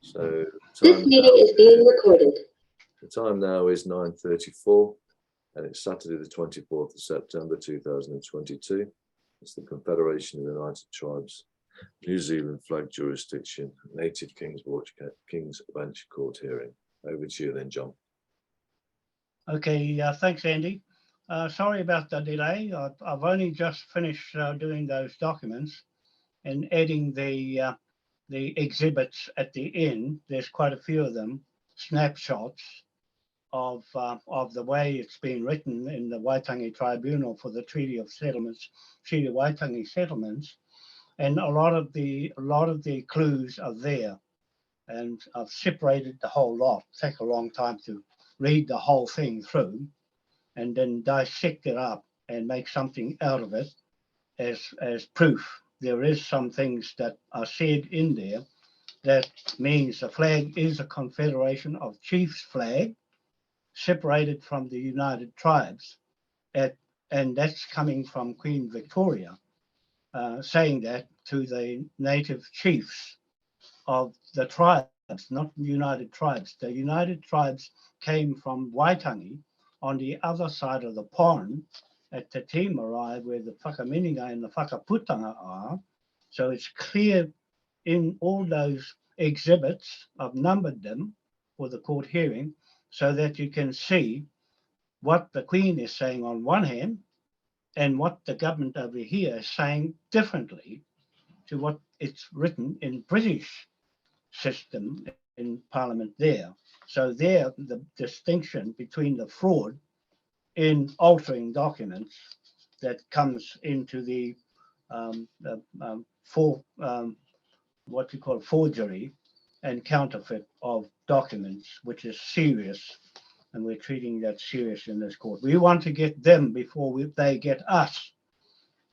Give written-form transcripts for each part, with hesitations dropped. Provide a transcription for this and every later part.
So This meeting is being recorded. the time now is 9:34, and it's Saturday the 24th of September 2022. It's the Confederation of the United Tribes, New Zealand flag jurisdiction, Native King's Bench Court hearing. Over to you then, John. Okay, thanks, Andy. Sorry about the delay. I've only just finished doing those documents and adding the exhibits at the end. There's quite a few of them, snapshots of the way it's been written in the Waitangi Tribunal for the Treaty of Waitangi settlements, and a lot of the clues are there, and I've separated the whole lot. It takes a long time to read the whole thing through, and then dissect it up and make something out of it as proof. There is some things that are said in there that means the flag is a confederation of chiefs flag separated from the United Tribes, and that's coming from Queen Victoria, saying that to the native chiefs of the tribes, not the United Tribes. The United Tribes came from Waitangi on the other side of the pond at Te Marae, where the Whakamininga and the Whakaputanga are. So it's clear in all those exhibits, I've numbered them for the court hearing, so that you can see what the Queen is saying on one hand and what the government over here is saying differently to what it's written in British system in Parliament there. So there, the distinction between the fraud in altering documents that comes into the what you call forgery and counterfeit of documents, which is serious, and we're treating that serious in this court. We want to get them before they get us,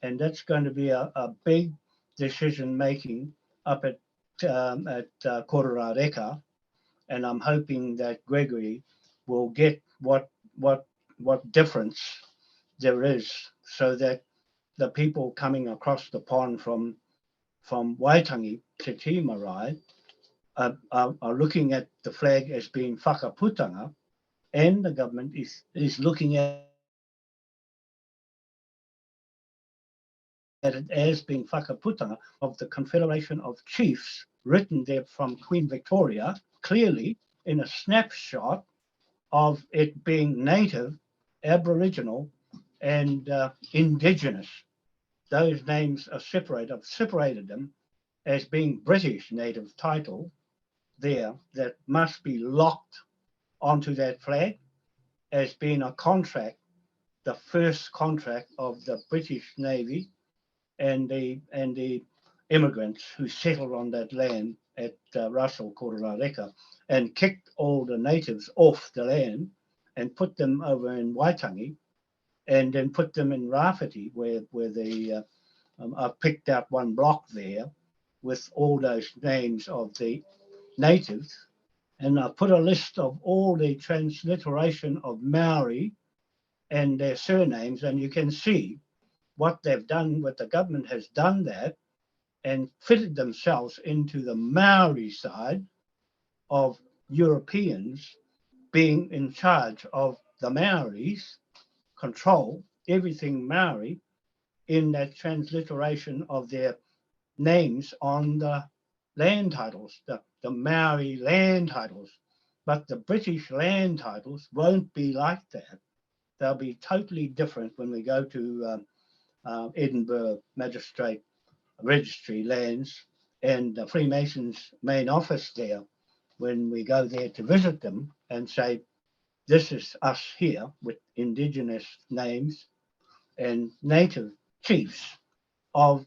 and that's going to be a big decision making up at Kororareka, and I'm hoping that Gregory will get what difference there is, so that the people coming across the pond from Waitangi to Te Marae are looking at the flag as being whakaputanga, and the government is looking at it as being whakaputanga of the Confederation of Chiefs, written there from Queen Victoria, clearly in a snapshot of it being native, Aboriginal, and Indigenous. Those names are separated. I've separated them as being British native title there that must be locked onto that flag as being a contract, the first contract of the British Navy and the immigrants who settled on that land at Russell, Kororareka, and kicked all the natives off the land and put them over in Waitangi, and then put them in Rafiti, where they I've picked out one block there with all those names of the natives, and I've put a list of all the transliteration of Maori and their surnames, and you can see what they've done, what the government has done that, and fitted themselves into the Maori side of Europeans being in charge of the Maoris, control everything Maori in that transliteration of their names on the land titles, the Maori land titles. But the British land titles won't be like that. They'll be totally different when we go to Edinburgh Magistrate Registry lands and the Freemasons main office there, when we go there to visit them and say, this is us here with Indigenous names and native chiefs of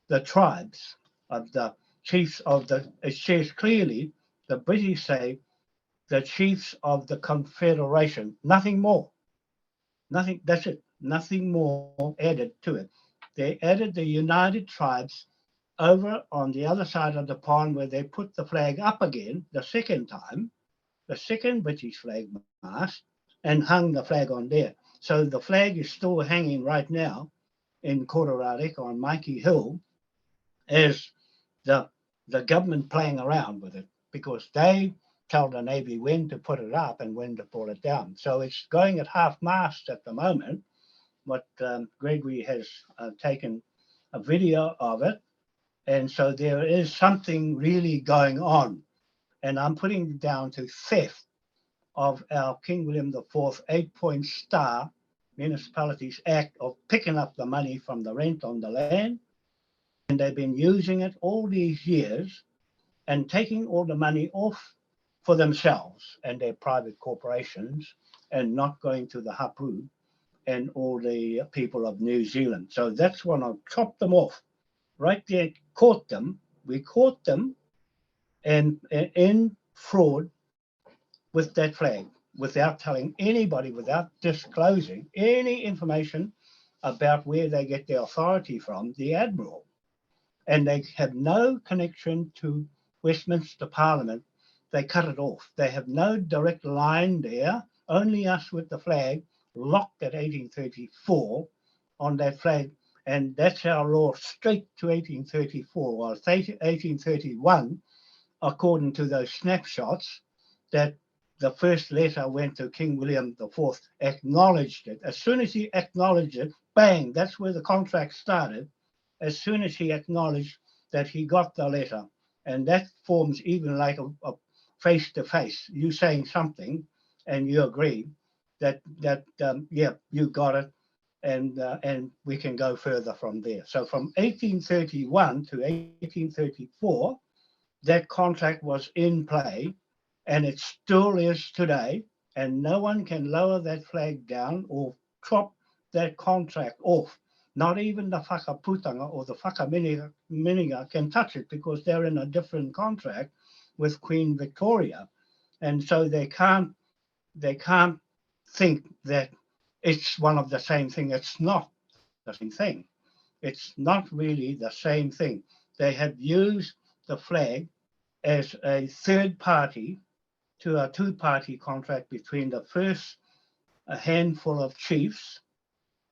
the tribes, of the chiefs of the, it says clearly, the British say the chiefs of the Confederation, nothing more. Nothing, that's it, nothing more added to it. They added the United Tribes over on the other side of the pond where they put the flag up again the second time, the second British flag mast, and hung the flag on there. So the flag is still hanging right now in Kororareka on Mikey Hill as the government playing around with it, because they tell the Navy when to put it up and when to pull it down. So it's going at half-mast at the moment. What Gregory has taken a video of it, and so there is something really going on. And I'm putting it down to theft of our King William IV 8-point star Municipalities Act of picking up the money from the rent on the land. And they've been using it all these years and taking all the money off for themselves and their private corporations, and not going to the hapu and all the people of New Zealand. So that's when I chopped them off. Right there, caught them. We caught them and in fraud with that flag, without telling anybody, without disclosing any information about where they get their authority from, the Admiral. And they have no connection to Westminster Parliament. They cut it off. They have no direct line there, only us with the flag locked at 1834 on that flag. And that's our law straight to 1834 or 1831, according to those snapshots, that the first letter went to King William IV, acknowledged it. As soon as he acknowledged it, bang, that's where the contract started. As soon as he acknowledged that he got the letter, and that forms even like a face-to-face, you saying something and you agree that yeah, you got it, and we can go further from there. So from 1831 to 1834, that contract was in play, and it still is today, and no one can lower that flag down or chop that contract off. Not even the whakaputanga or the whakamininga can touch it, because they're in a different contract with Queen Victoria. And so they can't think that it's one of the same thing. It's not the same thing. It's not really the same thing. They have used the flag as a third party to a two-party contract between the first a handful of chiefs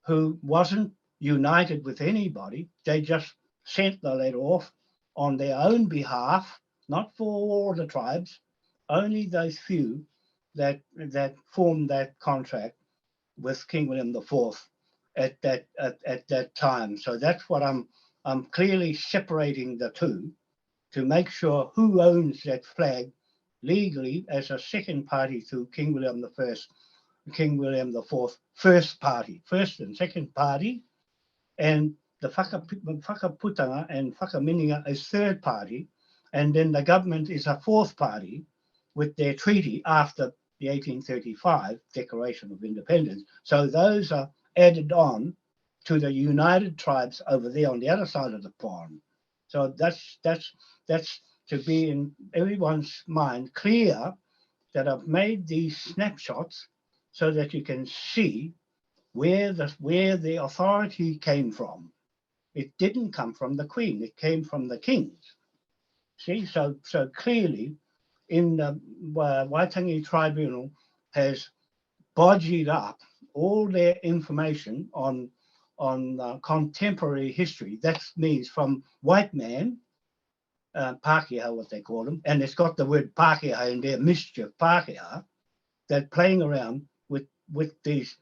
who wasn't united with anybody. They just sent the letter off on their own behalf, not for all the tribes, only those few that formed that contract with King William IV at that time. So that's what I'm clearly separating the two, to make sure who owns that flag legally as a second party to King William I, King William IV, first party, first and second party, and the whakaputanga and whakamininga is third party, and then the government is a fourth party with their treaty after the 1835 Declaration of Independence. So those are added on to the United Tribes over there on the other side of the pond. So that's to be in everyone's mind clear, that I've made these snapshots so that you can see where the authority came from. It didn't come from the Queen, it came from the kings. See, so clearly in the Waitangi Tribunal has bodged up all their information on contemporary history. That means from white man, Pākehā, what they call them, and it's got the word Pākehā in there, mischief Pākehā, that playing around with these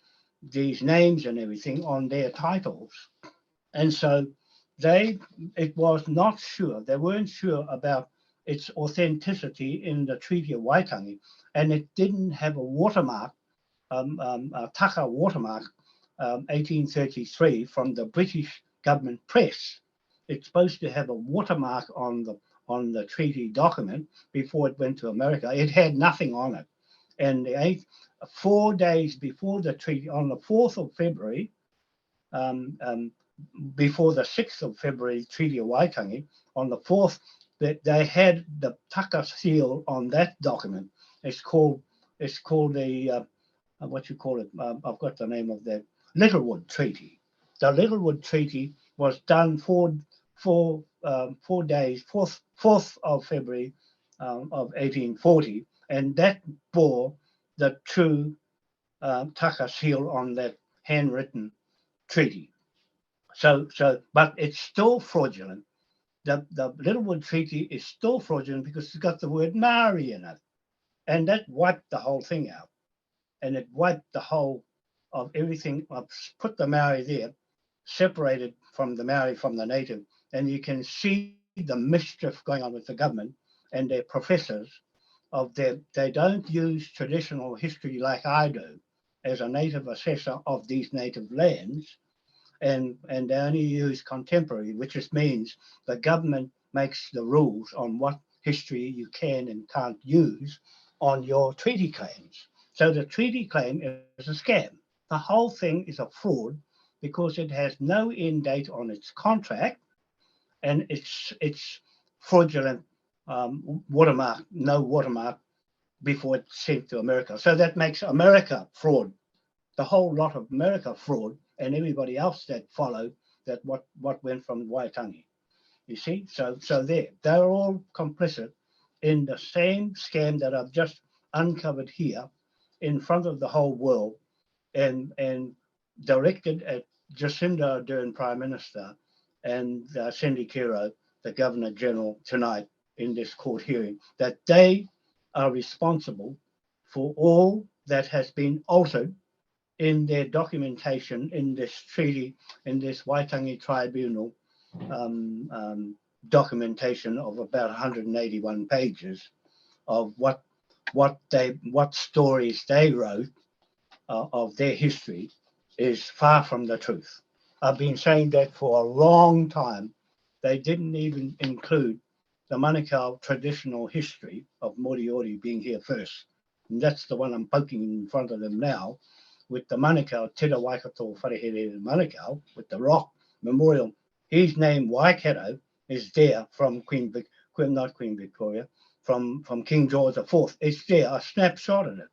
names and everything on their titles. And so they weren't sure about its authenticity in the Treaty of Waitangi, and it didn't have a watermark, a taka watermark, 1833 from the British government press. It's supposed to have a watermark on the treaty document before it went to America. It had nothing on it. And 4 days before the treaty, on the 4th of February, before the 6th of February Treaty of Waitangi, on the 4th, that they had the taka seal on that document. It's called the what you call it? I've got the name of that, Littlewood Treaty. The Littlewood Treaty was done 4 days, 4th of February of 1840, and that bore the true taka seal on that handwritten treaty. So, but it's still fraudulent. the Littlewood Treaty is still fraudulent because it's got the word Maori in it. And that wiped the whole thing out. And it wiped the whole of everything. I've put the Maori there, separated from the Maori from the native. And you can see the mischief going on with the government and their professors of they don't use traditional history like I do as a native assessor of these native lands. And they only use contemporary, which just means the government makes the rules on what history you can and can't use on your treaty claims. So the treaty claim is a scam. The whole thing is a fraud because it has no end date on its contract, and it's fraudulent watermark, no watermark before it's sent to America. So that makes America fraud, the whole lot of America fraud, and everybody else that followed that what went from Waitangi. You see, so they're all complicit in the same scam that I've just uncovered here in front of the whole world, and directed at Jacinda Ardern, Prime Minister, and Cindy Kiro, the Governor General, tonight in this court hearing, that they are responsible for all that has been altered in their documentation in this treaty, in this Waitangi Tribunal documentation of about 181 pages of what stories they wrote of their history is far from the truth. I've been saying that for a long time. They didn't even include the Manukau traditional history of Moriori being here first. And that's the one I'm poking in front of them now, with the Manukau, Te Waikato Wharehere Manukau, with the rock memorial. His name, Waikato, is there from not Queen Victoria, from King George IV. It's there, a snapshot of it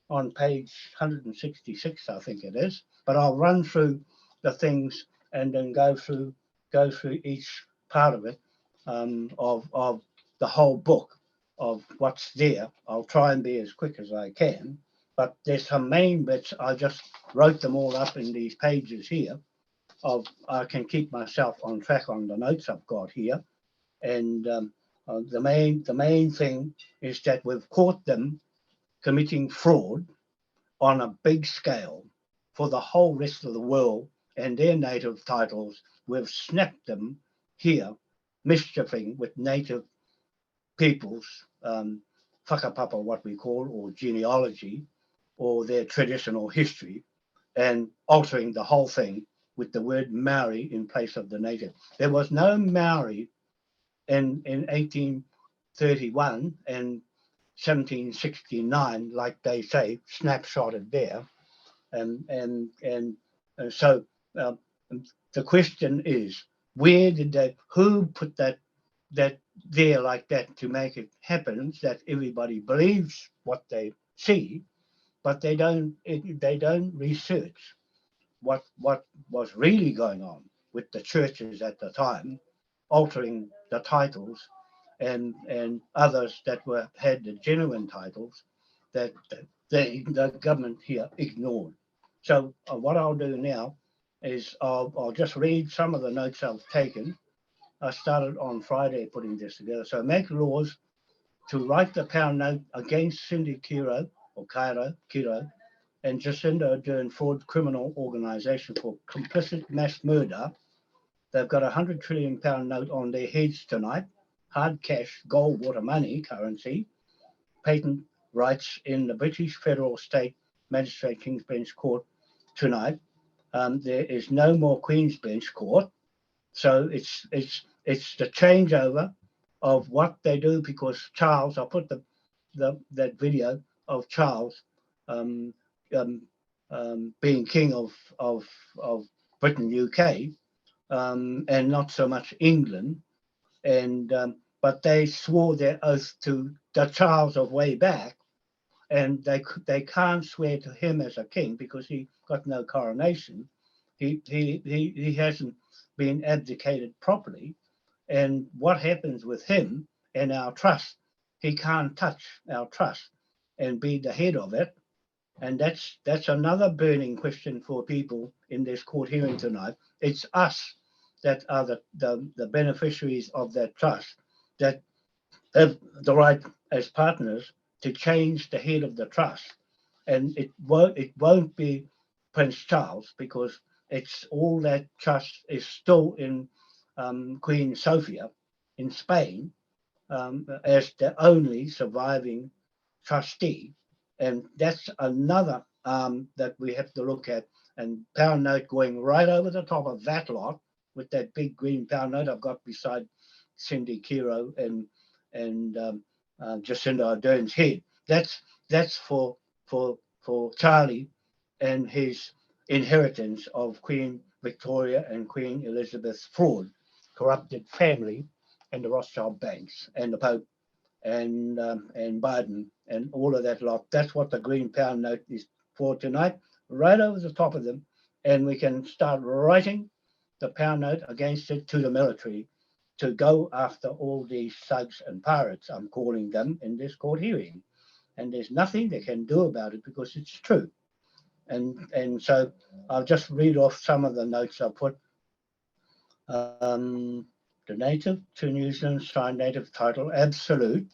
on page 166, I think it is. But I'll run through the things and then go through each part of it, of the whole book of what's there. I'll try and be as quick as I can, but there's some main bits. I just wrote them all up in these pages here. I can keep myself on track on the notes I've got here, and the main thing is that we've caught them committing fraud on a big scale for the whole rest of the world and their native titles. We've snapped them here, mischieving with native peoples, whakapapa, what we call, or genealogy, or their traditional history, and altering the whole thing with the word Maori in place of the native. There was no Maori in 1831 and 1769, like they say, snapshotted there. And so the question is, who put that there like that to make it happen, that everybody believes what they see, but they don't research what was really going on with the churches at the time, altering the titles, and others that had the genuine titles that the government here ignored. So what I'll do now is I'll just read some of the notes I've taken. I started on Friday putting this together. So make laws to write the pound note against Cindy Kiro, or Kiro, and Jacinda Ardern fraud criminal organisation for complicit mass murder. They've got £100 trillion note on their heads tonight. Hard cash, gold, water, money, currency, patent rights in the British Federal State Magistrate King's Bench Court tonight. There is no more Queen's Bench Court. So it's the changeover of what they do, because Charles, I'll put that video of Charles being king of Britain, UK, and not so much England, and but they swore their oath to the Charles of way back, and they can't swear to him as a king because he got no coronation. He hasn't been abdicated properly, and what happens with him and our trust? He can't touch our trust and be the head of it, and that's another burning question for people in this court hearing tonight. It's us that are the beneficiaries of that trust that have the right as partners to change the head of the trust. And it won't be Prince Charles, because it's all that trust is still in Queen Sofia in Spain, as the only surviving trustee. And that's another that we have to look at. And pound note going right over the top of that lot with that big green pound note I've got beside Cindy Kiro and Jacinda Ardern's head. That's for Charlie and his inheritance of Queen Victoria and Queen Elizabeth's fraud, corrupted family, and the Rothschild banks, and the Pope, and Biden, and all of that lot. That's what the green pound note is for tonight, right over the top of them, and we can start writing the pound note against it to the military to go after all these thugs and pirates, I'm calling them, in this court hearing. And there's nothing they can do about it because it's true. And so I'll just read off some of the notes I put. The native to New Zealand signed native title, absolute.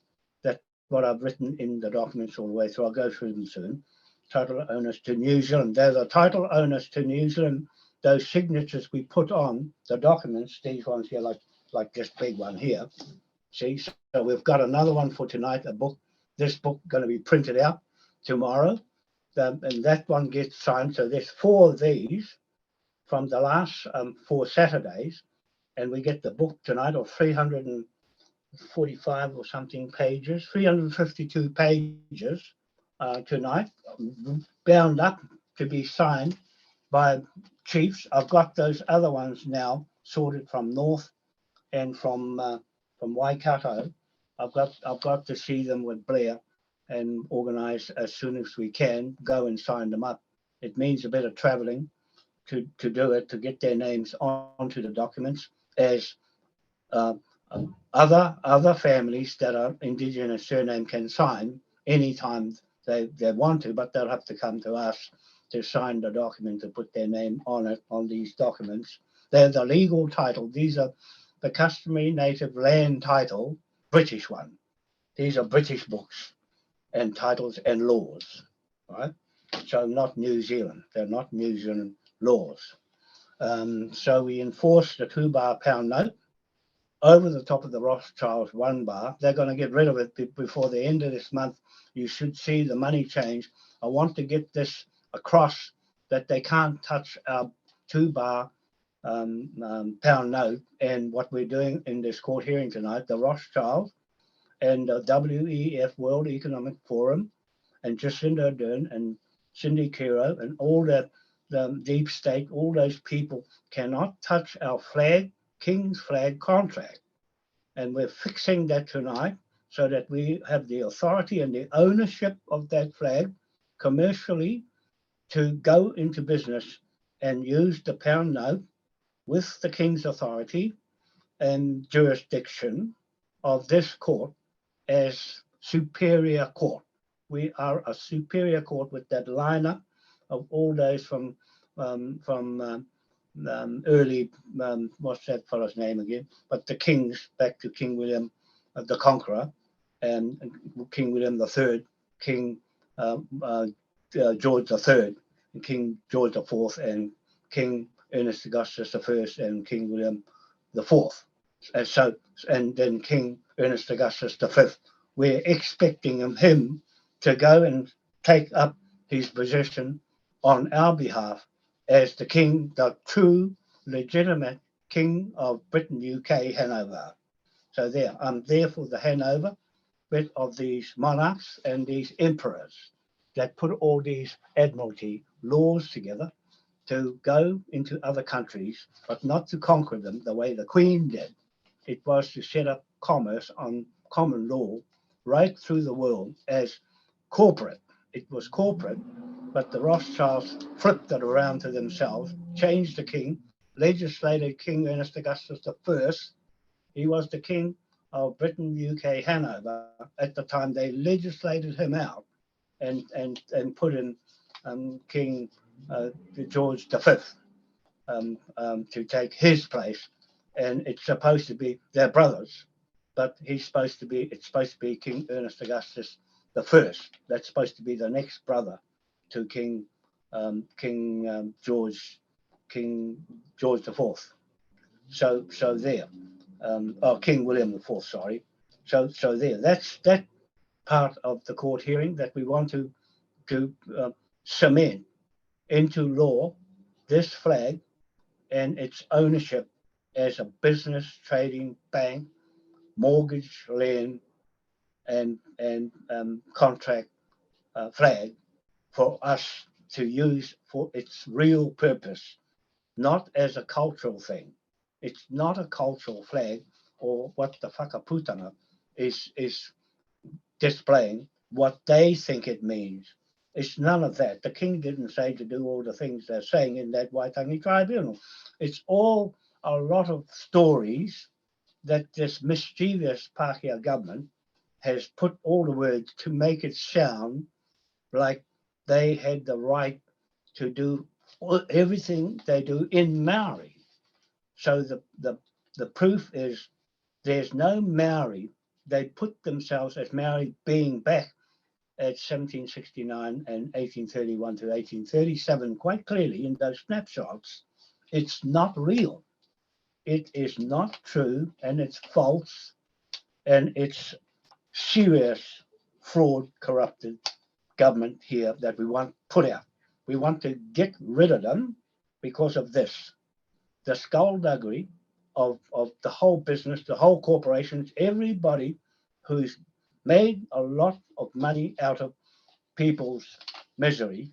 That's what I've written in the documents all the way through. I'll go through them soon. Title owners to New Zealand. They're the title owners to New Zealand. Those signatures we put on the documents, these ones here, like this big one here. See, so we've got another one for tonight, a book. This book going to be printed out tomorrow. And that one gets signed. So there's 4 of these from the last 4 Saturdays. And we get the book tonight of 345 or something pages, 352 pages tonight, bound up to be signed by chiefs. I've got those other ones now sorted from North and from Waikato. I've got to see them with Blair and organise as soon as we can, go and sign them up. It means a bit of travelling to do it, to get their names onto the documents, as other families that are Indigenous surname can sign anytime they want to, but they'll have to come to us to sign the document, to put their name on it, on these documents. They're the legal title. These are the customary native land title, British one. These are British books and titles and laws, right? So not New Zealand. They're not New Zealand laws. So we enforce the 2 bar pound note over the top of the Rothschilds 1 bar. They're going to get rid of it before the end of this month. You should see the money change. I want to get this across that they can't touch our 2 bar pound note. And what we're doing in this court hearing tonight, the Rothschild and the WEF, World Economic Forum, and Jacinda Ardern and Cindy Kiro and all the deep state, all those people cannot touch our flag, King's flag contract. And we're fixing that tonight so that we have the authority and the ownership of that flag commercially to go into business and use the pound note with the King's authority and jurisdiction of this court as superior court. We are a superior court with that lineup of all those from early, what's that fellow's name again? But the kings, back to King William the Conqueror, and King William III, King George III, and King George IV, and King Ernest Augustus I, and King William IV. And then King Ernest Augustus V. We're expecting him to go and take up his position on our behalf as the king, the true, legitimate king of Britain, UK, Hanover. So there, I'm there for the Hanover bit of these monarchs and these emperors that put all these admiralty laws together to go into other countries, but not to conquer them the way the Queen did. It was to set up commerce on common law right through the world as corporate. It was corporate, but the Rothschilds flipped it around to themselves, changed the king, legislated King Ernest Augustus I. He was the king of Britain, UK, Hanover. At the time, they legislated him out and put in King George V to take his place and it's supposed to be their brothers, but it's supposed to be King Ernest Augustus the First. That's supposed to be the next brother to King George the Fourth. So there, King William the Fourth. Sorry. So there. That's that part of the court hearing that we want to cement into law this flag and its ownership as a business, trading, bank, mortgage, land, and contract flag for us to use for its real purpose, not as a cultural thing. It's not a cultural flag, or what the whakaputanga is displaying what they think it means. It's none of that. The king didn't say to do all the things they're saying in that Waitangi tribunal. It's all a lot of stories that this mischievous Pākehā government has put all the words to make it sound like they had the right to do everything they do in Maori. So the proof is there's no Maori. They put themselves as Maori being back at 1769 and 1831 to 1837 quite clearly in those snapshots. It's not real. It is not true, and it's false, and it's serious fraud, corrupted government here that we want put out. We want to get rid of them because of this. The skullduggery of the whole business, the whole corporations, everybody who's made a lot of money out of people's misery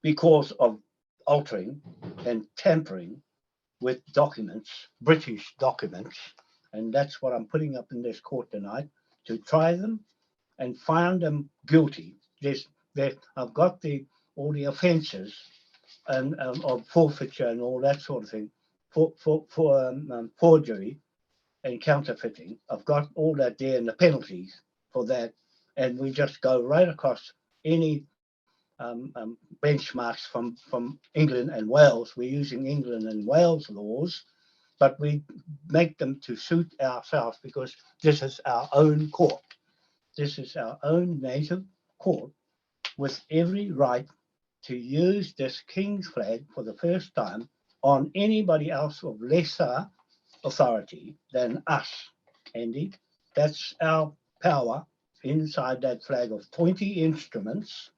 because of altering and tampering with documents, British documents, and that's what I'm putting up in this court tonight, to try them and find them guilty. I've got all the offences and of forfeiture and all that sort of thing, for forgery and counterfeiting. I've got all that there and the penalties for that, and we just go right across any benchmarks from England and Wales. We're using England and Wales laws, but we make them to suit ourselves because this is our own court. This is our own native court with every right to use this King's flag for the first time on anybody else of lesser authority than us, Andy. That's our power inside that flag of 20 instruments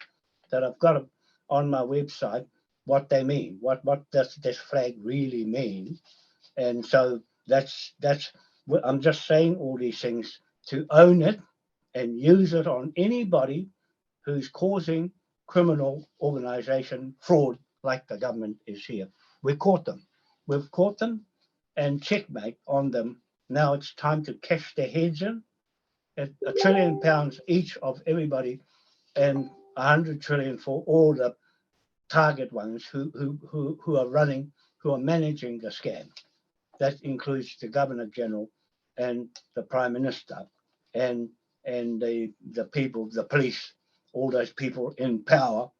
that I've got on my website, what they mean, what does this flag really mean. And so that's I'm just saying all these things to own it and use it on anybody who's causing criminal organization fraud like the government is here. We've caught them and checkmate on them. Now it's time to cash their heads in at £1 trillion each of everybody, and 100 trillion for all the target ones who are running, who are managing the scam. That includes the Governor General and the Prime Minister and the people, the police, all those people in power,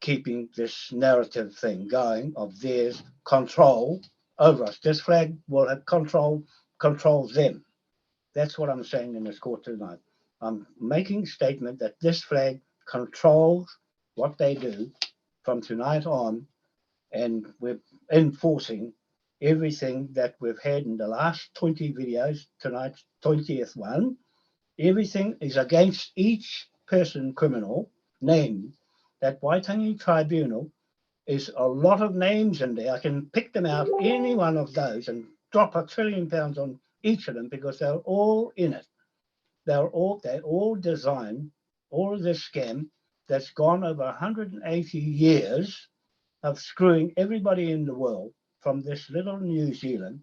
keeping this narrative thing going of theirs control over us. This flag will have control them. That's what I'm saying in this court tonight. I'm making a statement that this flag controls what they do from tonight on, and we're enforcing everything that we've had in the last 20 videos, tonight's 20th one. Everything is against each person criminal name. That Waitangi Tribunal is a lot of names in there. I can pick them out, any one of those, and drop £1 trillion on each of them because they're all in it. They're all designed, all of this scam that's gone over 180 years of screwing everybody in the world from this little New Zealand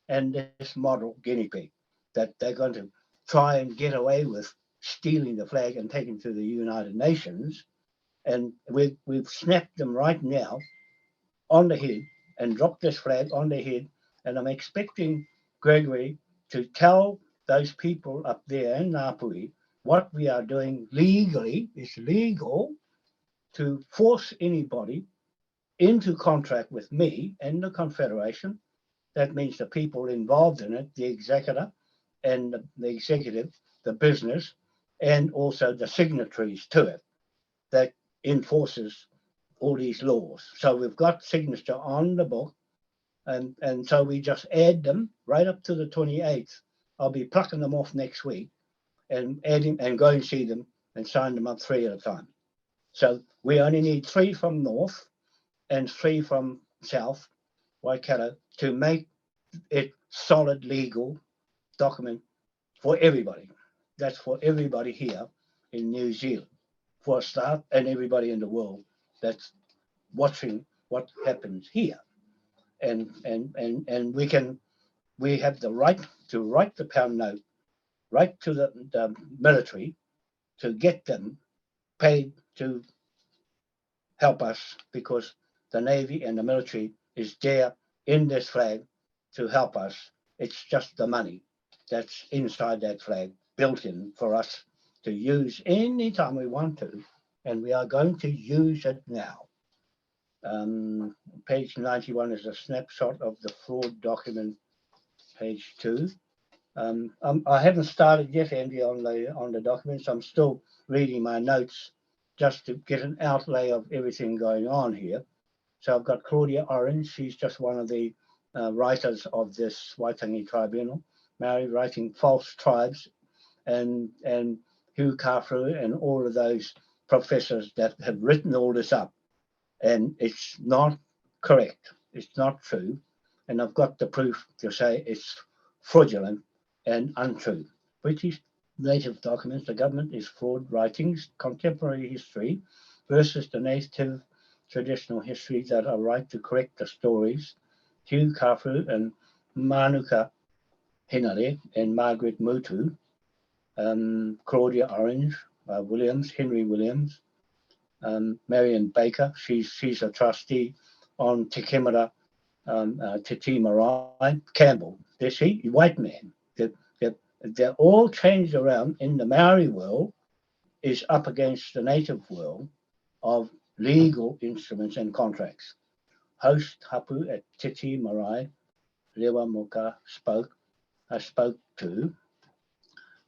and this model guinea pig that they're going to try and get away with stealing the flag and taking to the United Nations. And we've snapped them right now on the head and dropped this flag on the head. And I'm expecting Gregory to tell those people up there in Ngāpuhi what we are doing legally. It's legal to force anybody into contract with me and the Confederation That means the people involved in it, the executor and the executive, the business, and also the signatories to it that enforces all these laws. So we've got signature on the book, and so we just add them right up to the 28th. I'll be plucking them off next week and adding and go and see them and sign them up 3 at a time. So we only need 3 from north and 3 from south, Waikato, to make it solid legal document for everybody. That's for everybody here in New Zealand, for a start, and everybody in the world that's watching what happens here. And we have the right to write the pound note, right to the military, to get them paid to help us, because the Navy and the military is there in this flag to help us. It's just the money that's inside that flag built in for us to use anytime we want to, and we are going to use it now. Page 91 is a snapshot of the fraud document, page 2. I haven't started yet, Andy, on the documents. I'm still reading my notes just to get an outlay of everything going on here. So I've got Claudia Orange. She's just one of the writers of this Waitangi Tribunal, Maori writing false tribes, and Hugh Carfrew and all of those professors that have written all this up. And it's not correct. It's not true. And I've got the proof to say it's fraudulent and untrue. British native documents, the government is fraud writings, contemporary history versus the native traditional history that are right to correct the stories. Hugh Carfrew and Manuka Hinare and Margaret Mutu, Claudia Orange, Williams, Henry Williams, Marion Baker, she's a trustee on Te Kemara, Te Marae, Campbell, there's he, white man. They're all changed around in the Maori world is up against the native world of legal instruments and contracts. Host Hapu at Te Marae, Rewa Moka spoke to.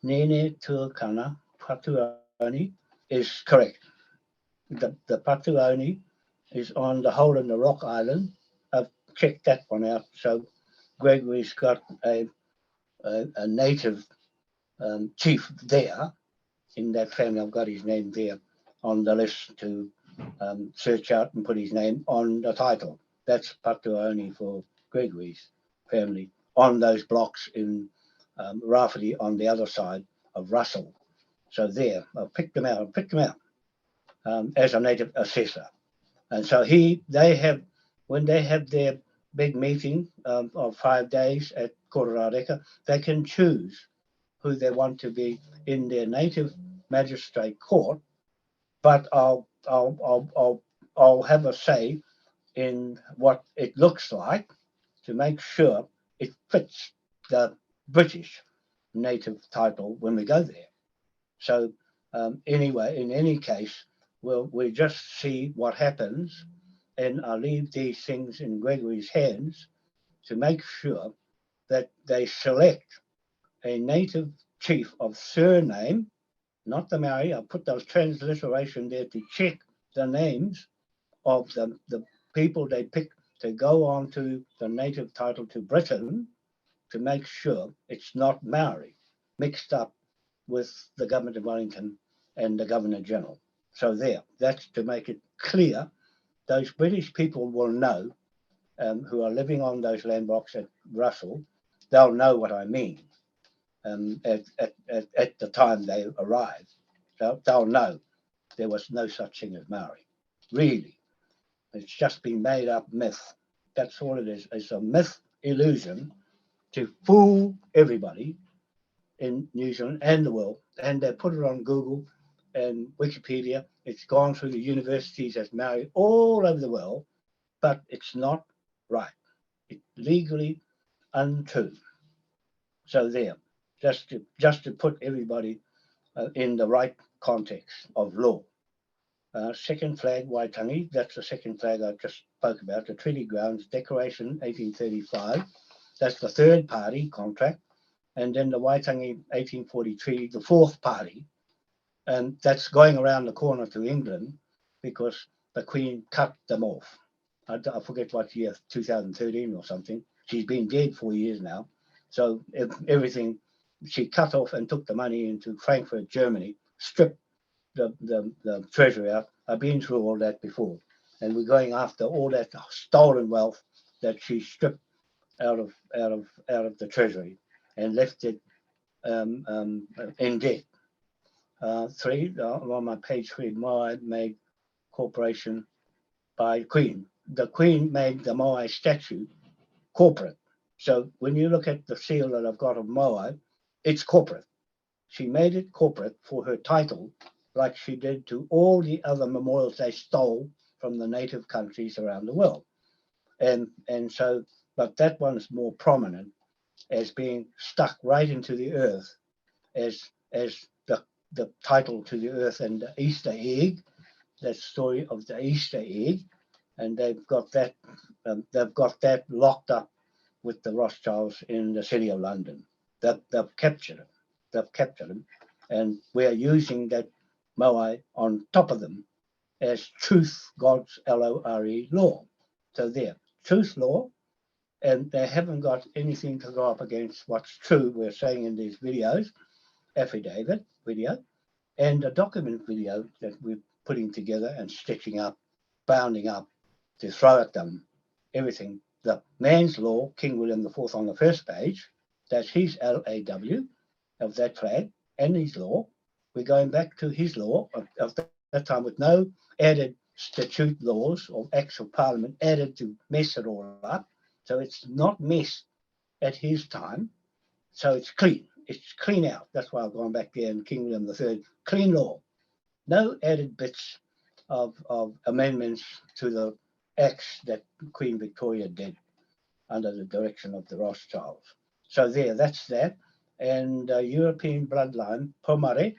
Nene Tuakana Patuoni is correct. The Patuoni is on the Hole in the Rock Island. I've checked that one out. So Gregory's got a native chief there in that family. I've got his name there on the list to search out and put his name on the title. That's Patuoni for Gregory's family on those blocks in Rafferty on the other side of Russell. So there, I've picked them out as a native assessor. And so when they have their big meeting of 5 days at Kororareka, they can choose who they want to be in their native magistrate court, but I'll have a say in what it looks like to make sure it fits the British native title when we go there. So anyway, in any case, we just see what happens, and I'll leave these things in Gregory's hands to make sure that they select a native chief of surname, not the Maori. I'll put those transliteration there to check the names of the people they pick to go on to the native title to Britain, to make sure it's not Maori mixed up with the government of Wellington and the Governor General. So that's to make it clear. Those British people will know, who are living on those land blocks at Russell, they'll know what I mean at the time they arrive. They'll know there was no such thing as Maori. Really. It's just been made up myth. That's all it is. It's a myth illusion to fool everybody in New Zealand and the world. And they put it on Google and Wikipedia. It's gone through the universities as Maori all over the world, but it's not right. It's legally untrue. So there, just to put everybody in the right context of law. Second flag, Waitangi, that's the second flag I just spoke about, the Treaty Grounds Declaration 1835. That's the third party contract. And then the Waitangi 1843, the fourth party. And that's going around the corner to England because the Queen cut them off. I forget what year, 2013 or something. She's been dead 4 years now. So everything, she cut off and took the money into Frankfurt, Germany, stripped the treasury out. I've been through all that before. And we're going after all that stolen wealth that she stripped out of the treasury and left it in debt. On my page 3, Moai made corporation by Queen. The Queen made the Moai statue corporate. So when you look at the seal that I've got of Moai, it's corporate. She made it corporate for her title, like she did to all the other memorials they stole from the native countries around the world. And so, but that one's more prominent as being stuck right into the earth as the title to the earth and the Easter egg, that story of the Easter egg, and they've got that locked up with the Rothschilds in the city of London. They've captured it. They've captured them, and we're using that Moai on top of them as truth, God's Lore law. So there, truth law, and they haven't got anything to go up against what's true. We're saying in these videos, affidavit video, and a document video that we're putting together and stitching up, bounding up to throw at them everything. The man's law, King William IV on the first page, that's his LAW of that flag and his law. We're going back to his law of that time with no added statute laws or acts of parliament added to mess it all up. So it's not messed at his time. So it's clean. It's clean out. That's why I've gone back there in King William III. Clean law. No added bits of amendments to the acts that Queen Victoria did under the direction of the Rothschilds. So there, that's that. And European bloodline, Pomare,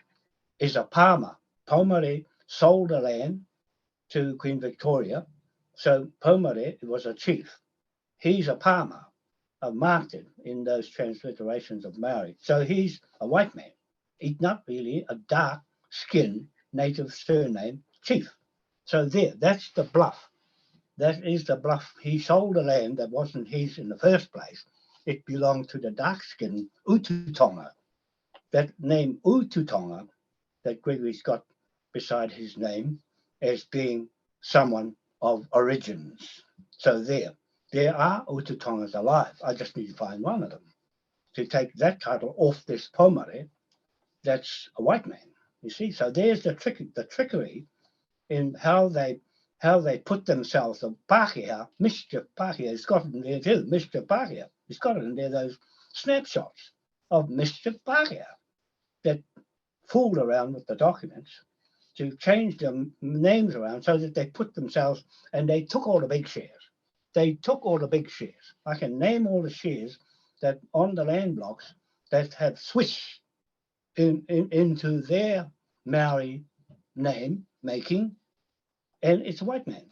is a Palmer. Pomare sold the land to Queen Victoria. So Pomare was a chief. He's a Palmer. I've marked it in those transliterations of Maori. So he's a white man. He's not really a dark-skinned native surname chief. So there, that's the bluff. That is the bluff. He sold a land that wasn't his in the first place. It belonged to the dark-skinned Ututonga. That name Ututonga that Gregory's got beside his name as being someone of origins. So there are Ututongas alive. I just need to find one of them to take that title off this Pomare. That's a white man, you see. So there's the trickery in how they put themselves. The Pākehā, Mischief Pākehā, it's got it in there too. Mischief Pākehā, it's got it in there. Those snapshots of Mischief Pākehā that fooled around with the documents to change the names around so that they put themselves, and they took all the big shares. They took all the big shares. I can name all the shares that on the land blocks that have switched into their Maori name making, and it's a white man.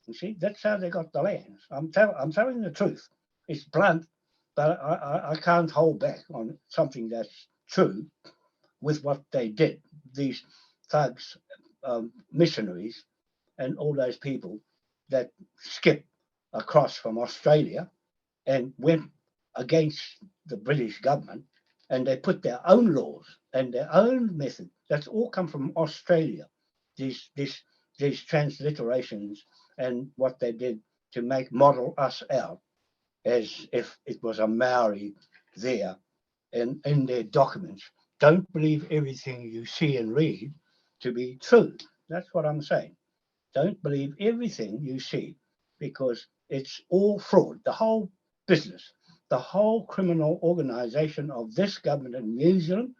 You see, that's how they got the lands. I'm telling the truth. It's blunt, but I can't hold back on something that's true with what they did. These thugs, missionaries, and all those people that skipped across from Australia and went against the British government, and they put their own laws and their own method. That's all come from Australia. These transliterations and what they did to model us out as if it was a Maori there and in their documents. Don't believe everything you see and read to be true. That's what I'm saying. Don't believe everything you see because it's all fraud. The whole business, the whole criminal organization of this government in New Zealand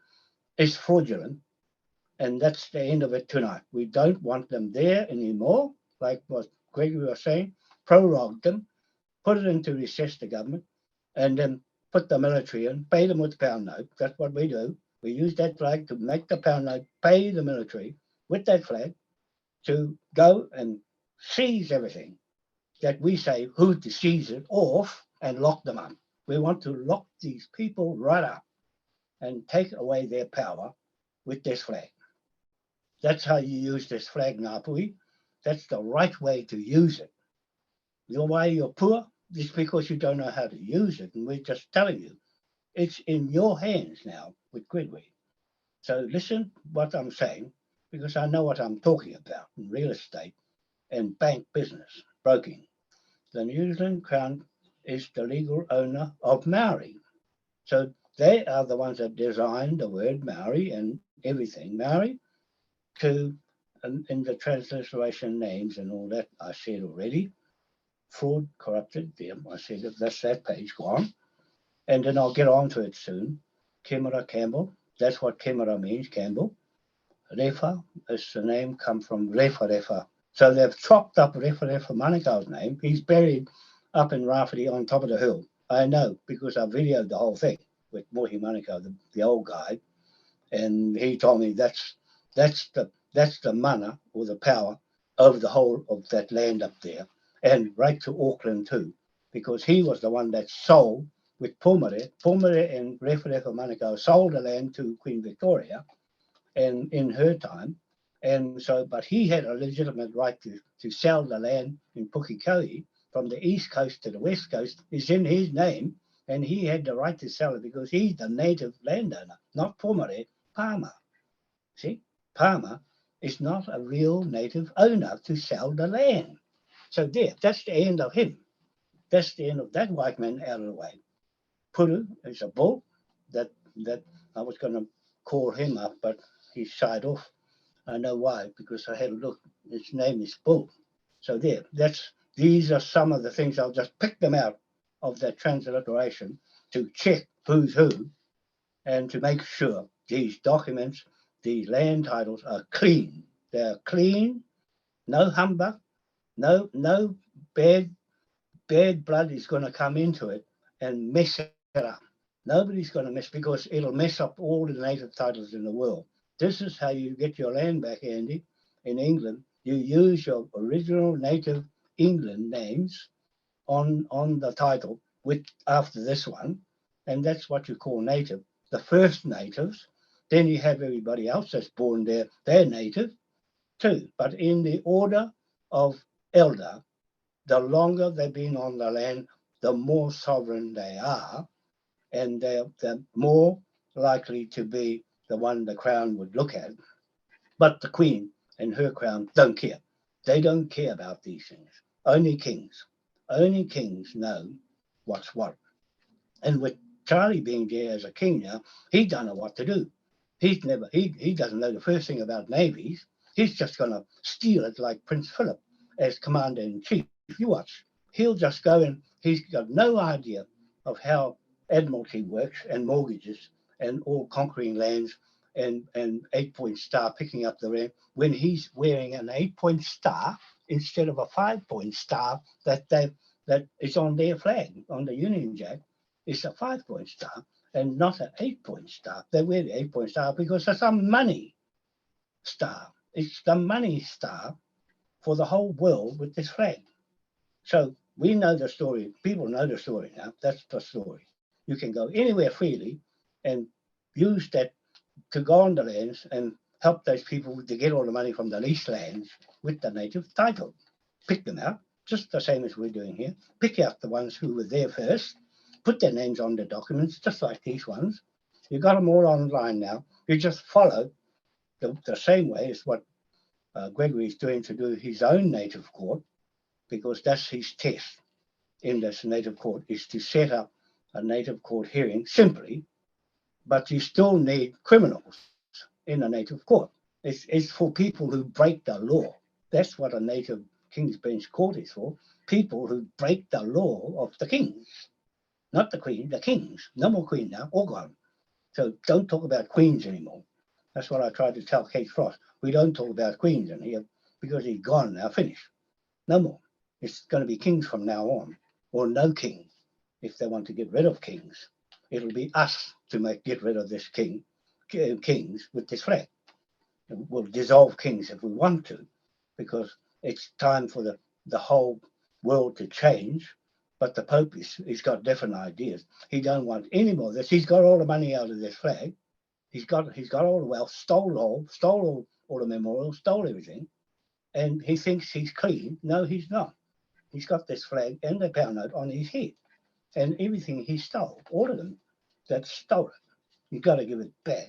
is fraudulent. And that's the end of it tonight. We don't want them there anymore, like what Gregory was saying. Prorogue them, put it into recess, the government, and then put the military in, pay them with the pound note. That's what we do. We use that flag to make the pound note, pay the military with that flag to go and seize everything that we say who to seize it off and lock them up. We want to lock these people right up and take away their power with this flag. That's how you use this flag, Ngāpuhi. That's the right way to use it. The way you're poor is because you don't know how to use it. And we're just telling you, it's in your hands now with Gregory. So listen what I'm saying, because I know what I'm talking about in real estate and bank business, broking. The New Zealand Crown is the legal owner of Maori. So they are the ones that designed the word Maori and everything Maori to, in the transliteration names and all that I said already. Fraud, corrupted, there, I said that's that page gone. And then I'll get on to it soon. Kemara Campbell, that's what Kemara means, Campbell. Refa is the name come from Refa Refa. So they've chopped up Refa Refa Manukau's name. He's buried up in Rafferty on top of the hill. I know because I videoed the whole thing with Mohi Manukau, the old guy, and he told me that's the mana or the power over the whole of that land up there, and right to Auckland too, because he was the one that sold with Pomare and Refa Refa Manukau sold the land to Queen Victoria, and in her time, and so but he had a legitimate right to sell the land in Pukekohe from the east coast to the west coast is in his name, and he had the right to sell it because he's the native landowner, not Pomare, Palmer. See, Palmer is not a real native owner to sell the land. So there, that's the end of him. That's the end of that white man out of the way. Puru is a bull that I was going to call him up, but he shied off. I know why, because I had a look. His name is Bull. So there, these are some of the things. I'll just pick them out of that transliteration to check who's who and to make sure these documents, these land titles are clean. They're clean, no humbug, no bad blood is going to come into it and mess it up. Nobody's going to mess, because it'll mess up all the native titles in the world. This is how you get your land back, Andy. In England, you use your original native England names on the title with after this one, and that's what you call native. The first natives, then you have everybody else that's born there. They're native too, but in the order of elder, the longer they've been on the land, the more sovereign they are, and they're more likely to be the one the crown would look at. But the queen and her crown don't care. They don't care about these things. Only kings know what's what. And with Charlie being there as a king now, he don't know what to do. He doesn't know the first thing about navies. He's just going to steal it like Prince Philip as commander-in-chief. You watch. He'll just go and he's got no idea of how Admiralty works and mortgages and all conquering lands and 8-point star picking up the rank when he's wearing an 8-point star instead of a 5-point star that is on their flag, on the Union Jack. It's a 5-point star and not an 8-point star. They wear the 8-point star because it's a money star. It's the money star for the whole world with this flag. So we know the story. People know the story now. That's the story. You can go anywhere freely and use that to go on the lands and help those people to get all the money from the leased lands with the native title. Pick them out, just the same as we're doing here. Pick out the ones who were there first, put their names on the documents, just like these ones. You got them all online now. You just follow the same way as what Gregory is doing to do his own native court, because that's his test in this native court, is to set up a native court hearing simply, but you still need criminals in a native court. It's for people who break the law. That's what a native King's Bench court is for. People who break the law of the kings. Not the queen, the kings. No more queen now, all gone. So don't talk about queens anymore. That's what I tried to tell Kate Frost. We don't talk about queens in here because he's gone now, finished. No more. It's going to be kings from now on, or no king if they want to get rid of kings. It'll be us to get rid of this kings with this flag. We'll dissolve kings if we want to, because it's time for the whole world to change. But the Pope he's got different ideas. He don't want any more of this. He's got all the money out of this flag. He's got all the wealth, stole all the memorials, stole everything, and he thinks he's clean. No, he's not. He's got this flag and the pound note on his head, and everything he stole, all of them that stole it. You've got to give it back.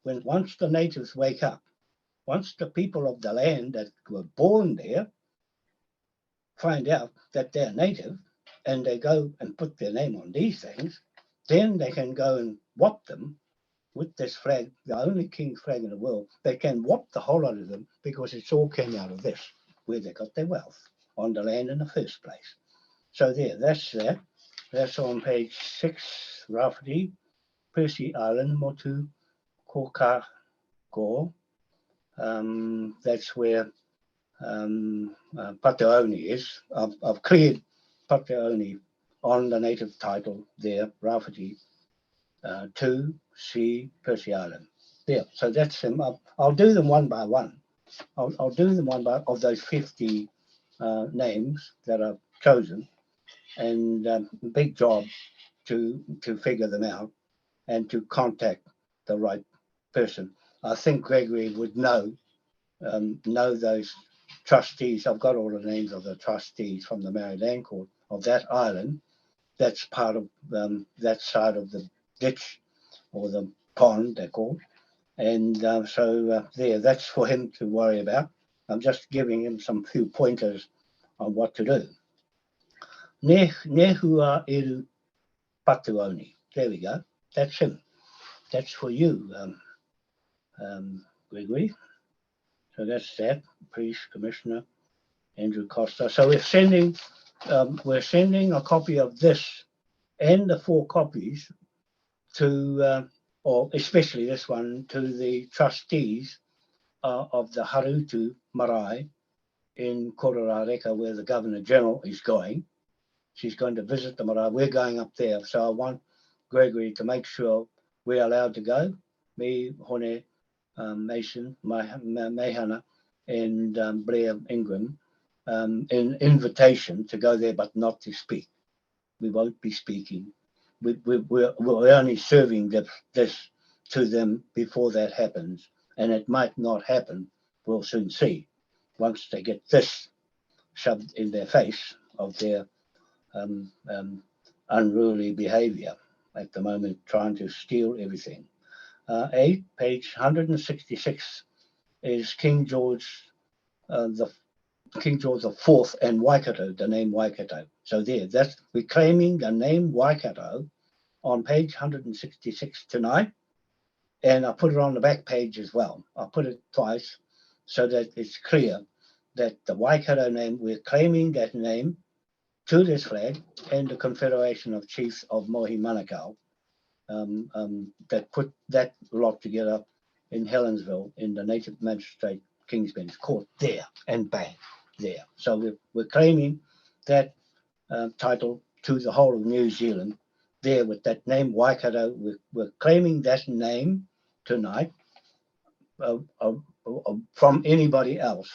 Once the natives wake up, once the people of the land that were born there find out that they're native, and they go and put their name on these things, then they can go and whop them with this flag, the only king's flag in the world. They can whop the whole lot of them because it's all came out of this, where they got their wealth on the land in the first place. So there, that's that. That's on page 6, Rafferty, Percy Island, Motu, Koka, Gore. That's where Pataoni is. I've cleared Pataoni on the native title there, Rafferty 2, C, Percy Island. There, so that's him. I'll do them one by one. I'll do them one by of those 50 names that I've chosen, and big job to figure them out and to contact the right person. I think Gregory would know those trustees. I've got all the names of the trustees from the Maori Land Court of that island. That's part of that side of the ditch or the pond, they're called. And so there, that's for him to worry about. I'm just giving him some few pointers on what to do. Nehua Eru Patuoni. There we go. That's him. That's for you, Gregory. So that's that. Priest, Commissioner, Andrew Costa. So we're sending a copy of this and the 4 copies to, or especially this one, to the trustees of the Harutu Marae in Kororareka, where the Governor General is going. She's going to visit the marae. We're going up there. So I want Gregory to make sure we're allowed to go. Me, Hone, Mason, Mehana, and Blair Ingram, an invitation to go there, but not to speak. We won't be speaking. We're only serving this to them before that happens, and it might not happen. We'll soon see once they get this shoved in their face of their unruly behavior at the moment, trying to steal everything. 8, page 166 is King George the Fourth and Waikato, the name Waikato. So there, we're claiming the name Waikato on page 166 tonight, and I put it on the back page as well. I put it twice so that it's clear that the Waikato name, we're claiming that name to this flag and the Confederation of Chiefs of Mohi Manukau that put that lot together in Helensville in the Native Magistrate King's Bench Court there, and bang, there. So we're claiming that title to the whole of New Zealand there with that name Waikato. We're claiming that name tonight from anybody else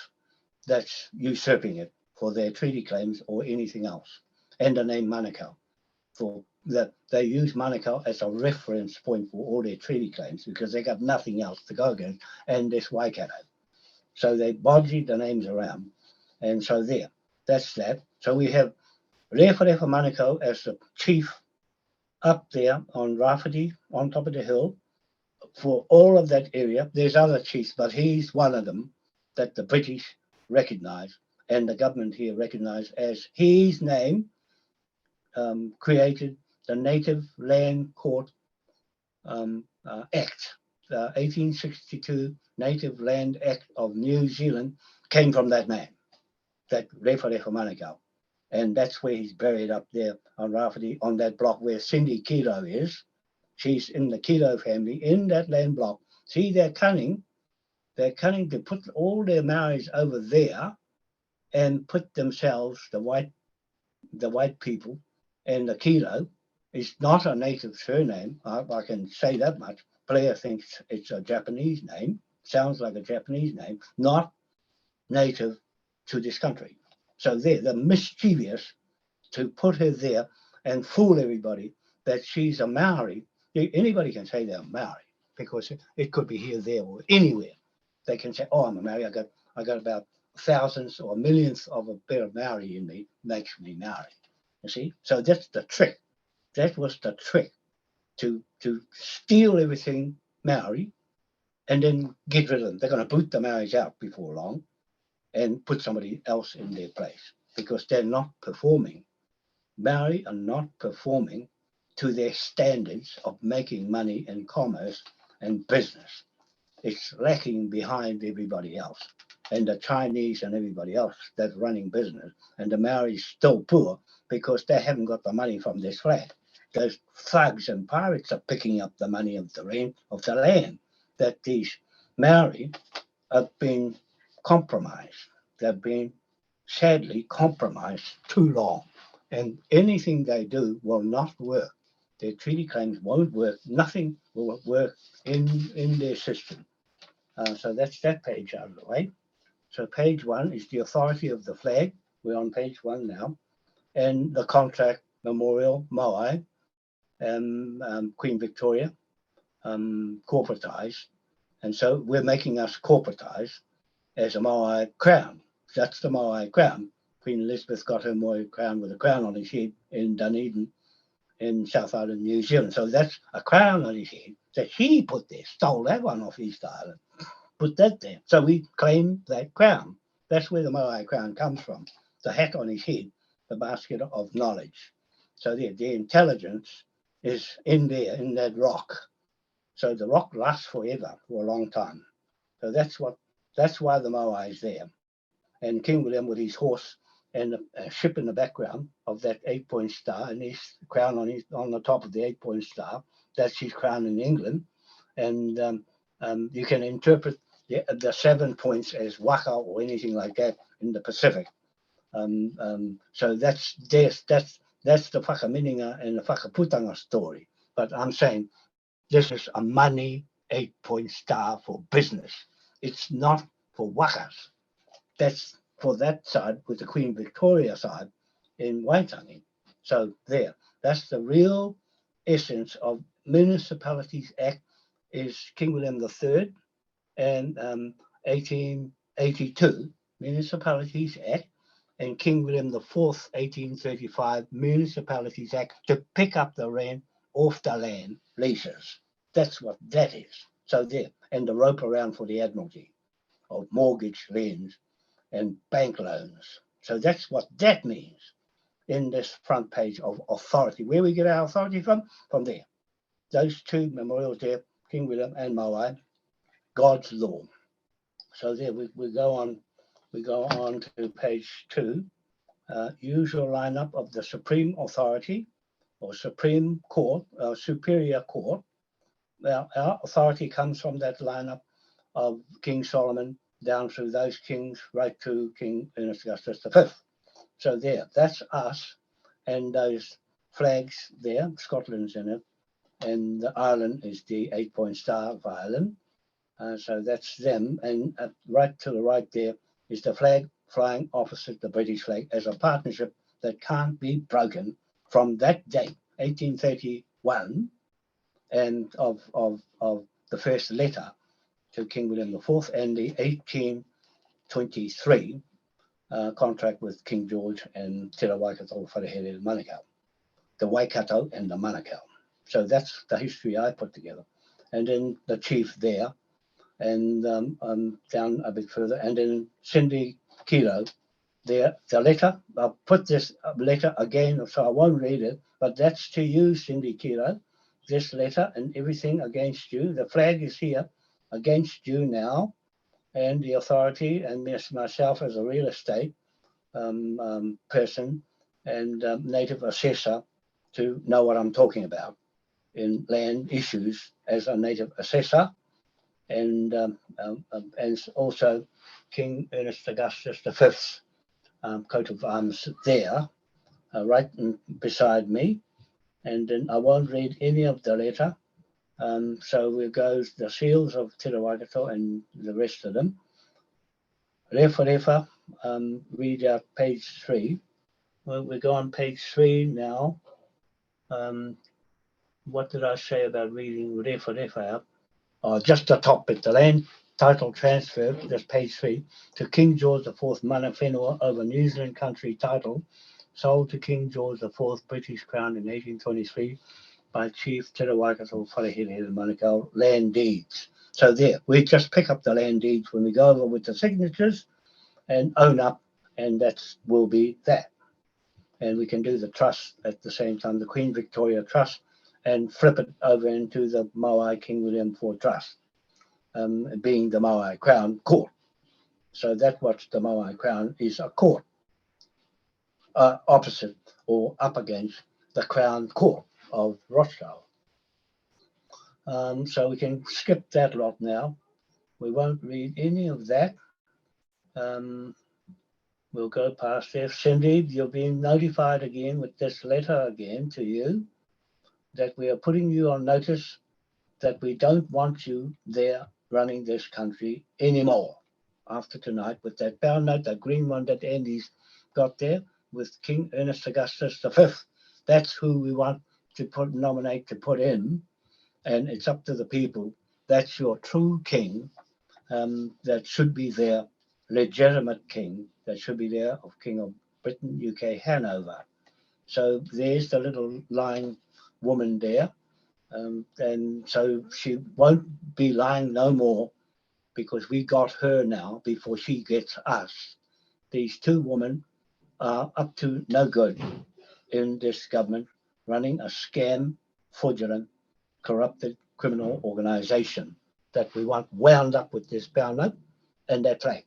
that's usurping it for their treaty claims or anything else, and the name Manukau. For that, they use Manukau as a reference point for all their treaty claims because they got nothing else to go against, and this Waikato. So they bodgy the names around, and so there, that's that. So we have Referefa Manukau as the chief up there on Rafferty, on top of the hill, for all of that area. There's other chiefs, but he's one of them that the British recognise and the government here recognise as his name created the Native Land Court Act. The 1862 Native Land Act of New Zealand came from that man, that Referefa Manukau. And that's where he's buried up there on Rafferty, on that block where Cindy Kilo is. She's in the Kilo family, in that land block. See, they're cunning. They're cunning to put all their Maoris over there and put themselves, the white people, and the Kilo is not a native surname. I can say that much. Blair thinks it's a Japanese name, sounds like a Japanese name, not native to this country. So they're mischievous to put her there and fool everybody that she's a Maori. Anybody can say they're Maori because it could be here, there, or anywhere. They can say, "Oh, I'm a Maori. I got about thousands or millions of a bit of Maori in me, makes me Maori." You see, so that's the trick. That was the trick to steal everything Maori and then get rid of them. They're going to boot the Maoris out before long and put somebody else in their place because they're not performing. Maori are not performing to their standards of making money and commerce and business. It's lacking behind everybody else. And the Chinese and everybody else that's running business. And the Maoris still poor because they haven't got the money from this flag. Those thugs and pirates are picking up the money of the land that these Maori have been compromised. They've been sadly compromised too long. And anything they do will not work. Their treaty claims won't work. Nothing will work in their system. So that's that page out of the way. So page 1 is the authority of the flag. We're on page 1 now. And the contract memorial, Moai, Queen Victoria, corporatized. And so we're making us corporatized as a Moai crown. That's the Moai crown. Queen Elizabeth got her Moai crown with a crown on his head in Dunedin in South Island, New Zealand. So that's a crown on his head that he put there, stole that one off East Island, put that there. So we claim that crown. That's where the Moai crown comes from. The hat on his head, the basket of knowledge. So the intelligence is in there, in that rock. So the rock lasts forever, for a long time. So that's why the Moai is there. And King William with his horse and a ship in the background of that 8-point star and his crown on the top of the 8-point star. That's his crown in England. And you can interpret the 7 points as waka or anything like that in the Pacific. So that's the whakamininga and the whakaputanga story. But I'm saying this is a money 8-point star for business. It's not for wakas. That's for that side with the Queen Victoria side in Waitangi. So there, that's the real essence of Municipalities Act is King William III and 1882 Municipalities Act and King William IV 1835 Municipalities Act to pick up the rent off the land leases. That's what that is. So there, and the rope around for the Admiralty of mortgage liens and bank loans. So that's what that means in this front page of authority. Where we get our authority from? From there. Those two memorials there, King William and Moai, God's law. So there we go on to page 2. Usual lineup of the Supreme Authority or Supreme Court, Superior Court. Well, our authority comes from that lineup of King Solomon down through those kings right to King Ernest Augustus V. So there, that's us, and those flags there, Scotland's in it, and the Ireland is the 8-point star of Ireland. So that's them, and right to the right there is the flag flying opposite the British flag as a partnership that can't be broken from that date, 1831, and of the first letter to King William IV and the 1823 contract with King George and Te Waikato, Wharehere and Manukau, the Waikato and the Manukau. So that's the history I put together. And then the chief there, and down a bit further, and then Cindy Kilo there, the letter. I'll put this letter again, so I won't read it, but that's to you, Cindy Kilo, this letter and everything against you. The flag is here against you now, and the authority and myself as a real estate person and native assessor to know what I'm talking about in land issues as a native assessor, and also King Ernest Augustus V's coat of arms there, right beside me. And then I won't read any of the letter. So we go the seals of Te Waikato and the rest of them. Refa, read out page 3. we go on page 3 now. What did I say about reading Refa out? Oh, just the top bit, the land title transfer, just page 3, to King George IV Mana Whenua over New Zealand country title, sold to King George IV British Crown in 1823 by Chief Te Waikato Wharehere Manukau land deeds. So there, we just pick up the land deeds when we go over with the signatures and own up, and that will be that. And we can do the trust at the same time, the Queen Victoria Trust, and flip it over into the Maui King William IV Trust, being the Maui Crown Court. So that's what the Maui Crown is, a court, opposite or up against the Crown Court of Rothschild. So we can skip that lot now. We won't read any of that. We'll go past there. Cindy, you're being notified again with this letter again to you that we are putting you on notice that we don't want you there running this country anymore after tonight with that bound note, that green one that Andy's got there with King Ernest Augustus V. That's who we want to nominate to put in, and it's up to the people. That's your true king that should be there, legitimate king that should be there of King of Britain, UK, Hanover. So there's the little lying woman there. And so she won't be lying no more because we got her now before she gets us. These two women are up to no good in this government, running a scam, fraudulent, corrupted criminal organization that we want wound up with this bound note and that flag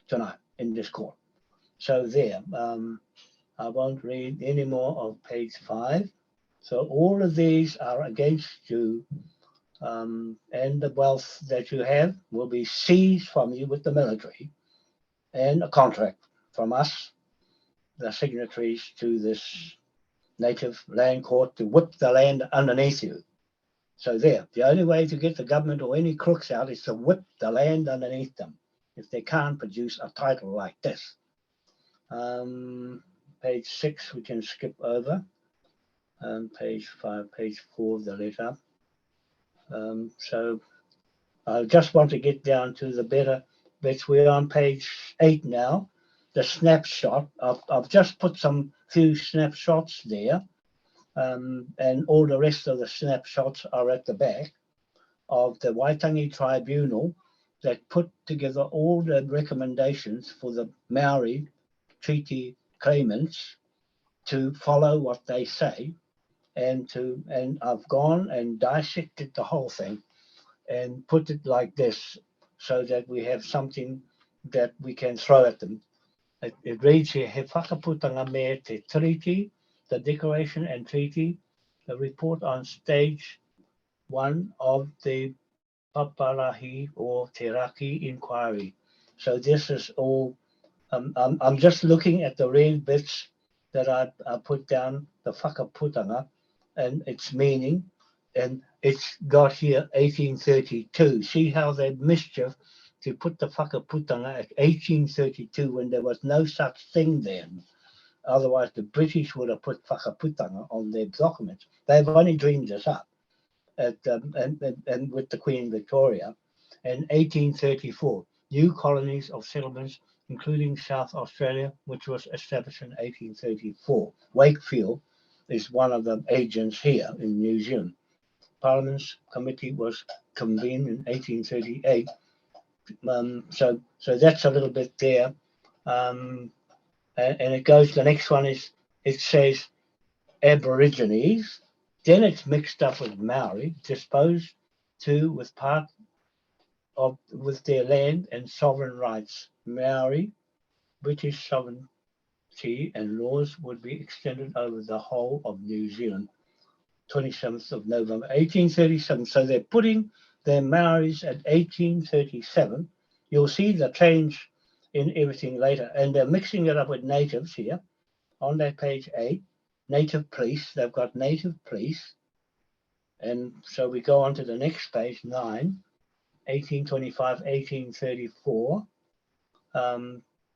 tonight in this court. So there, I won't read any more of page 5. So all of these are against you, and the wealth that you have will be seized from you with the military and a contract from us, the signatories to this native land court, to whip the land underneath you. So there, the only way to get the government or any crooks out is to whip the land underneath them if they can't produce a title like this. Page 6 we can skip over. Page 5, page 4 of the letter. So I just want to get down to the better bits. We're on page 8 now. The snapshot. I've just put some few snapshots there, and all the rest of the snapshots are at the back of the Waitangi Tribunal that put together all the recommendations for the Maori treaty claimants to follow what they say. And I've gone and dissected the whole thing and put it like this so that we have something that we can throw at them. It reads here, he whakaputanga me te treaty, the declaration and treaty, the report on stage 1 of the Paparahi or Te Raki inquiry. So this is all, I'm just looking at the red bits that I put down, the whakaputanga, and its meaning, and it's got here 1832. See how they mischief to put the whakaputanga at 1832 when there was no such thing then. Otherwise, the British would have put whakaputanga on their documents. They've only dreamed this up and with the Queen Victoria. And 1834, new colonies of settlements, including South Australia, which was established in 1834. Wakefield is one of the agents here in New Zealand. Parliament's committee was convened in 1838. So that's a little bit there. And it goes, the next one is, it says Aborigines, then it's mixed up with Maori, disposed to with part of with their land and sovereign rights. Maori, British sovereignty and laws would be extended over the whole of New Zealand. 27th of November, 1837. So they're putting their Maoris at 1837. You'll see the change in everything later. And they're mixing it up with natives here on that page 8. Native police, they've got native police. And so we go on to the next page, 9, 1825, 1834.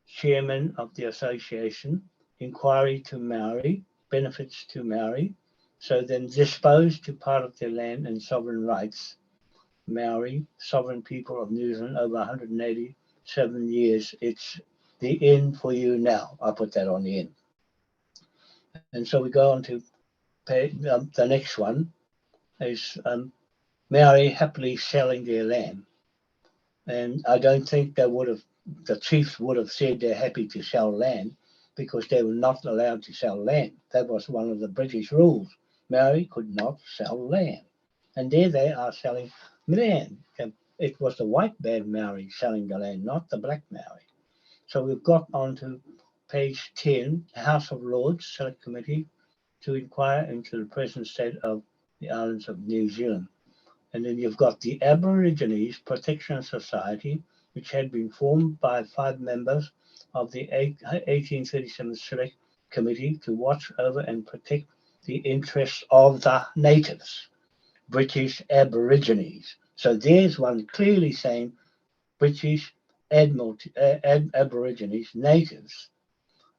Chairman of the association. inquiry to Maori, benefits to Maori, so then disposed to part of their land and sovereign rights. Maori, sovereign people of New Zealand, over 187 years. It's the end for you now. I put that on the end. And so we go on to the next one is Maori happily selling their land. And I don't think the chiefs would have said they're happy to sell land because they were not allowed to sell land. That was one of the British rules. Maori could not sell land. And there they are selling land. It was the white man Maori selling the land, not the black Maori. So we've got on to page 10, House of Lords Select Committee to inquire into the present state of the islands of New Zealand. And then you've got the Aborigines Protection Society, which had been formed by 5 members of the 1837 Select Committee to watch over and protect the interests of the natives, British Aborigines. So there's one clearly saying British Aborigines, natives,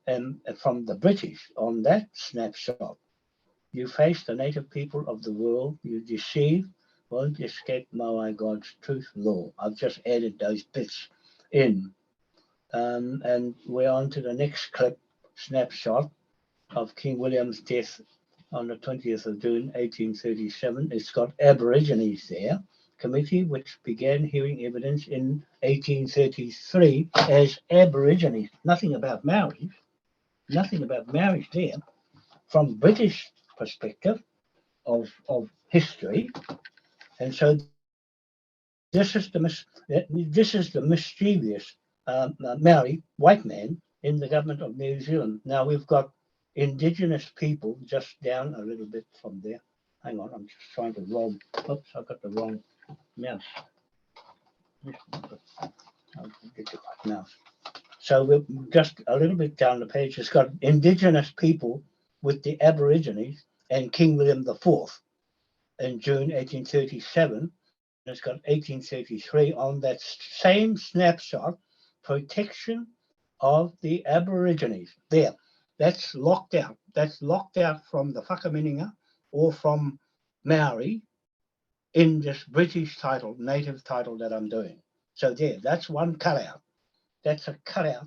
and from the British on that snapshot. You face the native people of the world, you deceive, won't escape Maui God's truth law. I've just added those bits in. And we're on to the next clip, snapshot of King William's death on the 20th of June, 1837. It's got Aborigines there. Committee which began hearing evidence in 1833 as Aborigines. Nothing about Maoris. Nothing about Maoris there. From British perspective of history. And so this is the mischievous Maori white man in the government of New Zealand. Now we've got indigenous people just down a little bit from there. Hang on, I'm just trying to roll. Oops, I got the wrong mouse. I'll get the right mouse. So we're just a little bit down the page. It's got indigenous people with the Aborigines and King William IV in June 1837. It's got 1833 on that same snapshot, protection of the Aborigines. There, that's locked out. That's locked out from the Whakamininga or from Maori in this British title, native title that I'm doing. So there, that's one cutout. That's a cutout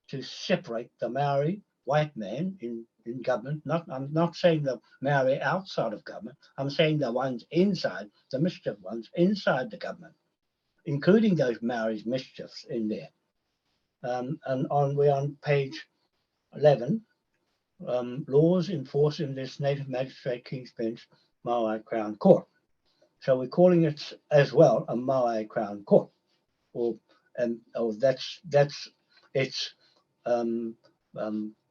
to separate the Maori white man in government. I'm not saying the Maori outside of government. I'm saying the ones inside, the mischief ones inside the government, including those Maori's mischiefs in there. And we're on page 11. Laws enforced in this Native Magistrate King's Bench Maui Crown Court. So we're calling it as well a Maui Crown Court, or that's its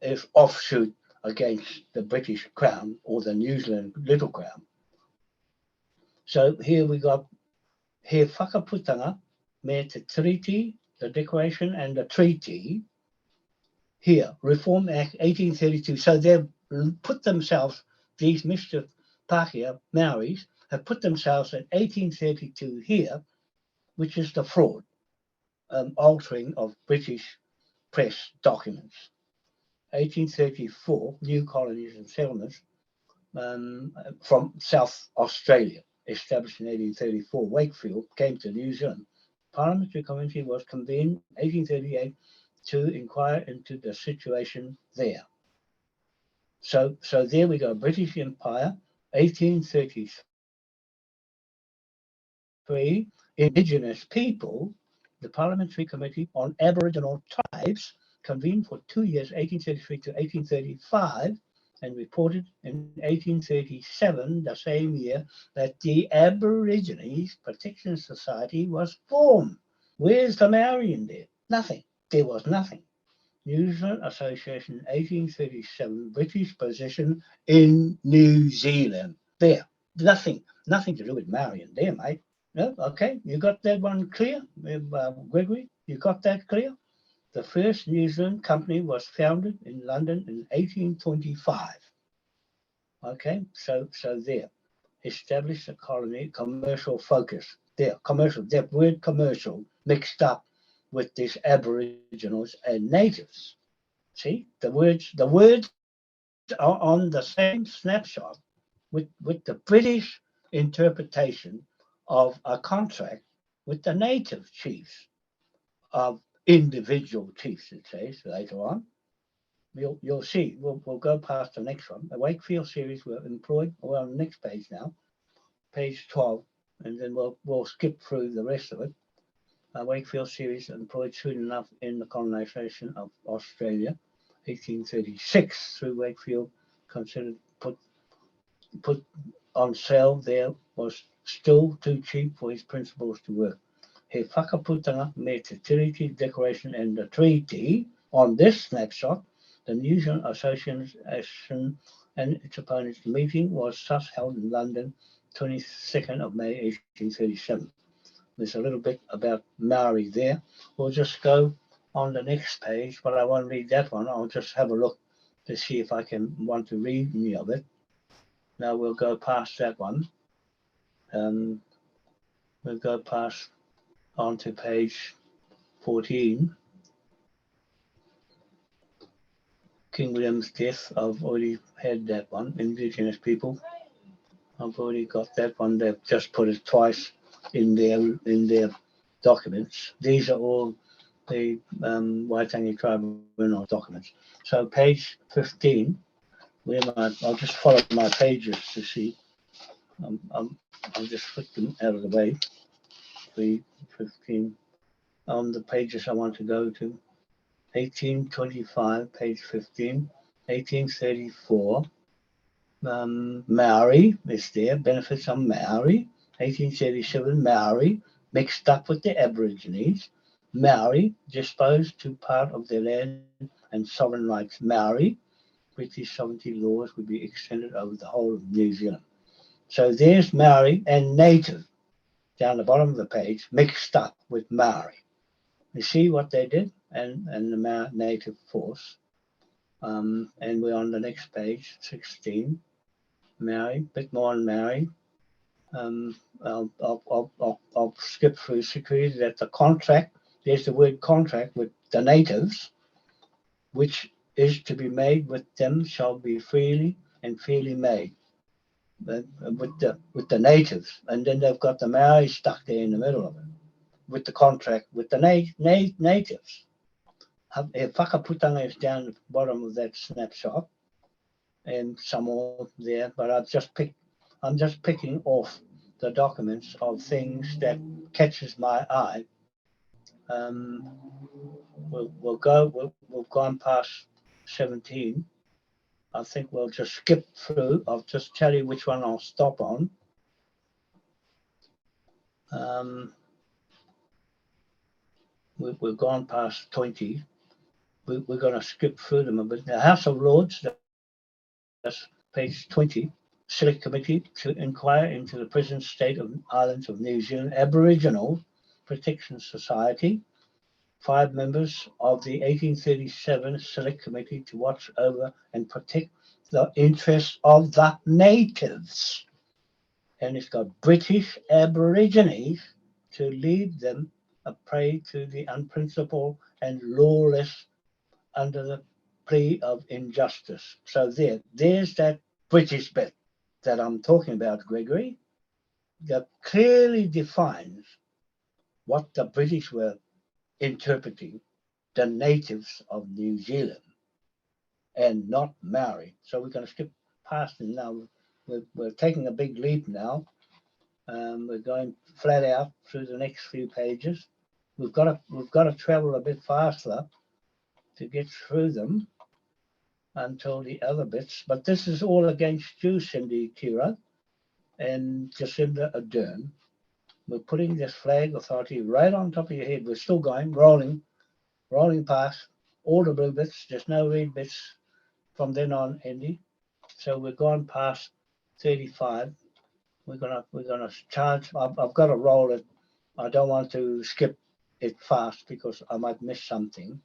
if offshoot against the British Crown or the New Zealand Little Crown. So here we got he whakaputanga me te treaty, the declaration and the treaty. Here, Reform Act 1832. So they've put themselves, these mischief Pākehā Maoris have put themselves at 1832 here, which is the fraud, altering of British press documents. 1834, new colonies and settlements from South Australia, established in 1834. Wakefield came to New Zealand. Parliamentary Committee was convened 1838 to inquire into the situation there. So there we go, British Empire, 1833, Indigenous people, the Parliamentary Committee on Aboriginal Tribes convened for 2 years, 1833 to 1835, and reported in 1837, the same year, that the Aborigines Protection Society was formed. Where's the Maori in there? Nothing. There was nothing. New Zealand Association, 1837, British position in New Zealand. There, nothing to do with Maori in there, mate. No, okay, you got that one clear, Gregory? You got that clear? The first New Zealand company was founded in London in 1825. Okay, so there, established a colony, commercial focus. There, commercial, that word commercial mixed up with these Aboriginals and natives. See, the words are on the same snapshot with the British interpretation of a contract with the native chiefs of individual chiefs, it says later on. You'll see. We'll go past the next one. The Wakefield series were employed. We're on the next page now, page 12, and then we'll skip through the rest of it. Wakefield series employed soon enough in the colonisation of Australia, 1836 through Wakefield, considered put on sale there was still too cheap for his principals to work. He whakaputanga me te Tiriti Declaration and the treaty. On this snapshot, the New Zealand Association and its opponents meeting was thus held in London, 22nd of May 1837. There's a little bit about Maori there. We'll just go on the next page, but I won't read that one. I'll just have a look to see if I want to read any of it. Now we'll go past that one. We'll go past on to page 14. King William's death, I've already had that one. Indigenous people, I've already got that one. They've just put it twice in their documents. These are all the Waitangi Tribunal documents. So page 15, where I'll just follow my pages to see. I'll just flick them out of the way. 15 on the pages I want to go to. 1825, page 15. 1834, Maori is there, benefits on Maori. 1837, Maori mixed up with the Aborigines. Maori disposed to part of their land and sovereign rights. Maori, British sovereignty laws would be extended over the whole of New Zealand. So there's Maori and native down the bottom of the page, mixed up with Maori. You see what they did, and the native force. And we're on the next page, 16. Maori, bit more on Maori. I'll skip through security. That the contract, there's the word contract with the natives, which is to be made with them shall be freely and fairly made. With the natives, and then they've got the Maori stuck there in the middle of it with the contract with the natives. Whakaputanga is down at the bottom of that snapshot, and some more there. But I'm just picking off the documents of things that catches my eye. We've gone past 17. I think we'll just skip through. I'll just tell you which one I'll stop on. We've gone past 20. We're going to skip through them a bit. The House of Lords, that's page 20. Select Committee to inquire into the present state of islands of New Zealand Aboriginal Protection Society. 5 members of the 1837 Select Committee to watch over and protect the interests of the natives. And it's got British Aborigines to lead them a prey to the unprincipled and lawless under the plea of injustice. So there's that British bit that I'm talking about, Gregory, that clearly defines what the British were interpreting the natives of New Zealand and not Maori. So we're going to skip past them now. We're taking a big leap now. We're going flat out through the next few pages. We've got to travel a bit faster to get through them until the other bits. But this is all against you, Cindy Kira and Jacinda Ardern. We're putting this flag authority right on top of your head. We're still going, rolling past all the blue bits. There's no red bits from then on, Andy. So we've gone past 35. We're gonna charge. I've got to roll it. I don't want to skip it fast because I might miss something.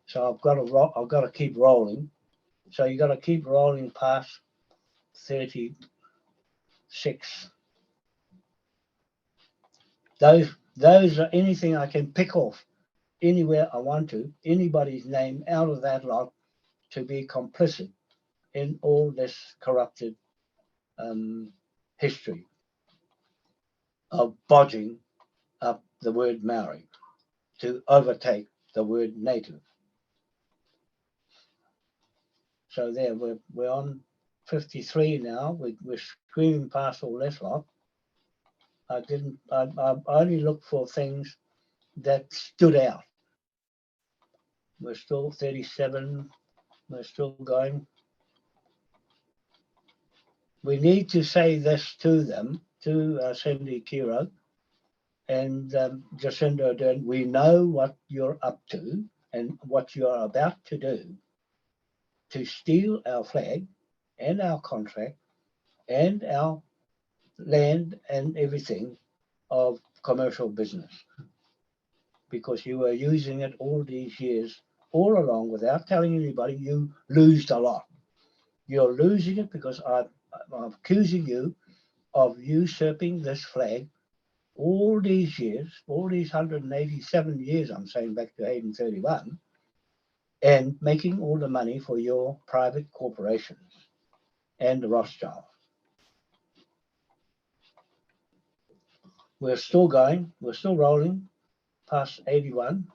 So I've got to keep rolling. So you got to keep rolling past 36. Those are anything I can pick off anywhere I want to. Anybody's name out of that lot to be complicit in all this corrupted history of bodging up the word Maori to overtake the word native. So there, we're on 53 now. We're screaming past all this lot. I only looked for things that stood out. We're still 37. We're still going. We need to say this to them, to Cindy Kiro and Jacinda Ardern. We know what you're up to and what you're about to do to steal our flag and our contract and our land and everything of commercial business, because you were using it all these years, all along, without telling anybody. You lose a lot. You're losing it because I'm accusing you of usurping this flag all these years, all these 187 years, I'm saying, back to 1831, and making all the money for your private corporations and the Rothschilds. We're still going, we're still rolling past 81.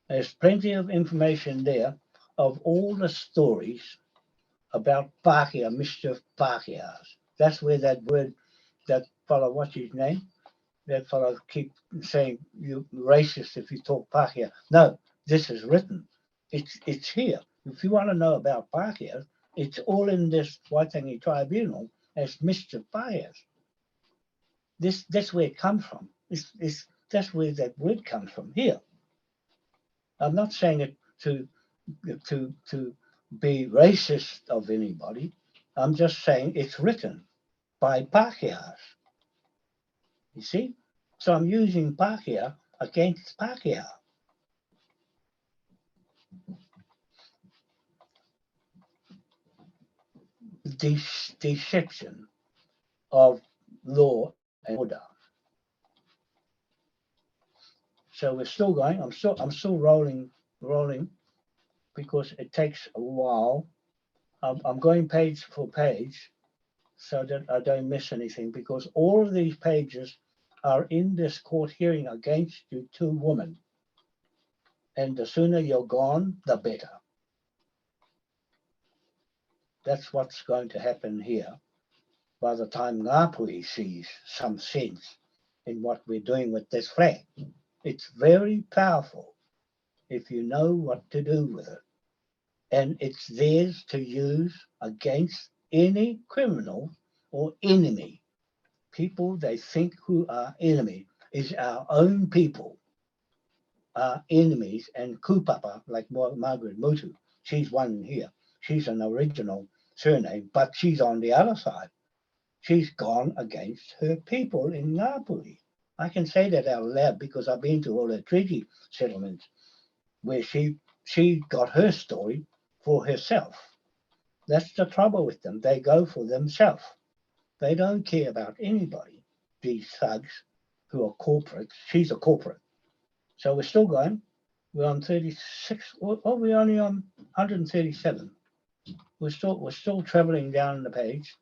There's plenty of information there of all the stories about Pākehā, mischief Pākehās. That's where that word, that fellow, what's his name? That fellow keep saying you racist if you talk Pākehā. No, this is written. It's here. If you want to know about Pākehā, it's all in this Waitangi Tribunal as mischief Pākehās. That's where it comes from. That's where that word comes from, here. I'm not saying it to be racist of anybody. I'm just saying it's written by Pākehās. You see? So I'm using Pākehā against Pākehā. Deception of law and order. So we're still going. I'm still rolling because it takes a while. I'm going page for page so that I don't miss anything, because all of these pages are in this court hearing against you two women. And the sooner you're gone, the better. That's what's going to happen here by the time Ngāpuhi sees some sense in what we're doing with this flag. It's very powerful if you know what to do with it. And it's theirs to use against any criminal or enemy. People they think who are enemy is our own people are enemies, and kupapa, like Margaret Mutu, she's one here. She's an original surname, but she's on the other side. She's gone against her people in Ngāpuhi. I can say that out loud because I've been to all the treaty settlements where she got her story for herself. That's the trouble with them. They go for themselves. They don't care about anybody, these thugs who are corporates. She's a corporate. So we're still going. We're on 36. Oh, we're only on 137. We're still traveling down the page.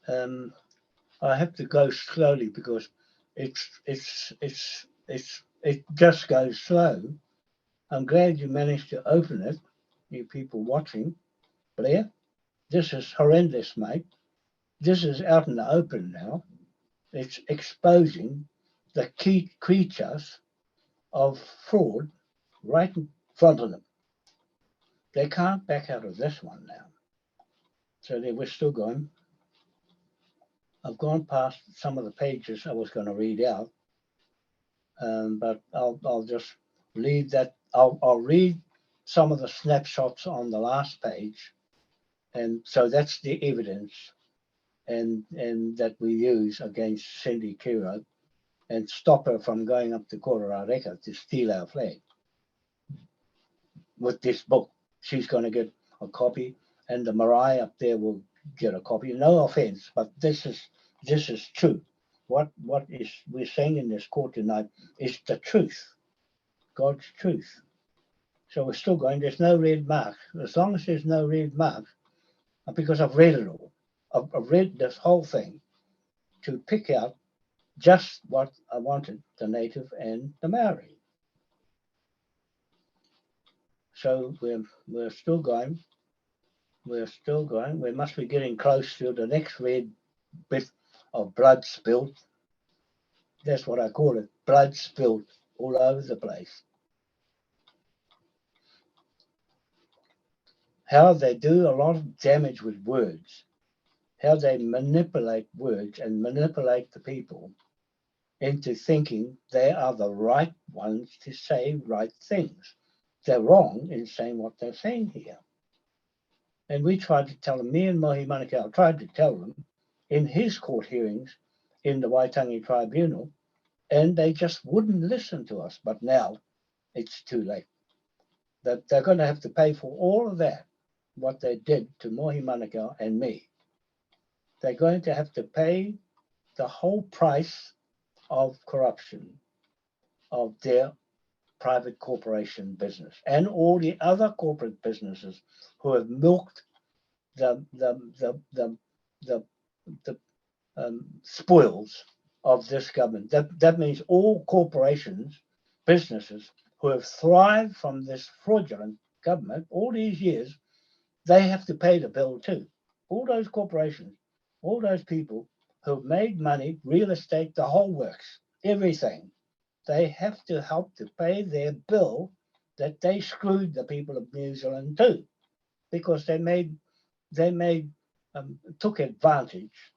I have to go slowly because it just goes slow. I'm glad you managed to open it, you people watching. Blair, this is horrendous, mate. This is out in the open now. It's exposing the key creatures of fraud right in front of them. They can't back out of this one now. So we're still going. I've gone past some of the pages I was going to read out, but I'll just leave that. I'll read some of the snapshots on the last page, and so that's the evidence, and that we use against Cindy Kiro and stop her from going up to Kororareka to steal our flag. With this book, she's going to get a copy, and the marae up there will get a copy. No offense, but this is true. What is we're saying in this court tonight is the truth, God's truth. So we're still going. There's no red mark. As long as there's no red mark, because I've read it all. I've read this whole thing to pick out just what I wanted, the native and the Maori. So we're still going. We're still going. We must be getting close to the next red bit of blood spilled. That's what I call it, blood spilled all over the place. How they do a lot of damage with words, how they manipulate words and manipulate the people into thinking they are the right ones to say right things. They're wrong in saying what they're saying here. And we tried to tell them, me and Mohi Manukau tried to tell them in his court hearings in the Waitangi Tribunal, and they just wouldn't listen to us. But now it's too late. That they're going to have to pay for all of that, what they did to Mohi Manukau and me. They're going to have to pay the whole price of corruption of their private corporation business and all the other corporate businesses who have milked the spoils of this government. That means all corporations, businesses who have thrived from this fraudulent government all these years, they have to pay the bill too. All those corporations, all those people who have made money, real estate, the whole works, everything, they have to help to pay their bill that they screwed the people of New Zealand too, because they took advantage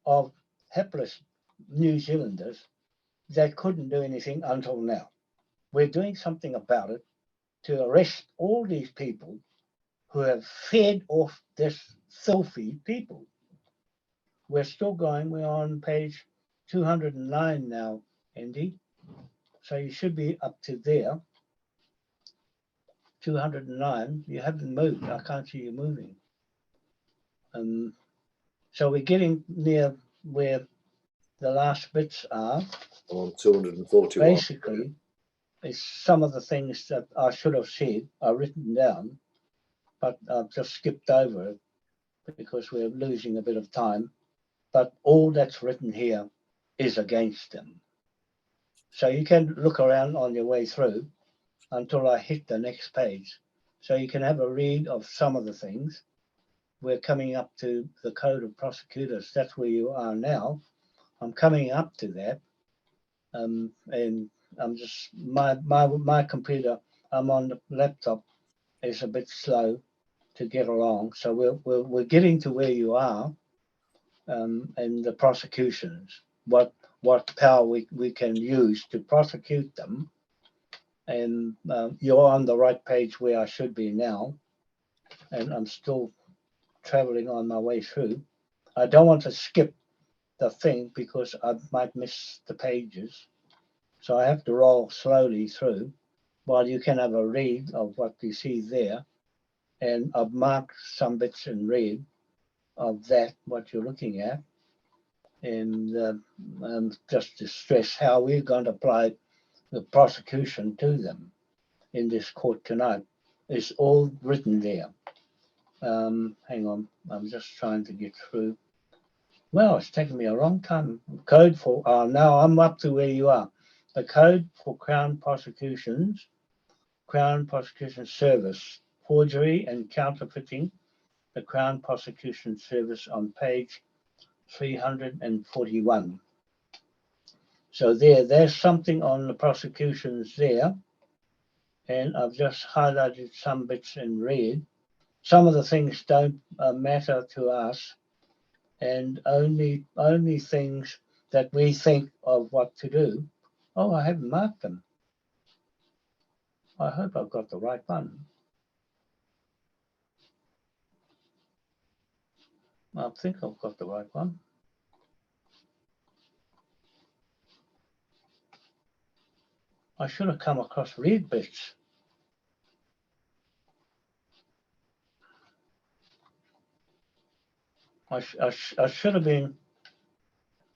of helpless New Zealanders that couldn't do anything until now. We're doing something about it to arrest all these people who have fed off this filthy people. We're still going. We're on page 209 now, Andy. So you should be up to there. 209. You haven't moved. I can't see you moving. So we're getting near where the last bits are. On 241. Basically, it's some of the things that I should have said are written down, but I've just skipped over it because we're losing a bit of time. But all that's written here is against them. So you can look around on your way through until I hit the next page. So you can have a read of some of the things. We're coming up to the Code of Prosecutors. That's where you are now. I'm coming up to that. And I'm just, my computer, I'm on the laptop, is a bit slow to get along. So we're getting to where you are, and the prosecutions, what power we can use to prosecute them. And you're on the right page where I should be now. And I'm still traveling on my way through. I don't want to skip the thing because I might miss the pages. So I have to roll slowly through while you can have a read of what you see there. And I've marked some bits in red of that, what you're looking at. And just to stress how we're going to apply the prosecution to them in this court tonight is all written there. Hang on, I'm just trying to get through. Well, it's taken me a long time. Code for, now I'm up to where you are. The Code for Crown Prosecutions, Crown Prosecution Service, Forgery and Counterfeiting, the Crown Prosecution Service on page 341. So there's something on the prosecutions there. And I've just highlighted some bits in red. Some of the things don't matter to us, and only things that we think of what to do. Oh, I haven't marked them. I hope I've got the right one. I think I've got the right one. I should have come across red bits. I should have been,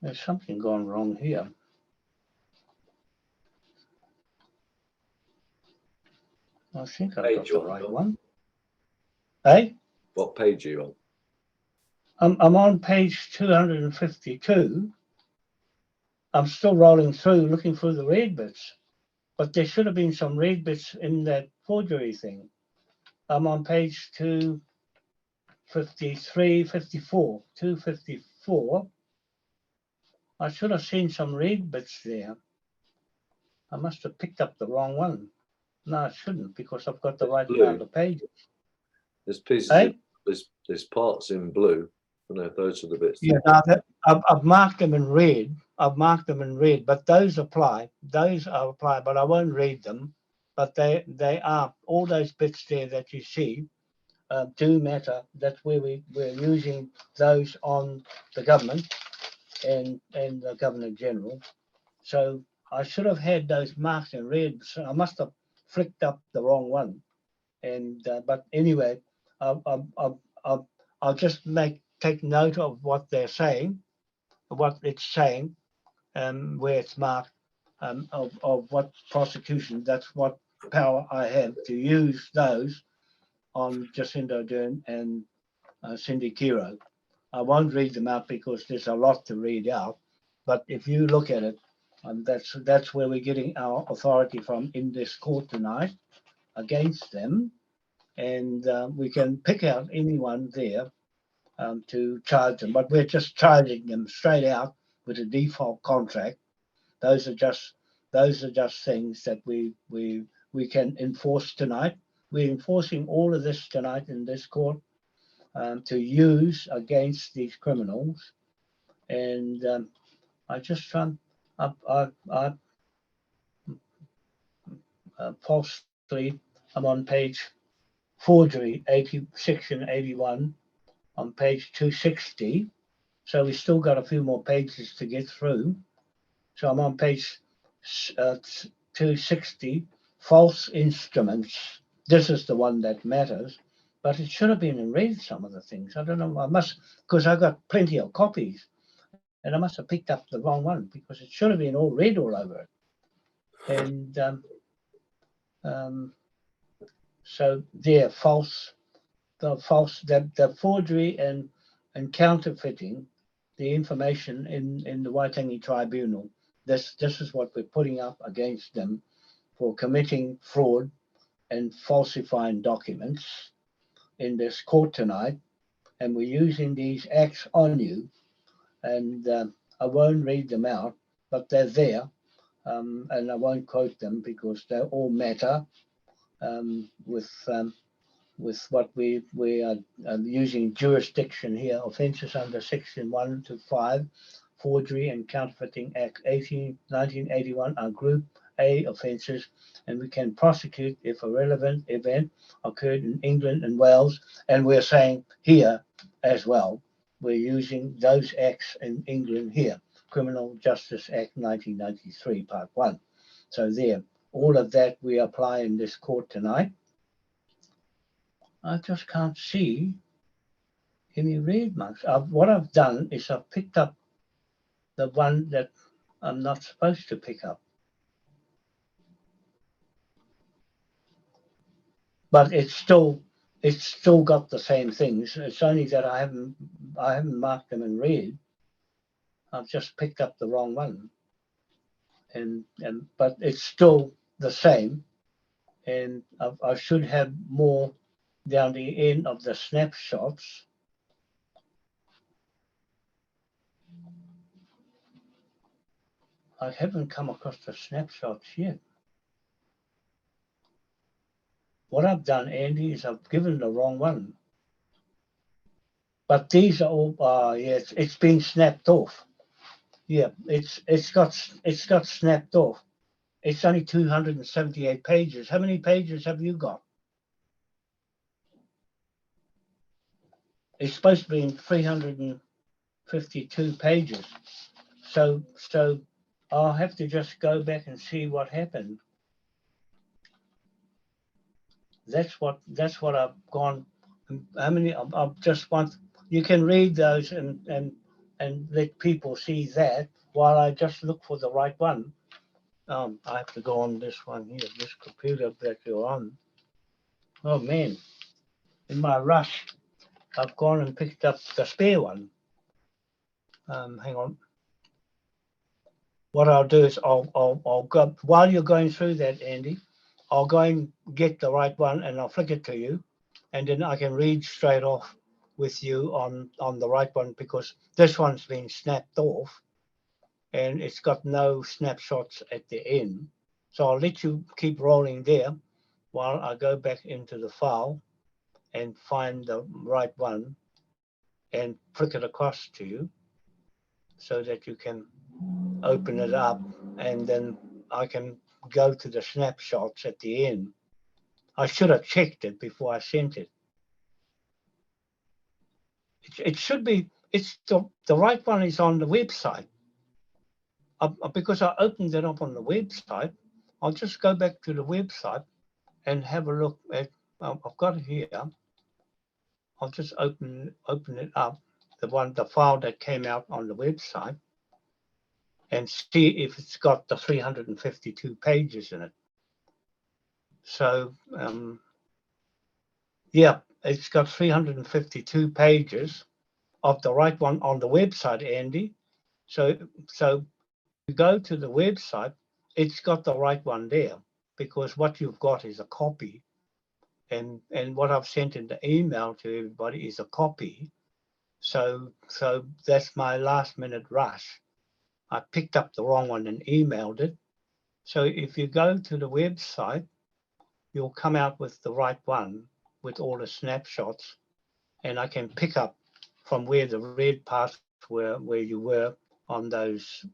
there's something gone wrong here. I think I've got Page the one, right Bill. one. Eh? What page are you on? I'm on page 252. I'm still rolling through, looking through the red bits, but there should have been some red bits in that forgery thing. I'm on page 253, 54, 254. I should have seen some red bits there. I must have picked up the wrong one. No, I shouldn't, because I've got the It's right blue. amount of pages. There's pieces. Eh? There's parts in blue. I don't know if those are the bits. Yeah, no, I've marked them in red. I've marked them in red, but those apply. Those are apply, but I won't read them. But they are, all those bits there that you see do matter. That's where we're using those on the government and the Governor General. So I should have had those marked in red. So I must have flicked up the wrong one. And but anyway, I'll just take note of what they're saying, what it's saying, where it's marked, of what prosecution. That's what power I have to use those on Jacinda Ardern and Cindy Kiro. I won't read them out because there's a lot to read out. But if you look at it, that's where we're getting our authority from in this court tonight against them. And we can pick out anyone there to charge them, but we're just charging them straight out with a default contract. Those are just things that we can enforce tonight. We're enforcing all of this tonight in this court to use against these criminals. And I just falsely, I'm on page forgery 80, section 81, on page 260. So we still got a few more pages to get through. So I'm on page 260, false instruments. This is the one that matters, but it should have been in red, some of the things. I don't know. I must, because I got plenty of copies, and I must have picked up the wrong one because it should have been all red all over it. And so they're false. The forgery and counterfeiting the information in the Waitangi Tribunal. This is what we're putting up against them for committing fraud and falsifying documents in this court tonight, and we're using these acts on you. And I won't read them out, but they're there, and I won't quote them because they all matter with what we are using jurisdiction here, offences under section 1 to 5, forgery and counterfeiting act 1981 are group A offences, and we can prosecute if a relevant event occurred in England and Wales, and we're saying here as well, we're using those acts in England here, Criminal Justice Act 1993 part 1. So there, all of that we apply in this court tonight. I just can't see any red marks. What I've done is I've picked up the one that I'm not supposed to pick up. But it's still got the same things. It's only that I haven't marked them in red. I've just picked up the wrong one. But it's still the same. And I should have more down the end of the snapshots. I haven't come across the snapshots yet. What I've done, Andy, is I've given the wrong one. But these are all, yeah, it's been snapped off. Yeah, it's got snapped off. It's only 278 pages. How many pages have you got? It's supposed to be in 352 pages. So I'll have to just go back and see what happened. That's what I've gone. How many? I just want, you can read those and let people see that while I just look for the right one. I have to go on this one here, this computer that you're on. Oh man, in my rush, I've gone and picked up the spare one. Hang on. What I'll do is I'll go, while you're going through that, Andy, I'll go and get the right one and I'll flick it to you, and then I can read straight off with you on the right one, because this one's been snapped off and it's got no snapshots at the end. So I'll let you keep rolling there while I go back into the file and find the right one and flick it across to you so that you can open it up, and then I can go to the snapshots at the end. I should have checked it before I sent it. It should be, it's the right one is on the website. Because I opened it up on the website, I'll just go back to the website and have a look at, I've got it here. I'll just open it up, the file that came out on the website, and see if it's got the 352 pages in it. So, yeah, it's got 352 pages of the right one on the website, Andy. So you go to the website, it's got the right one there, because what you've got is a copy. And what I've sent in the email to everybody is a copy. So that's my last minute rush. I picked up the wrong one and emailed it. So if you go to the website, you'll come out with the right one with all the snapshots, and I can pick up from where the red parts were, where you were on those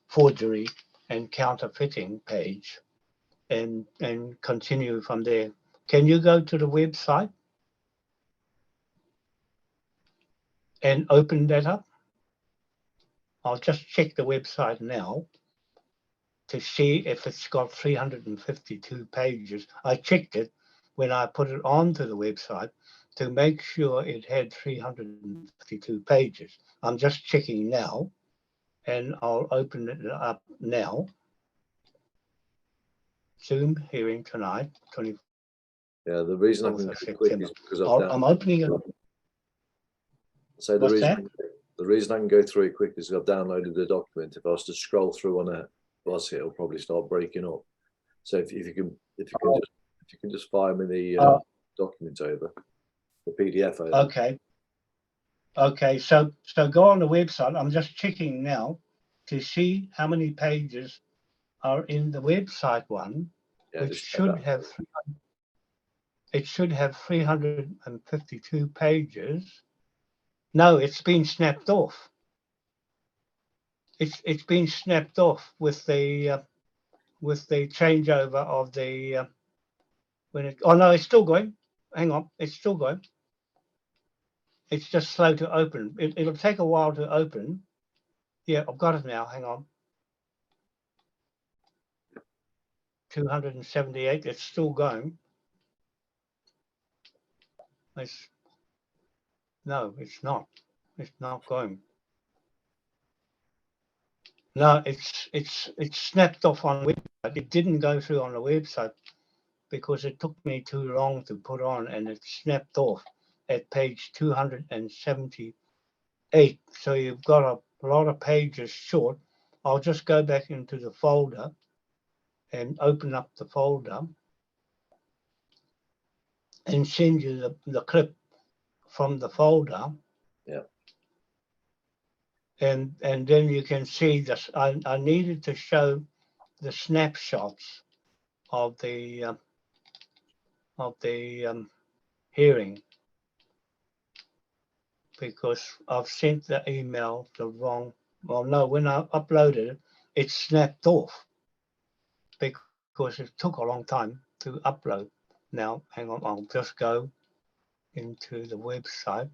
forgery and counterfeiting page, and continue from there. Can you go to the website and open that up? I'll just check the website now to see if it's got 352 pages. I checked it when I put it onto the website to make sure it had 352 pages. I'm just checking now, and I'll open it up now. Zoom hearing tonight, 20. Yeah, the reason I can go quick is because I'm opening it. So the reason I can go through it quick is I've downloaded the document. If I was to scroll through on a bus, it'll probably start breaking up. So if you can just fire me the document over, the PDF over. Okay. So go on the website. I'm just checking now to see how many pages are in the website one, yeah, which should have 352 pages. No, it's been snapped off. It's been snapped off with the changeover of the when it. Oh no, it's still going. Hang on, it's still going. It's just slow to open. It'll take a while to open. Yeah, I've got it now. Hang on. 278. It's still going. No, it's not. It's not going. No, it's snapped off on the website. It didn't go through on the website because it took me too long to put on, and it snapped off at page 278. So you've got a lot of pages short. I'll just go back into the folder and open up the folder and send you the clip from the folder. Yeah. And then you can see this. I needed to show the snapshots of the hearing, because I've sent the email the wrong. Well, no, when I uploaded it, it snapped off because it took a long time to upload. Now, hang on, I'll just go into the website,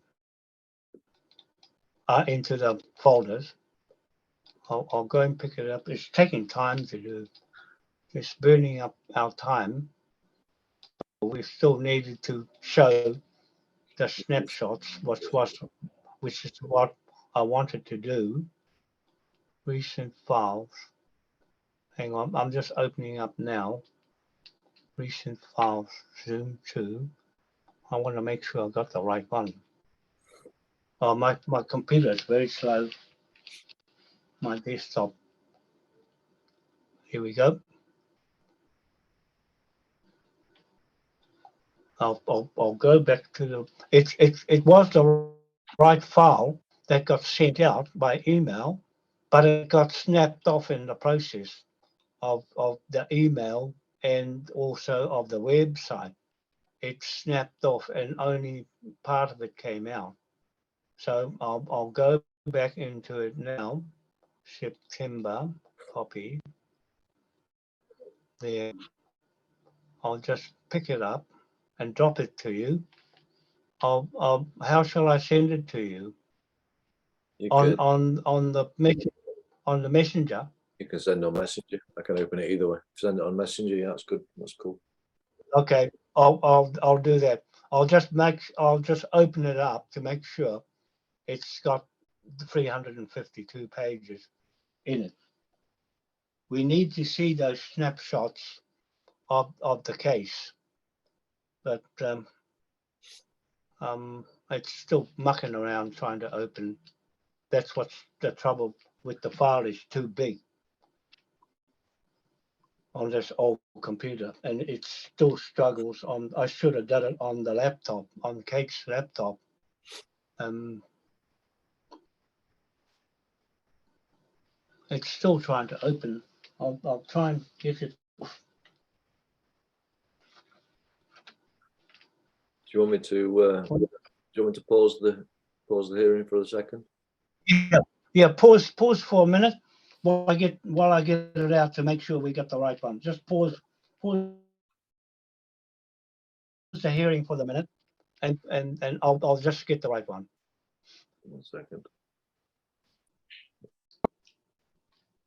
into the folders. I'll go and pick it up. It's taking time to do. It's burning up our time. We still needed to show the snapshots, which is what I wanted to do. Recent files. Hang on, I'm just opening up now. recent files, Zoom 2. I want to make sure I got the right one. Oh, my computer is very slow. My desktop. Here we go. I'll go back to the. It was the right file that got sent out by email, but it got snapped off in the process of the email and also of the website. It snapped off and only part of it came out. So I'll go back into it now. September copy. There. I'll just pick it up and drop it to you. How shall I send it to you? You On can the messenger. you can send on Messenger. I can open it either way. Send it on Messenger. Yeah, that's good. That's cool. Okay, I'll do that. I'll just open it up to make sure it's got 352 pages in it. We need to see those snapshots of the case, but it's still mucking around trying to open. That's what's the trouble with the file, is too big on this old computer, and it still struggles on. I should have done it on the laptop, on Kate's laptop. It's still trying to open. I'll try and get it. Do you want me to pause the hearing for a second? Yeah. Pause for a minute while I get it out to make sure we got the right one. Just pause the hearing for the minute, and I'll just get the right one. 1 second.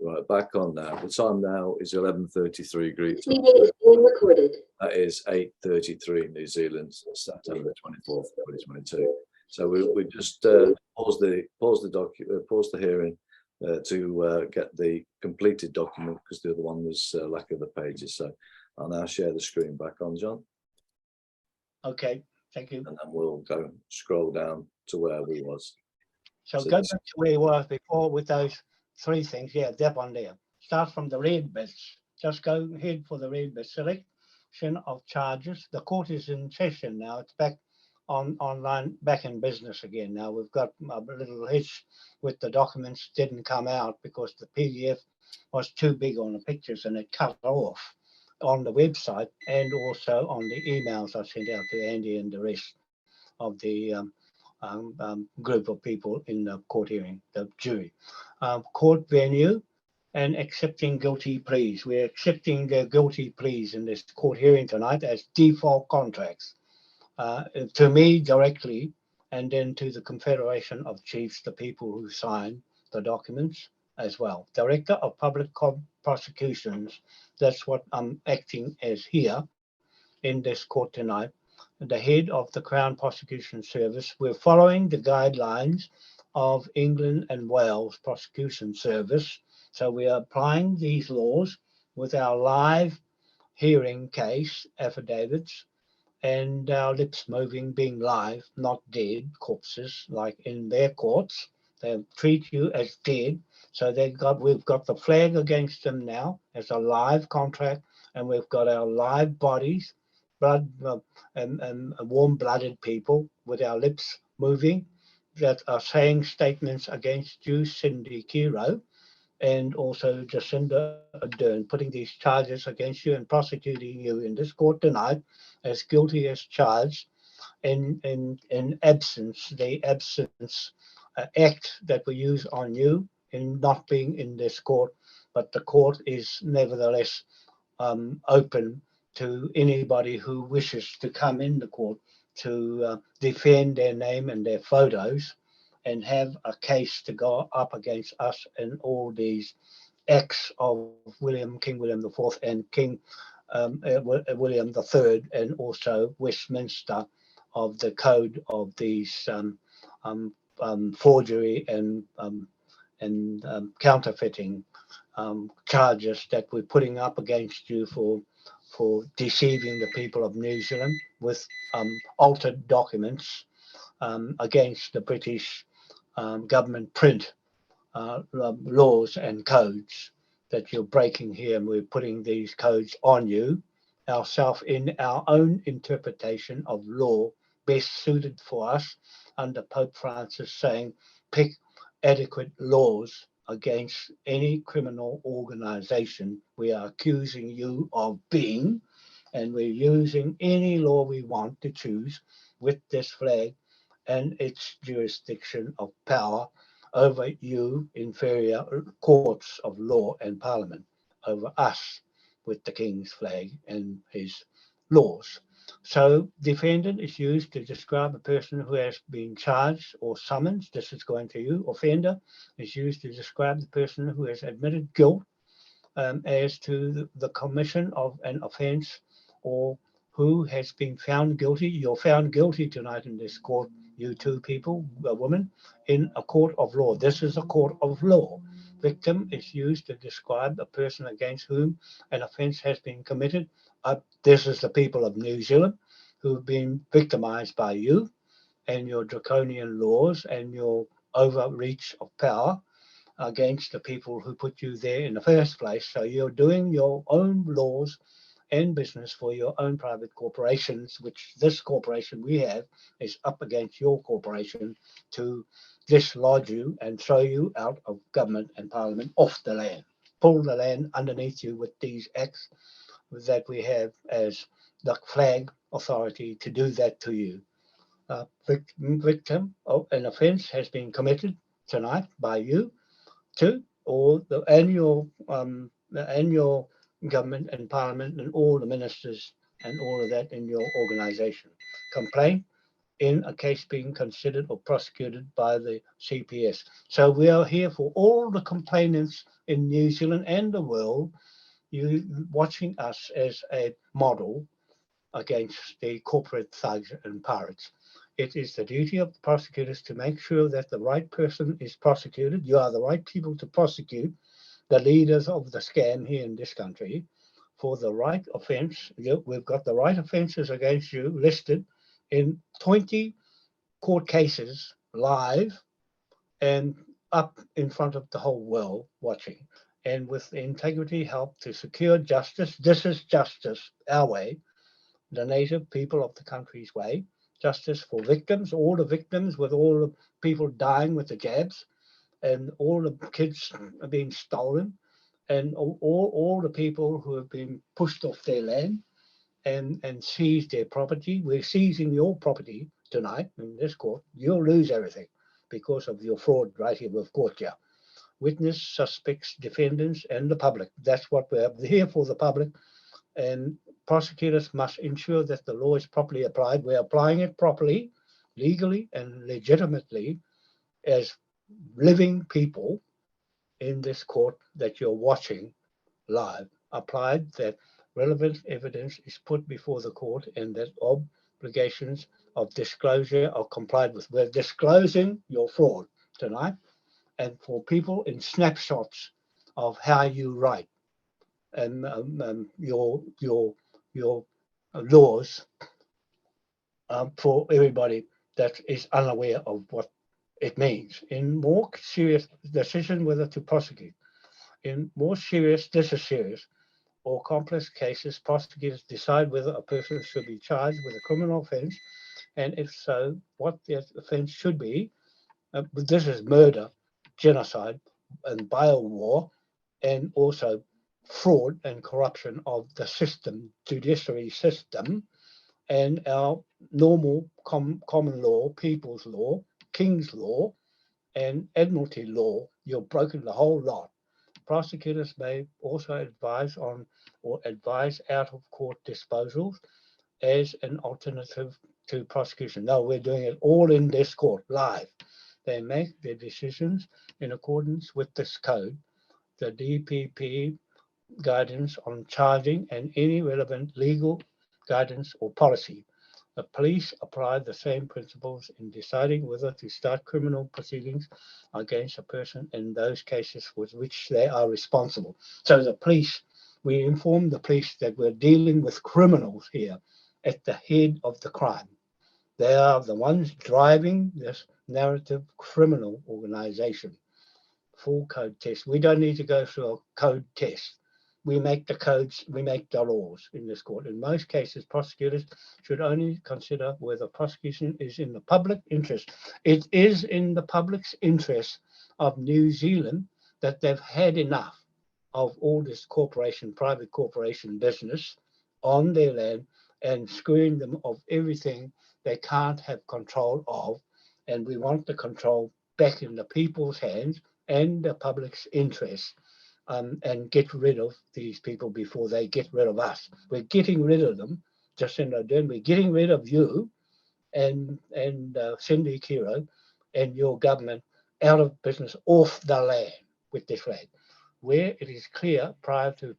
Right, back on now. The time now is 11:33 Greek. This meeting is being recorded. That is 8:33 New Zealand, September 24th, 2022. So we just pause the hearing to get the completed document, because the other one was lack of the pages. So I'll now share the screen back on, John. Okay, thank you. And then we'll go scroll down to where we was. So go back to where you were before with those three things. Yeah, that one there. Start from the red bits. Just go ahead for the red bits. Selection of charges. The court is in session now. It's back online, back in business again. Now we've got a little hitch with the documents. Didn't come out because the PDF was too big on the pictures and it cut off on the website and also on the emails I sent out to Andy and the rest of the group of people in the court hearing, the jury. Court venue and accepting guilty pleas. We're accepting the guilty pleas in this court hearing tonight as default contracts to me directly, and then to the Confederation of Chiefs, the people who sign the documents as well. Director of Public Prosecutions, that's what I'm acting as here in this court tonight. The head of the Crown Prosecution Service. We're following the guidelines of England and Wales Prosecution Service. So we are applying these laws with our live hearing case affidavits and our lips moving, being live, not dead corpses like in their courts. They treat you as dead. So we've got the flag against them now as a live contract, and we've got our live bodies, blood and warm-blooded people with our lips moving that are saying statements against you, Cindy Kiro, and also Jacinda Ardern, putting these charges against you and prosecuting you in this court tonight as guilty as charged in absence, the absence act that we use on you in not being in this court, but the court is nevertheless open to anybody who wishes to come in the court to defend their name and their photos and have a case to go up against us and all these acts of King William IV and King William III, and also Westminster of the code of these forgery and counterfeiting charges that we're putting up against you for for deceiving the people of New Zealand with altered documents against the British government print laws and codes that you're breaking here, and we're putting these codes on you ourselves in our own interpretation of law best suited for us under Pope Francis saying pick adequate laws against any criminal organization we are accusing you of being, and we're using any law we want to choose with this flag and its jurisdiction of power over you inferior courts of law and parliament, over us with the King's flag and his laws. So defendant is used to describe a person who has been charged or summoned. This is going to you. Offender is used to describe the person who has admitted guilt as to the commission of an offence or who has been found guilty. You're found guilty tonight in this court, you two people, a woman, in a court of law. This is a court of law. Victim is used to describe a person against whom an offence has been committed. This is the people of New Zealand who've been victimised by you and your draconian laws and your overreach of power against the people who put you there in the first place. So you're doing your own laws and business for your own private corporations, which this corporation we have is up against your corporation to dislodge you and throw you out of government and parliament off the land, pull the land underneath you with these acts that we have as the flag authority to do that to you. Victim of an offence has been committed tonight by you too, or the annual government and parliament and all the ministers and all of that in your organization. Complaint in a case being considered or prosecuted by the CPS. So we are here for all the complainants in New Zealand and the world, you watching us as a model against the corporate thugs and pirates. It is the duty of the prosecutors to make sure that the right person is prosecuted. You are the right people to prosecute the leaders of the scam here in this country for the right offence. We've got the right offences against you listed in 20 court cases live and up in front of the whole world watching. And with integrity help to secure justice. This is justice, our way, the native people of the country's way. Justice for victims, all the victims with all the people dying with the jabs and all the kids are being stolen and all the people who have been pushed off their land and seized their property. We're seizing your property tonight in this court. You'll lose everything because of your fraud right here with court, yeah. Witness, suspects, defendants, and the public. That's what we're here for, the public. And prosecutors must ensure that the law is properly applied. We're applying it properly, legally, and legitimately as living people in this court that you're watching live. Applied that relevant evidence is put before the court and that obligations of disclosure are complied with. We're disclosing your fraud tonight, and for people in snapshots of how you write and your laws for everybody that is unaware of what it means. In more serious decision whether to prosecute, in more serious, this is serious, or complex cases, prosecutors decide whether a person should be charged with a criminal offence, and if so, what the offence should be. This is murder, genocide, and bio-war, and also fraud and corruption of the system, judiciary system, and our normal common law, people's law, king's law, and admiralty law. You've broken the whole lot. Prosecutors may also advise on or advise out of court disposals as an alternative to prosecution. No, we're doing it all in this court, live. They make their decisions in accordance with this code, the DPP guidance on charging and any relevant legal guidance or policy. The police apply the same principles in deciding whether to start criminal proceedings against a person in those cases with which they are responsible. So the police We informed the police that we're dealing with criminals here at the head of the crime. They are the ones driving this narrative criminal organization. Full code test. We don't need to go through a code test. We make the codes, we make the laws in this court. In most cases, prosecutors should only consider whether prosecution is in the public interest. It is in the public's interest of New Zealand that they've had enough of all this corporation, private corporation business on their land and screwing them of everything they can't have control of. And we want the control back in the people's hands and the public's interest, and get rid of these people before they get rid of us. We're getting rid of them, Jacinda Ardern. We're getting rid of you and Cindy Kiro and your government out of business, off the land with this flag. Where it is clear prior to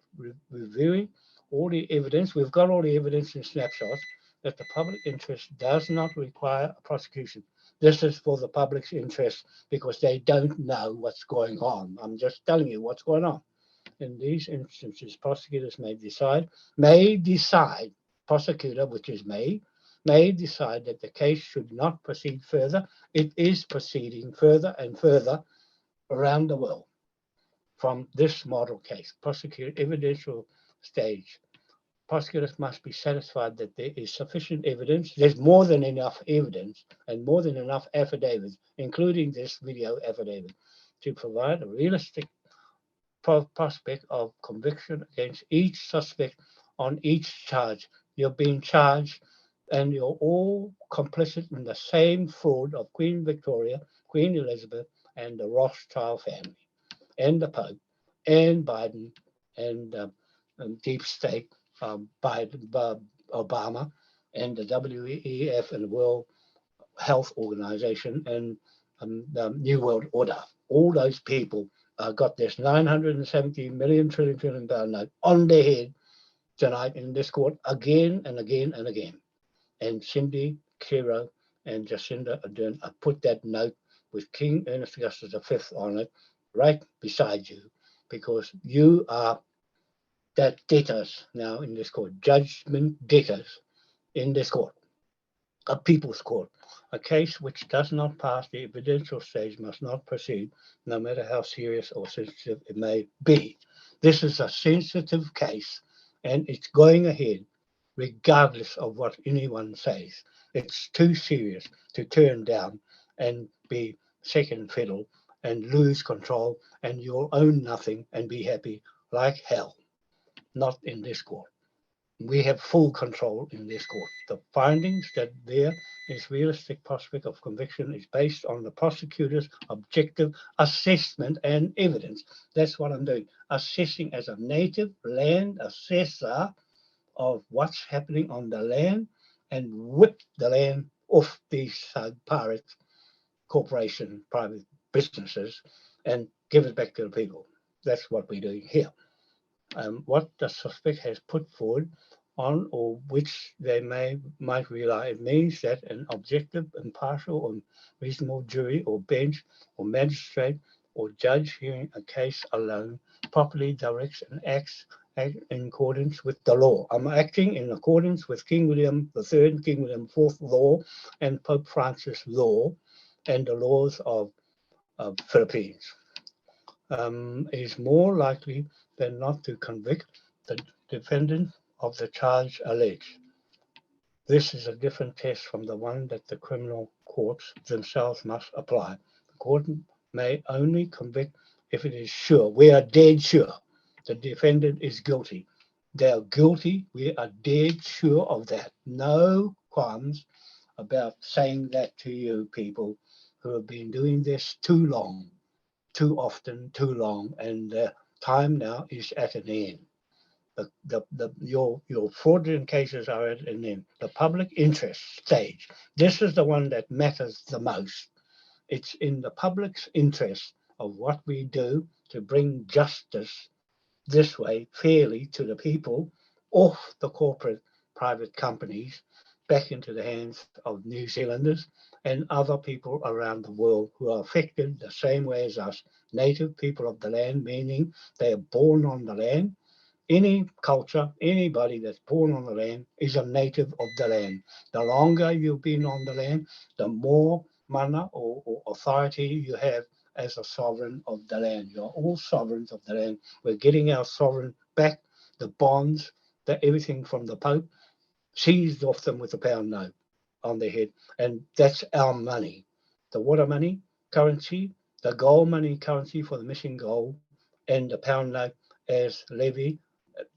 reviewing all the evidence, we've got all the evidence in snapshots, that the public interest does not require a prosecution. This is for the public's interest because they don't know what's going on. I'm just telling you what's going on. In these instances, prosecutors may decide, prosecutor, which is may decide that the case should not proceed further. It is proceeding further and further around the world from this model case, prosecutor evidential stage. Prosecutors must be satisfied that there is sufficient evidence. There's more than enough evidence and more than enough affidavits, including this video affidavit, to provide a realistic prospect of conviction against each suspect on each charge. You're being charged and you're all complicit in the same fraud of Queen Victoria, Queen Elizabeth, and the Rothschild family, and the Pope, and Biden, and Deep State, Biden, Obama, and the WEF and the World Health Organization, and the New World Order. All those people got this 970 million trillion pound note on their head tonight in this court again and again and again. And Cindy Kiro and Jacinda Ardern put that note with King Ernest Augustus V on it right beside you, because you are that debtors now in this court, judgment debtors in this court, a people's court. A case which does not pass the evidential stage must not proceed, no matter how serious or sensitive it may be. This is a sensitive case, and it's going ahead regardless of what anyone says. It's too serious to turn down and be second fiddle and lose control, and you'll own nothing and be happy like hell. Not in this court. We have full control in this court. The findings that there is realistic prospect of conviction is based on the prosecutor's objective assessment and evidence. That's what I'm doing. Assessing as a native land assessor of what's happening on the land and whip the land off these pirate corporation, private businesses, and give it back to the people. That's what we're doing here. What the suspect has put forward on or which they might rely, it means that an objective, impartial, or reasonable jury or bench or magistrate or judge hearing a case alone properly directs and acts in accordance with the law. I'm acting in accordance with King William III, King William IV law, and Pope Francis law, and the laws of Philippines. Is more likely than not to convict the defendant of the charge alleged. This is a different test from the one that the criminal courts themselves must apply. The court may only convict if it is sure, we are dead sure, the defendant is guilty. They are guilty, we are dead sure of that. No qualms about saying that to you people who have been doing this too long, too often, too long, and the time now is at an end. Your fraudulent cases are at an end. The public interest stage, this is the one that matters the most. It's in the public's interest of what we do to bring justice this way fairly to the people, off the corporate private companies, back into the hands of New Zealanders and other people around the world who are affected the same way as us, native people of the land, meaning they are born on the land, any culture, anybody that's born on the land is a native of the land. The longer you've been on the land, the more mana or authority you have as a sovereign of the land. You're all sovereigns of the land. We're getting our sovereign back, the bonds, everything from the Pope, seized off them with a pound note on their head. And that's our money. The water money currency, the gold money currency for the missing gold, and the pound note as levy,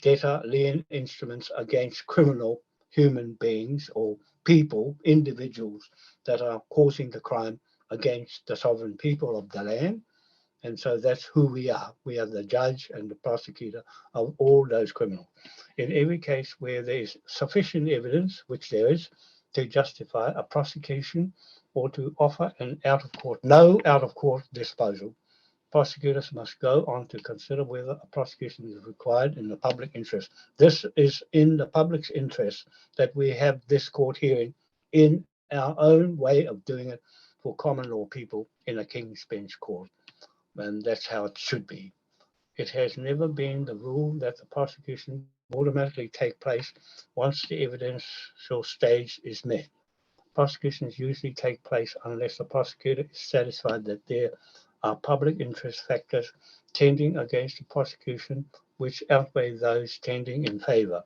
debtor, lien instruments against criminal human beings or people, individuals that are causing the crime against the sovereign people of the land. And so that's who we are. We are the judge and the prosecutor of all those criminals. In every case where there is sufficient evidence, which there is, to justify a prosecution or to offer an no out-of-court disposal, prosecutors must go on to consider whether a prosecution is required in the public interest. This is in the public's interest that we have this court hearing in our own way of doing it for common law people in a King's Bench court. And that's how it should be. It has never been the rule that the prosecution automatically take place once the evidential stage is met. Prosecutions usually take place unless the prosecutor is satisfied that there are public interest factors tending against the prosecution which outweigh those tending in favour.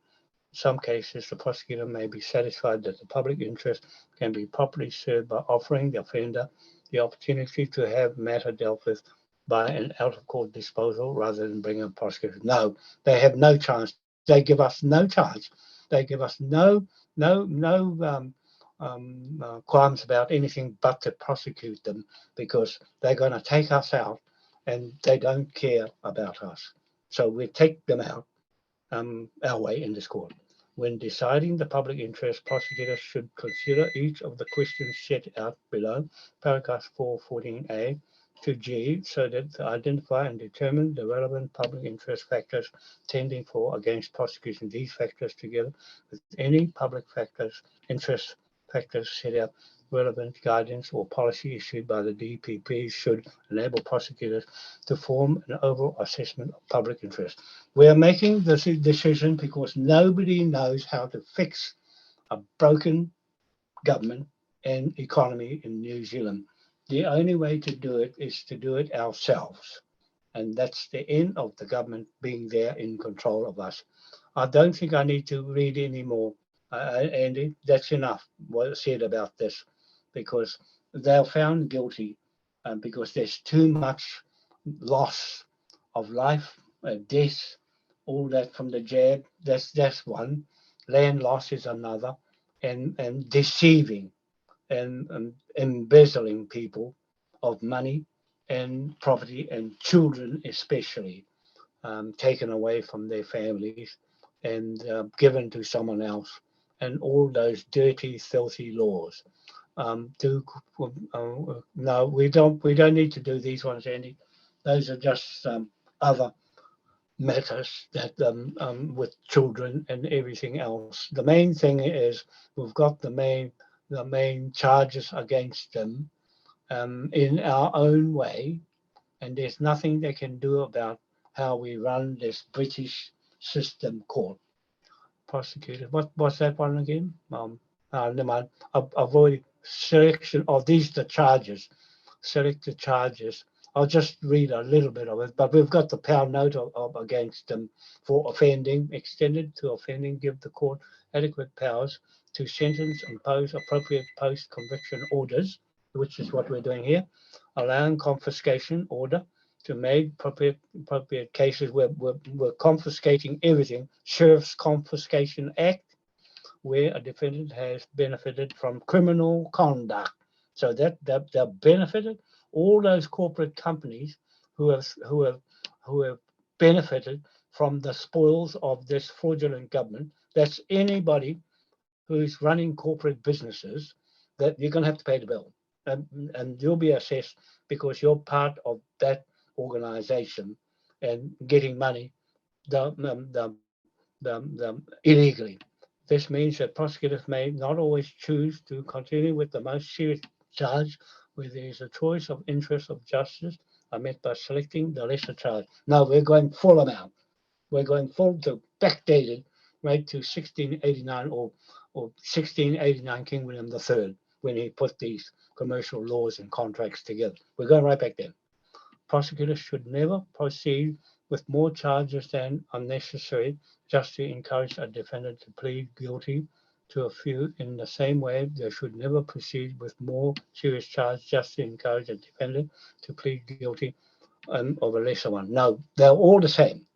In some cases, the prosecutor may be satisfied that the public interest can be properly served by offering the offender the opportunity to have matter dealt with by an out-of-court disposal rather than bring a prosecution. No, they have no chance. They give us no chance. They give us no qualms about anything but to prosecute them because they're going to take us out and they don't care about us. So we take them out our way in this court. When deciding the public interest, prosecutors should consider each of the questions set out below, paragraphs 414A to G, so that to identify and determine the relevant public interest factors tending for against prosecution. These factors, together with any public interest factors set out, relevant guidance or policy issued by the DPP should enable prosecutors to form an overall assessment of public interest. We are making this decision because nobody knows how to fix a broken government and economy in New Zealand. The only way to do it is to do it ourselves. And that's the end of the government being there in control of us. I don't think I need to read any more, Andy. That's enough what said about this, because they're found guilty because there's too much loss of life, death, all that from the jab. That's one. Land loss is another, and deceiving and embezzling people of money and property and children especially, taken away from their families and given to someone else, and all those dirty, filthy laws. No, we don't need to do these ones, Andy. Those are just other matters that with children and everything else. The main thing is we've got the main charges against them in our own way, and there's nothing they can do about how we run this British system court. Prosecutor, what's that one again? Never mind. I've already selection of these the charges. Select the charges. I'll just read a little bit of it, but we've got the pound note of against them for offending, extended to offending, give the court adequate powers to sentence, impose appropriate post-conviction orders, which is what we're doing here, allowing confiscation order to make appropriate cases where we're confiscating everything. Sheriff's Confiscation Act, where a defendant has benefited from criminal conduct. So that they're benefited. All those corporate companies who have benefited from the spoils of this fraudulent government. That's anybody who's running corporate businesses, that you're going to have to pay the bill, and you'll be assessed because you're part of that organization and getting money illegally. This means that prosecutors may not always choose to continue with the most serious charge where there is a choice of interest of justice are met by selecting the lesser charge. No, we're going full amount. We're going forward to backdated right to 1689 or 1689 King William III, when he put these commercial laws and contracts together. We're going right back then. Prosecutors should never proceed with more charges than unnecessary just to encourage a defendant to plead guilty to a few. In the same way, they should never proceed with more serious charges just to encourage a defendant to plead guilty of a lesser one. No, they're all the same.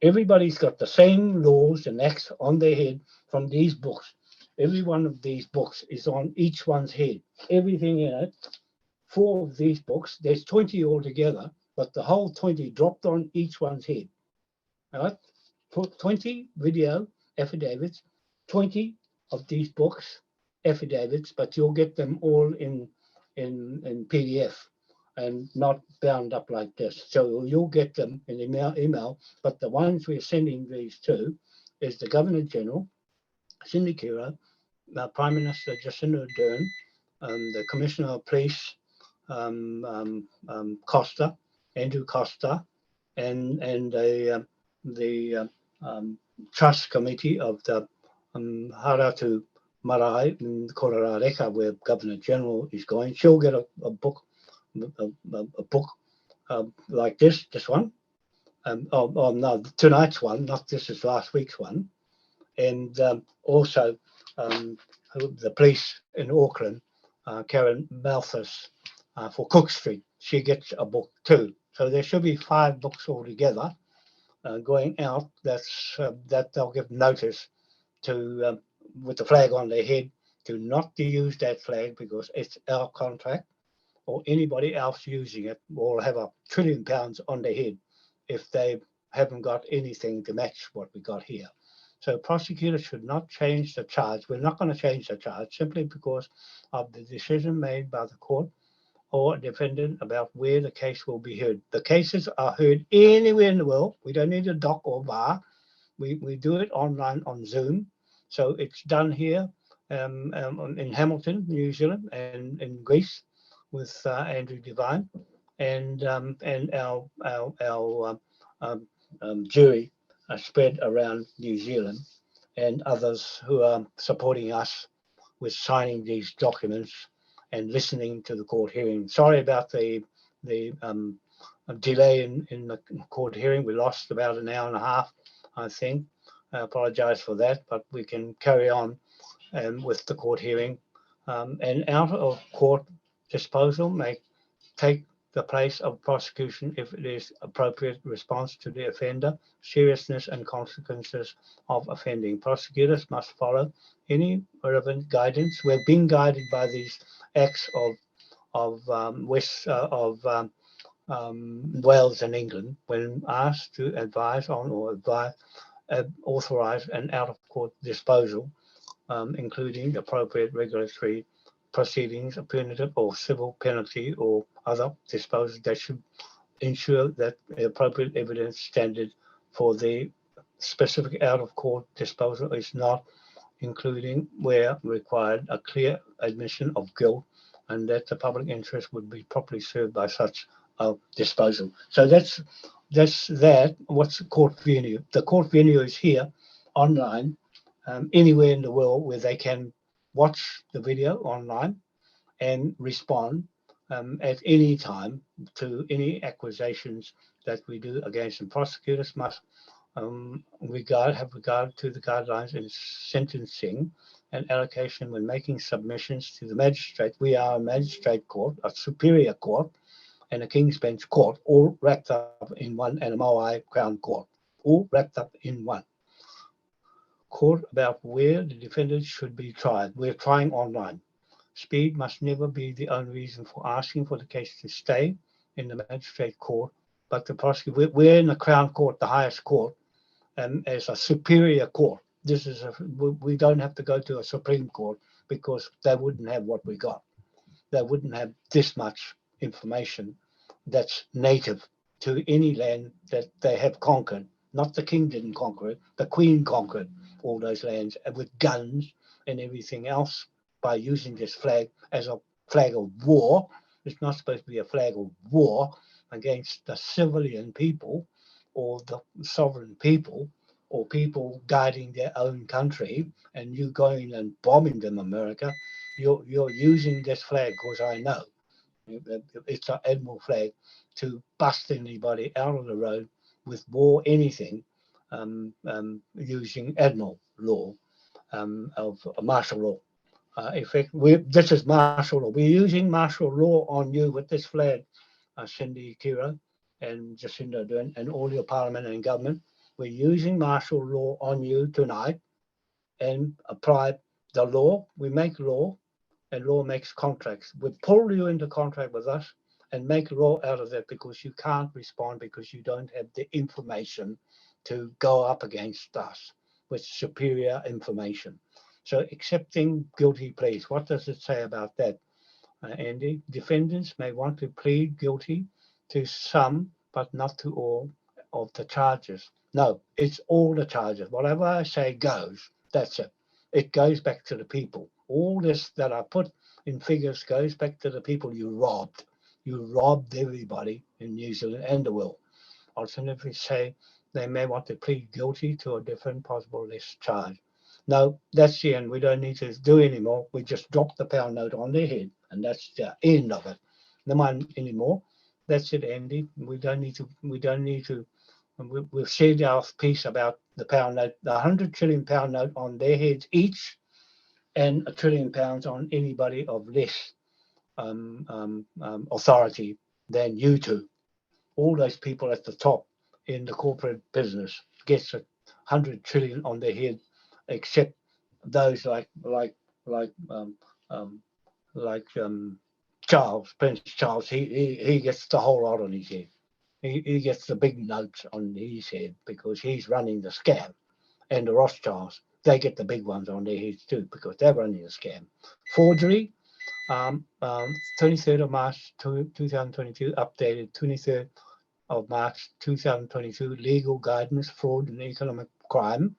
Everybody's got the same laws and acts on their head from these books. Every one of these books is on each one's head. Everything in it, 4 of these books, there's 20 altogether, but the whole 20 dropped on each one's head. All right? 20 video affidavits, 20 of these books affidavits, but you'll get them all in PDF and not bound up like this. So you'll get them in email, but the ones we're sending these to is the Governor General, Cindy Kira, Prime Minister Jacinda Ardern, the Commissioner of Police, Costa, Andrew Costa, and the Trust Committee of the Haratu Marae in Kororareka, where Governor General is going. She'll get a book, like this one. No, tonight's one, not this is last week's one. And also the police in Auckland, Karen Malthus, for Cook Street, she gets a book too. So there should be 5 books altogether going out. That they'll give notice to, with the flag on their head, to not to use that flag because it's our contract, or anybody else using it will have £1 trillion on their head if they haven't got anything to match what we got here. So prosecutors should not change the charge. We're not going to change the charge simply because of the decision made by the court or defendant about where the case will be heard. The cases are heard anywhere in the world. We don't need a dock or bar. We do it online on Zoom. So it's done here in Hamilton, New Zealand, and in Greece with Andrew Devine, and our jury spread around New Zealand, and others who are supporting us with signing these documents and listening to the court hearing. Sorry about the delay in the court hearing. We lost about an hour and a half, I think. I apologize for that, but we can carry on with the court hearing. And out of court disposal may take the place of prosecution if it is appropriate response to the offender, seriousness and consequences of offending. Prosecutors must follow any relevant guidance. We're being guided by these acts of Wales and England when asked to advise on or authorize an out-of-court disposal, including appropriate regulatory proceedings, a punitive or civil penalty or other disposals that should ensure that the appropriate evidence standard for the specific out-of-court disposal is not, including where required, a clear admission of guilt, and that the public interest would be properly served by such a disposal. So that's that. What's the court venue? The court venue is here online, anywhere in the world where they can watch the video online and respond at any time to any accusations that we do against them. Prosecutors must have regard to the guidelines in sentencing and allocation when making submissions to the magistrate. We are a magistrate court, a superior court, and a King's Bench court, all wrapped up in one, and a Moai Crown Court, all wrapped up in one. Court about where the defendant should be tried. We're trying online. Speed must never be the only reason for asking for the case to stay in the magistrate court, but the prosecutor, we're in the Crown Court, the highest court, and as a superior court. This is we don't have to go to a Supreme Court because they wouldn't have what we got. They wouldn't have this much information that's native to any land that they have conquered. Not the king didn't conquer it, the queen conquered all those lands with guns and everything else by using this flag as a flag of war. It's not supposed to be a flag of war against the civilian people or the sovereign people, or people guiding their own country, and you going and bombing them, America, you're using this flag, because I know it's an Admiral flag, to bust anybody out of the road with war, anything, using Admiral law, of martial law. In fact, this is martial law. We're using martial law on you with this flag, Cindy Kiro and Jacinda Ardern and all your parliament and government. We're using martial law on you tonight and apply the law. We make law, and law makes contracts. We pull you into contract with us and make law out of that, because you can't respond, because you don't have the information to go up against us with superior information. So accepting guilty pleas, what does it say about that, Andy? Defendants may want to plead guilty to some, but not to all of the charges. No, it's all the charges. Whatever I say goes. That's it. It goes back to the people. All this that I put in figures goes back to the people you robbed. You robbed everybody in New Zealand and the world. Alternatively, say they may want to plead guilty to a different possible less charge. No, that's the end. We don't need to do anymore. We just drop the pound note on their head, and that's the end of it. No one anymore. That's it, Andy. We don't need to. We've said our piece about the pound note, the 100 trillion pound note on their heads each, and £1 trillion on anybody of less authority than you two. All those people at the top in the corporate business gets 100 trillion on their head, except those like Charles, Prince Charles. He gets the whole lot on his head. He gets the big notes on his head because he's running the scam. And the Rothschilds, they get the big ones on their heads too, because they're running the scam. Forgery, 23rd of March 2022, updated 23rd of March 2022, legal guidance, fraud and economic crime.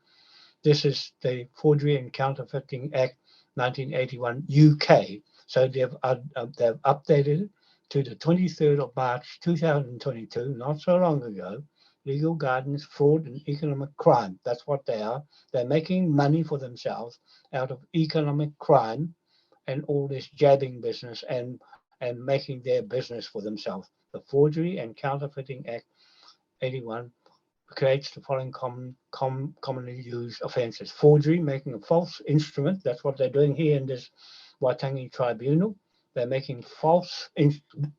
This is the Forgery and Counterfeiting Act 1981 UK. So they've updated it to the 23rd of March 2022, not so long ago. Legal guidance, fraud and economic crime. That's what they are. They're making money for themselves out of economic crime and all this jabbing business and making their business for themselves. The Forgery and Counterfeiting Act 81 creates the following commonly used offences. Forgery, making a false instrument. That's what they're doing here in this Waitangi tribunal. They're making false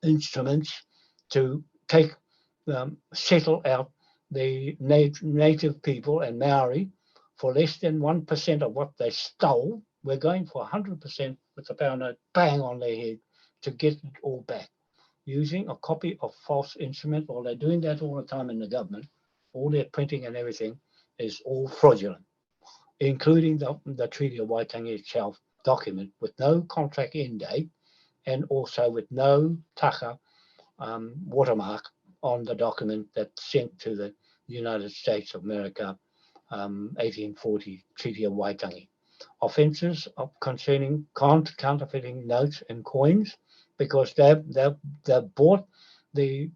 instruments to take settle out the native people and Maori for less than 1% of what they stole. We're going for 100% with the pound note bang on their head to get it all back. Using a copy of false instrument, well, they're doing that all the time in the government. All their printing and everything is all fraudulent, including the Treaty of Waitangi itself document with no contract end date and also with no taka watermark on the document that's sent to the United States of America, 1840 Treaty of Waitangi. Offences concerning counterfeiting notes and coins, because they've bought the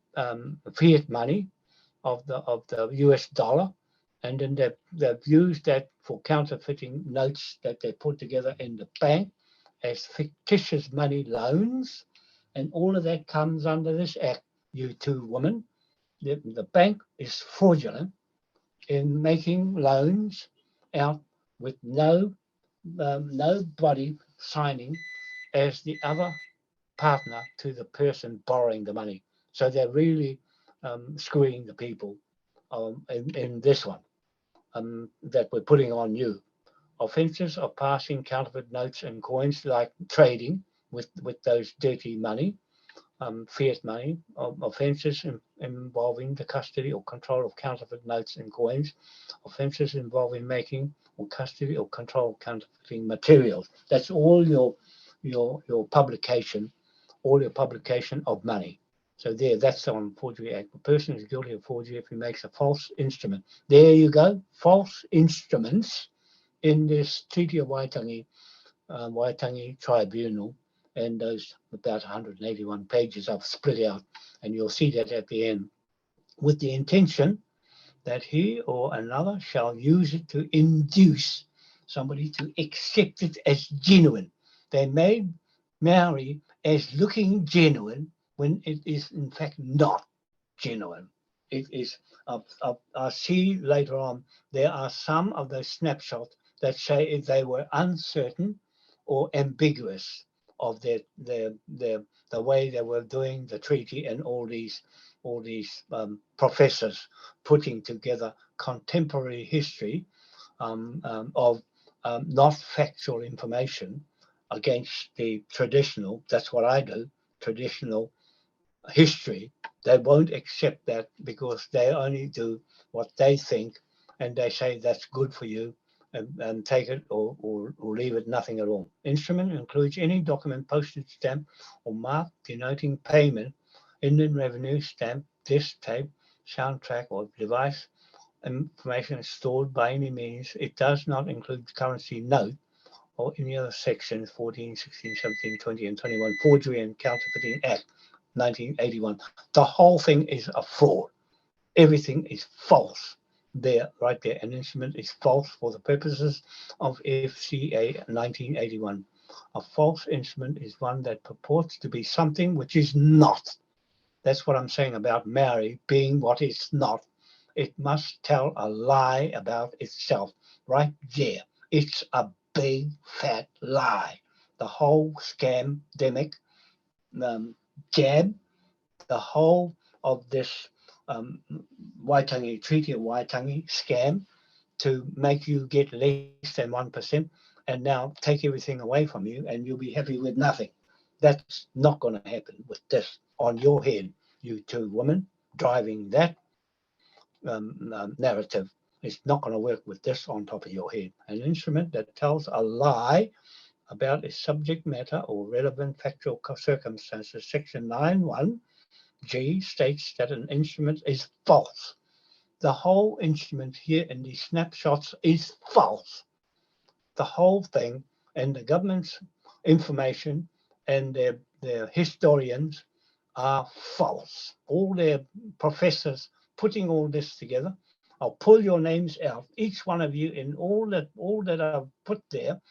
fiat money of the US dollar, and then they've used that for counterfeiting notes that they put together in the bank as fictitious money loans, and all of that comes under this act. You two women, the bank is fraudulent in making loans out with nobody signing as the other partner to the person borrowing the money. So they're really screwing the people in this one that we're putting on you. Offences of passing counterfeit notes and coins, like trading with those dirty money, fiat money. Offences involving the custody or control of counterfeit notes and coins. Offences involving making or custody or control of counterfeiting materials. That's all your publication, all your publication of money. So that's on Forgery Act. The person is guilty of forgery if he makes a false instrument. There you go, false instruments in this Treaty of Waitangi Tribunal, and those about 181 pages I've split out, and you'll see that at the end, with the intention that he or another shall use it to induce somebody to accept it as genuine. They may marry as looking genuine when it is in fact not genuine. It is, I'll see later on, there are some of those snapshots that say if they were uncertain or ambiguous of the way they were doing the treaty, and all these professors putting together contemporary history of not factual information against the traditional. That's what I do, traditional history. They won't accept that because they only do what they think, and they say that's good for you, and take it or leave it, nothing at all. Instrument includes any document, postage stamp, or mark denoting payment, Indian revenue stamp, disc, tape, soundtrack, or device. Information is stored by any means. It does not include currency note or any other sections 14, 16, 17, 20, and 21, Forgery and Counterfeiting Act 1981. The whole thing is a fraud. Everything is false there, right there. An instrument is false for the purposes of FCA 1981. A false instrument is one that purports to be something which is not. That's what I'm saying about Mary being what it's not. It must tell a lie about itself right there. It's a big fat lie. The whole scam-demic jab, the whole of this Waitangi, Treaty of Waitangi scam to make you get less than 1% and now take everything away from you and you'll be happy with nothing. That's not going to happen with this on your head, you two women driving that narrative. It's not going to work with this on top of your head. An instrument that tells a lie about its subject matter or relevant factual circumstances. Section 9(1)(g) states that an instrument is false. The whole instrument here in these snapshots is false. The whole thing, and the government's information and their historians are false. All their professors putting all this together. I'll pull your names out, each one of you, in all that I've put there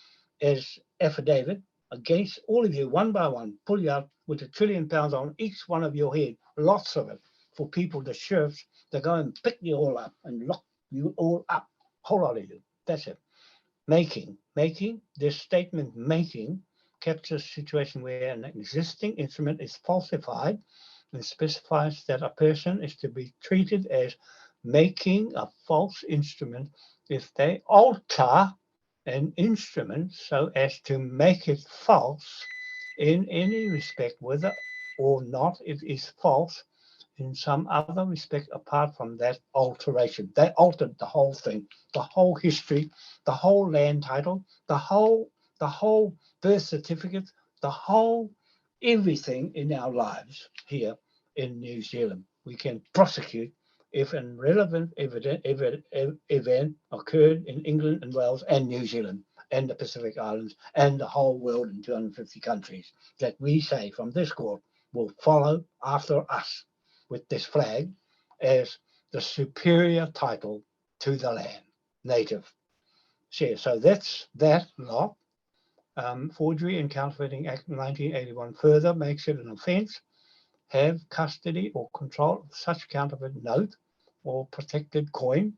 as affidavit against all of you, one by one, pull you out with £1 trillion on each one of your head, lots of it, for people, the sheriffs, to go and pick you all up and lock you all up, whole lot of you. That's it. Making this statement, captures a situation where an existing instrument is falsified and specifies that a person is to be treated as making a false instrument if they alter an instrument so as to make it false in any respect, whether or not it is false in some other respect apart from that alteration. They altered the whole thing, the whole history, the whole land title, the whole birth certificate, the whole everything in our lives here in New Zealand. We can prosecute if an relevant event occurred in England and Wales and New Zealand and the Pacific Islands and the whole world in 250 countries that we say from this court will follow after us with this flag as the superior title to the land, native. So that's that lot. Forgery and Counterfeiting Act 1981 further makes it an offence. Have custody or control of such counterfeit note or protected coin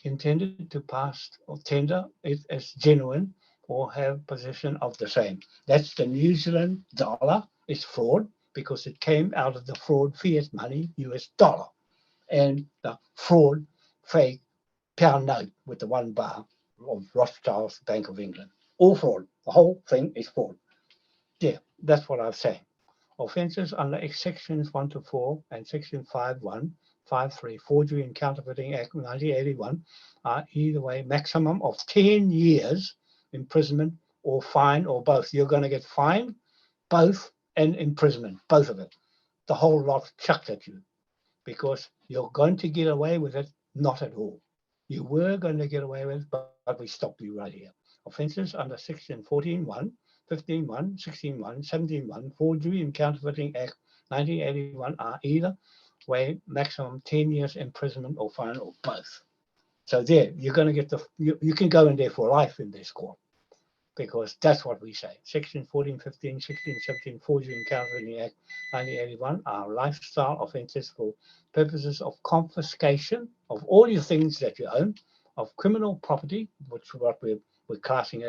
intended to pass or tender it as genuine or have possession of the same. That's the New Zealand dollar. It's fraud because it came out of the fraud fiat money, US dollar, and the fraud fake pound note with the 1 bar of Rothschild's Bank of England. All fraud. The whole thing is fraud. Yeah, that's what I'm saying. Offences under sections 1 to 4 and section 5(1)(5)(3), Forgery and Counterfeiting Act 1981 are either way maximum of 10 years imprisonment or fine or both. You're going to get fined, both, and imprisonment, both of it. The whole lot chucked at you because you're going to get away with it, not at all. You were going to get away with it, but we stopped you right here. Offences under section 14(1), 15(1), 16(1), 17(1), Forgery and Counterfeiting Act 1981 are either way maximum 10 years imprisonment or fine or both. So there, you're going to get you can go in there for life in this court, because that's what we say. Section 14, 15, 16, 17, Forgery and Counterfeiting Act 1981 are lifestyle offences for purposes of confiscation of all your things that you own, of criminal property, which is what we're classing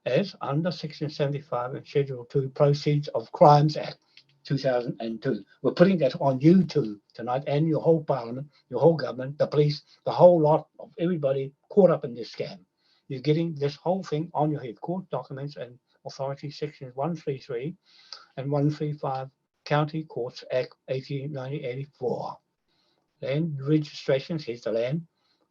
as under Section 75 and Schedule 2 Proceeds of Crimes Act 2002. We're putting that on you too tonight, and your whole parliament, your whole government, the police, the whole lot of everybody caught up in this scam. You're getting this whole thing on your head. Court documents and authority sections 133 and 135 County Courts Act 1984. Land registrations, here's the land.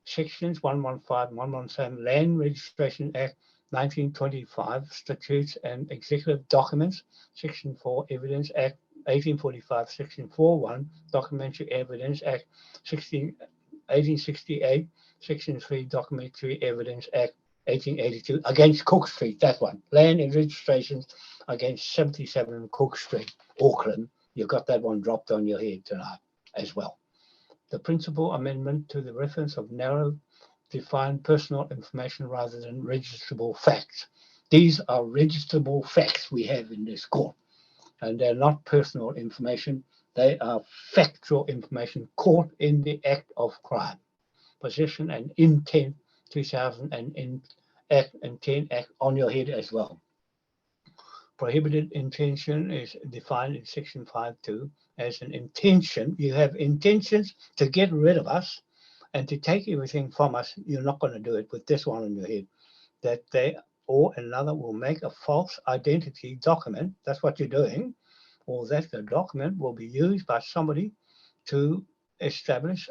Sections 115, 117, Land Registration Act 1925, Statutes and Executive Documents, Section 4, Evidence Act 1845, Section 41, Documentary Evidence Act 1868, Section 3, Documentary Evidence Act 1882, against Cook Street, that one. Land and registrations against 77 Cook Street, Auckland. You've got that one dropped on your head tonight as well. The principal amendment to the reference of narrow defined personal information rather than registrable facts. These are registrable facts we have in this court, and they're not personal information. They are factual information caught in the act of crime. Possession and intent, 2010 Act on your head as well. Prohibited intention is defined in Section 5.2 as an intention. You have intentions to get rid of us and to take everything from us. You're not going to do it with this one on your head. That they or another will make a false identity document. That's what you're doing. Or that the document will be used by somebody to establish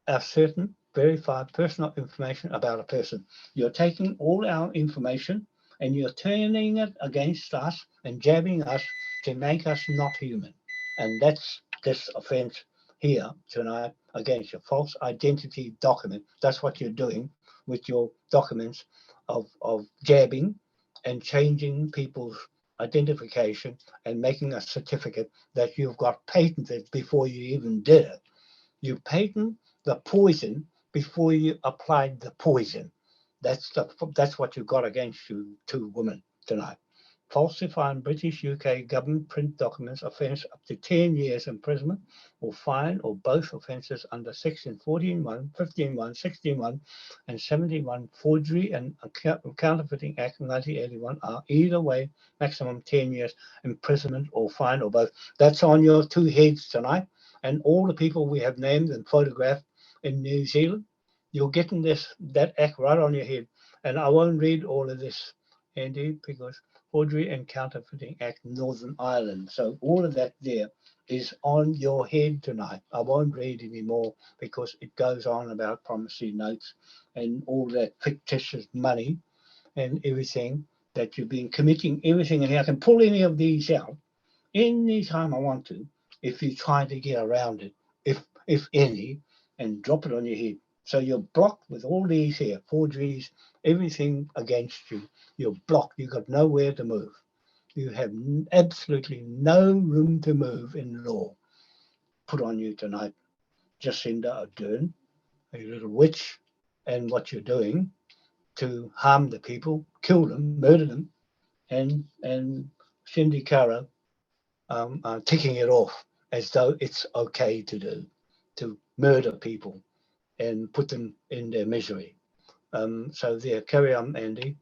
a certain verified personal information about a person. You're taking all our information and you're turning it against us and jabbing us to make us not human. And that's this offense here tonight against your false identity document. That's what you're doing with your documents of jabbing and changing people's identification and making a certificate that you've got patented before you even did it. You patent the poison before you applied the poison. That's what you've got against you two women tonight. Falsifying British UK government print documents, offence up to 10 years imprisonment or fine or both offences under Section 14.1, 15.1, 16.1 and 17.1 Forgery and Counterfeiting Act 1981 are either way maximum 10 years imprisonment or fine or both. That's on your two heads tonight. And all the people we have named and photographed in New Zealand, you're getting that act right on your head. And I won't read all of this, Andy, because Forgery and Counterfeiting Act Northern Ireland. So all of that there is on your head tonight. I won't read anymore because it goes on about promissory notes and all that fictitious money and everything that you've been committing, everything. And I can pull any of these out anytime I want to if you try to get around it, if any, and drop it on your head. So you're blocked with all these here, forgeries, everything against you. You're blocked. You've got nowhere to move. You have absolutely no room to move in law. Put on you tonight, Jacinda Ardern, a little witch, and what you're doing to harm the people, kill them, murder them, and Cindy Caro ticking it off as though it's okay to do, to murder people and put them in their misery. So there, carry on, Andy.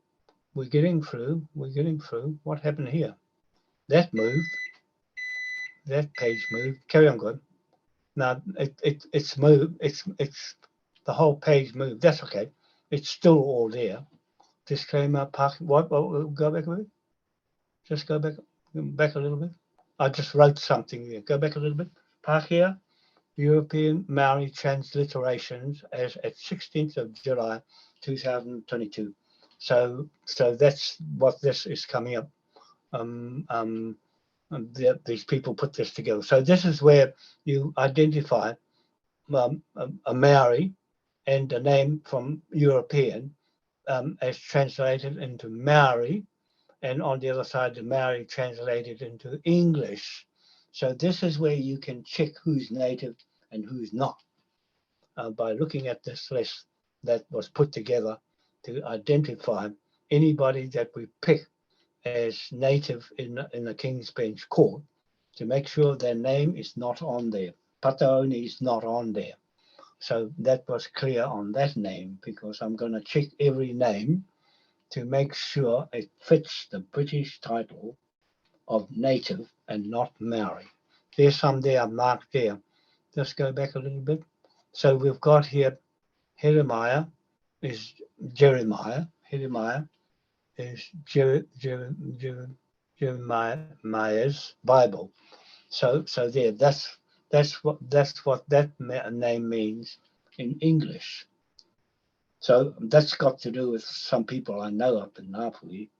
We're getting through. What happened here? That moved. That page moved. Carry on, good. Now it's moved. It's the whole page moved. That's okay. It's still all there. Disclaimer. Parking. What? Go back a bit. Just go back a little bit. I just wrote something there. Go back a little bit. Park here. European Maori transliterations as at 16th of July 2022. So that's what this is coming up. These people put this together. So this is where you identify a Maori and a name from European as translated into Maori, and on the other side, the Maori translated into English. So this is where you can check who's native and who's not by looking at this list that was put together to identify anybody that we pick as native in the King's Bench Court, to make sure their name is not on there. Pataoni is not on there. So that was clear on that name, because I'm going to check every name to make sure it fits the British title of native and not Maori. There's some there marked there. Just go back a little bit. So we've got here Jeremiah is Jeremiah. Jeremiah is Jeremiah's Bible. So there, that's what that name means in English. So that's got to do with some people I know up in Napoli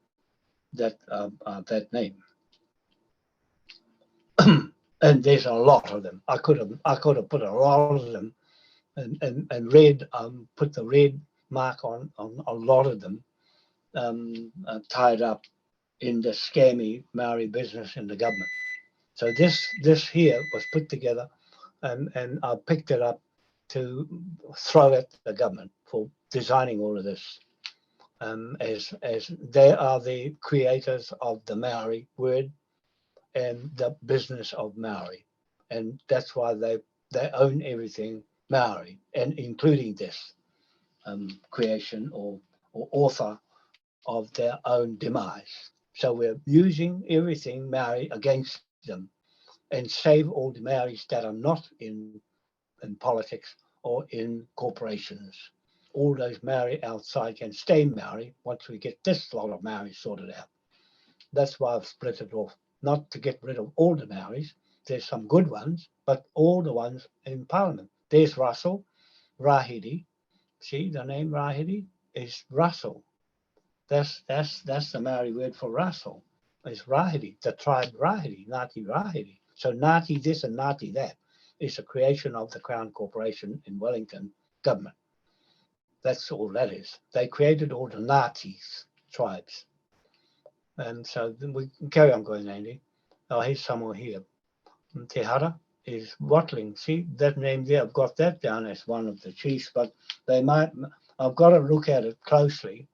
that that name. And there's a lot of them. I could have put a lot of them and red put the red mark on a lot of them tied up in the scammy Maori business in the government. So this here was put together, and I picked it up to throw at the government for designing all of this, as they are the creators of the Maori word and the business of Maori, and that's why they own everything Maori, and including this creation or author of their own demise. So we're using everything Maori against them, and save all the Maoris that are not in politics or in corporations. All those Maori outside can stay Maori once we get this lot of Maori sorted out. That's why I've split it off, not to get rid of all the Maoris. There's some good ones, but all the ones in Parliament. There's Russell, Rahiri. See, the name Rahiri is Russell. That's the Maori word for Russell. It's Rahiri, the tribe Rahiri, Ngāti Rahiri. So Ngāti this and Ngāti that is a creation of the Crown Corporation in Wellington government. That's all that is. They created all the Ngātis tribes. And so then we can carry on going, Andy. Oh, here's some more here. Te Hara is Watling. See, that name there, I've got that down as one of the chiefs, but they might, I've got to look at it closely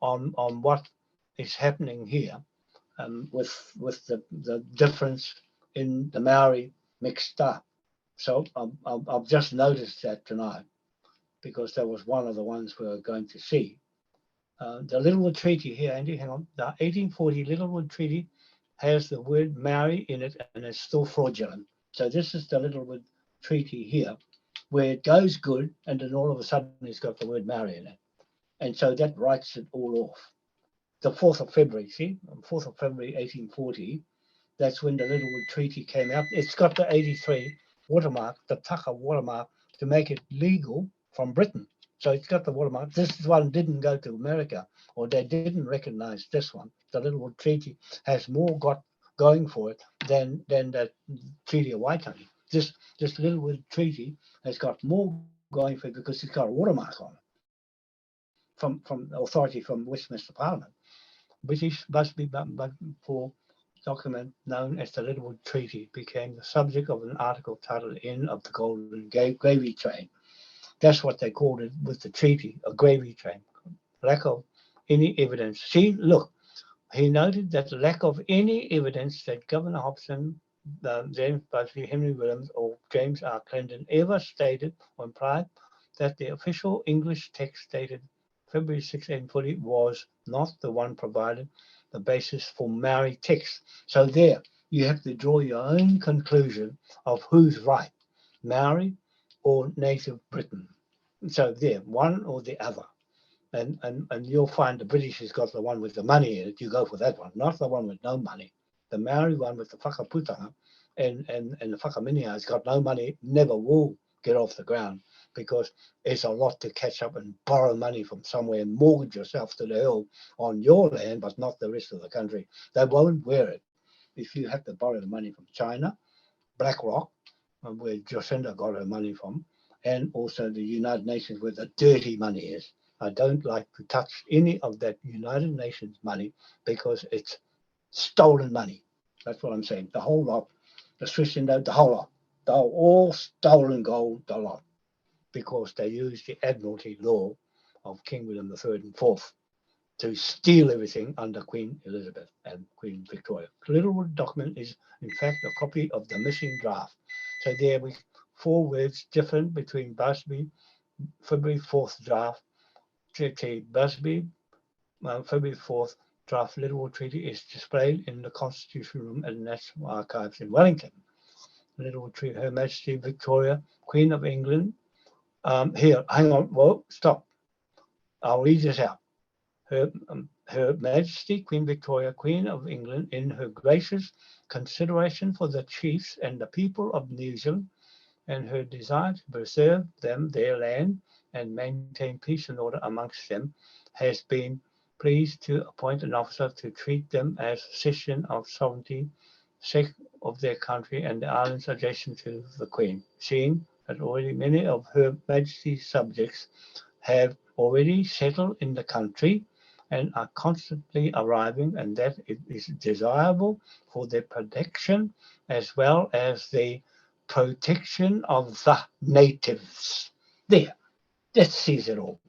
on what is happening here with the difference in the Maori mixed up. So I've just noticed that tonight, because that was one of the ones we were going to see. The Littlewood Treaty here, Andy, hang on. The 1840 Littlewood Treaty has the word Maori in it, and it's still fraudulent. So this is the Littlewood Treaty here, where it goes good, and then all of a sudden it's got the word Maori in it. And so that writes it all off. The 4th of February, see, 4th of February 1840, that's when the Littlewood Treaty came out. It's got the 83 watermark, the Taka watermark, to make it legal from Britain. So it's got the watermark. This one didn't go to America, or they didn't recognize this one. The Littlewood Treaty has more got going for it than the Treaty of Waitangi. This Littlewood Treaty has got more going for it because it's got a watermark on it from authority from Westminster Parliament. British must be but for document known as the Littlewood Treaty became the subject of an article titled "End of the Golden Gravy Train." That's what they called it with the treaty, a gravy train. Lack of any evidence. See, look, he noted that the lack of any evidence that Governor Hobson, James Busby, Henry Williams, or James R. Clinton ever stated on prior that the official English text dated February 1640 was not the one provided the basis for Maori text. So there, you have to draw your own conclusion of who's right, Maori or native Britain. So there, one or the other. And you'll find the British has got the one with the money in it. You go for that one, not the one with no money. The Maori one with the whakaputanga and the whakaminia has got no money, never will get off the ground, because it's a lot to catch up and borrow money from somewhere and mortgage yourself to the hill on your land, but not the rest of the country. They won't wear it. If you have to borrow the money from China, BlackRock, where Jacinda got her money from, and also the United Nations, where the dirty money is. I don't like to touch any of that United Nations money because it's stolen money. That's what I'm saying. The whole lot, the Swiss note, the whole lot. They're all stolen gold, a lot, because they used the Admiralty law of King William III and IV to steal everything under Queen Elizabeth and Queen Victoria. The little document is, in fact, a copy of the missing draft. So there we 4 words different between Busby, February 4th draft, Treaty Busby, February 4th draft Literal Treaty is displayed in the Constitution Room at the National Archives in Wellington. Literal Treaty, Her Majesty Victoria, Queen of England. Here, hang on, whoa, stop. I'll read this out. Her Majesty Queen Victoria, Queen of England, in her gracious consideration for the chiefs and the people of New Zealand, and her desire to preserve them, their land, and maintain peace and order amongst them, has been pleased to appoint an officer to treat them as citizen of sovereignty, sake of their country and the islands adjacent to the Queen, seeing that already many of Her Majesty's subjects have already settled in the country and are constantly arriving, and that it is desirable for their protection as well as the protection of the natives. There, that says it all.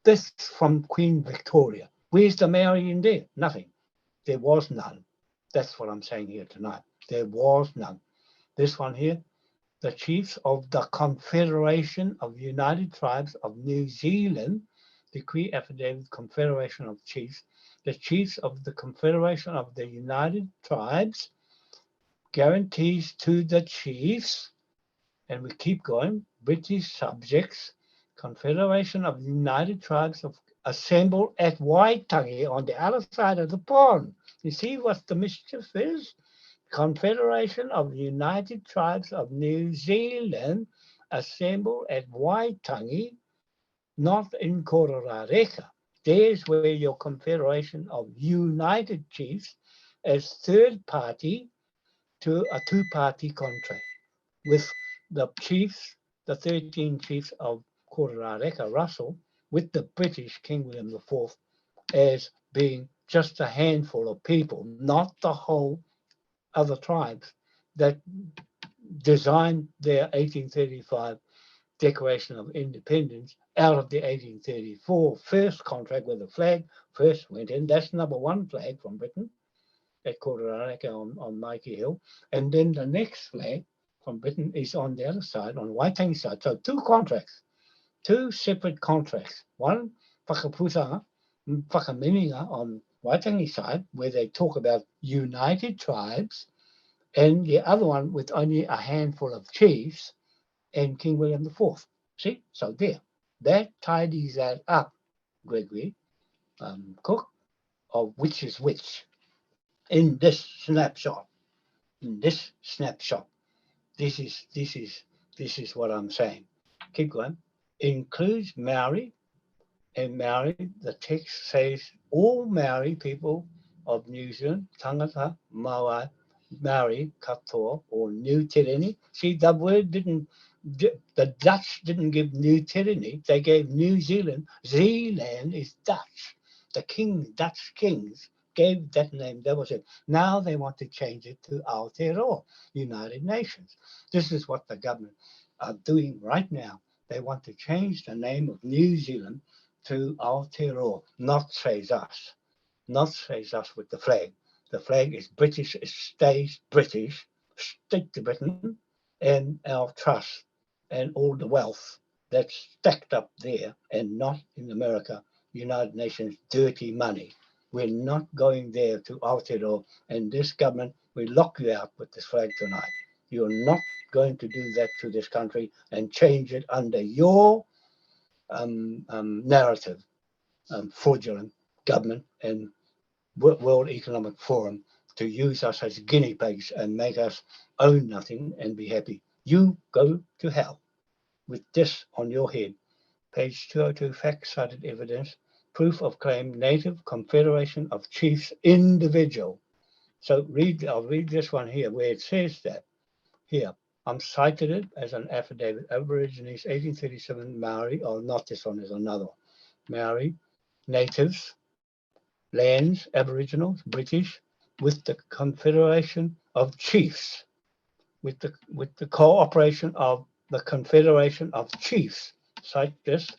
This from Queen Victoria. Where's the Maori in there? Nothing. There was none. That's what I'm saying here tonight. There was none. This one here, the chiefs of the Confederation of United Tribes of New Zealand, Decree Affidavit Confederation of Chiefs, the chiefs of the Confederation of the United Tribes, guarantees to the chiefs, and we keep going, British subjects, Confederation of United Tribes of assembled at Waitangi on the other side of the pond. You see what the mischief is? Confederation of United Tribes of New Zealand assembled at Waitangi, not in Kororareka. There's where your Confederation of United Chiefs as third party to a two-party contract with the chiefs, the 13 chiefs of Kororareka, Russell, with the British King William IV as being just a handful of people, not the whole other tribes that designed their 1835 Declaration of Independence out of the 1834 first contract where the flag first went in. That's number 1 flag from Britain at Kororareka on Mikey Hill. And then the next flag from Britain is on the other side, on Waitangi side. So 2 contracts, 2 separate contracts. One, whakaputanga, whakamininga on Waitangi side, where they talk about united tribes, and the other one with only a handful of chiefs and King William IV. See? So there. That tidies that up, Gregory Cook, of which is which in this snapshot. In this snapshot. This is what I'm saying. Keep going. Includes Maori, and Maori, the text says all Maori people of New Zealand, tangata, Maori, katoa, or New Tereni. See, the word the Dutch didn't give New Tereni, they gave New Zealand. Zealand is Dutch. The Dutch kings gave that name, that was it. Now they want to change it to Aotearoa, United Nations. This is what the government are doing right now. They want to change the name of New Zealand to Aotearoa, not says us. Not says us with the flag. The flag is British, it stays British, stick to Britain, and our trust and all the wealth that's stacked up there and not in America, United Nations dirty money. We're not going there to Aotearoa, and this government will lock you out with this flag tonight. You're not going to do that to this country and change it under your narrative, fraudulent government and World Economic Forum to use us as guinea pigs and make us own nothing and be happy. You go to hell with this on your head. Page 202, fact cited evidence, proof of claim, Native Confederation of Chiefs individual. So I'll read this one here where it says that. Here, I'm cited it as an affidavit, Aborigines 1837 Maori, or not this one, is another one. Maori, natives, lands, Aboriginals, British, with the Confederation of Chiefs. with the cooperation of the Confederation of Chiefs, cite this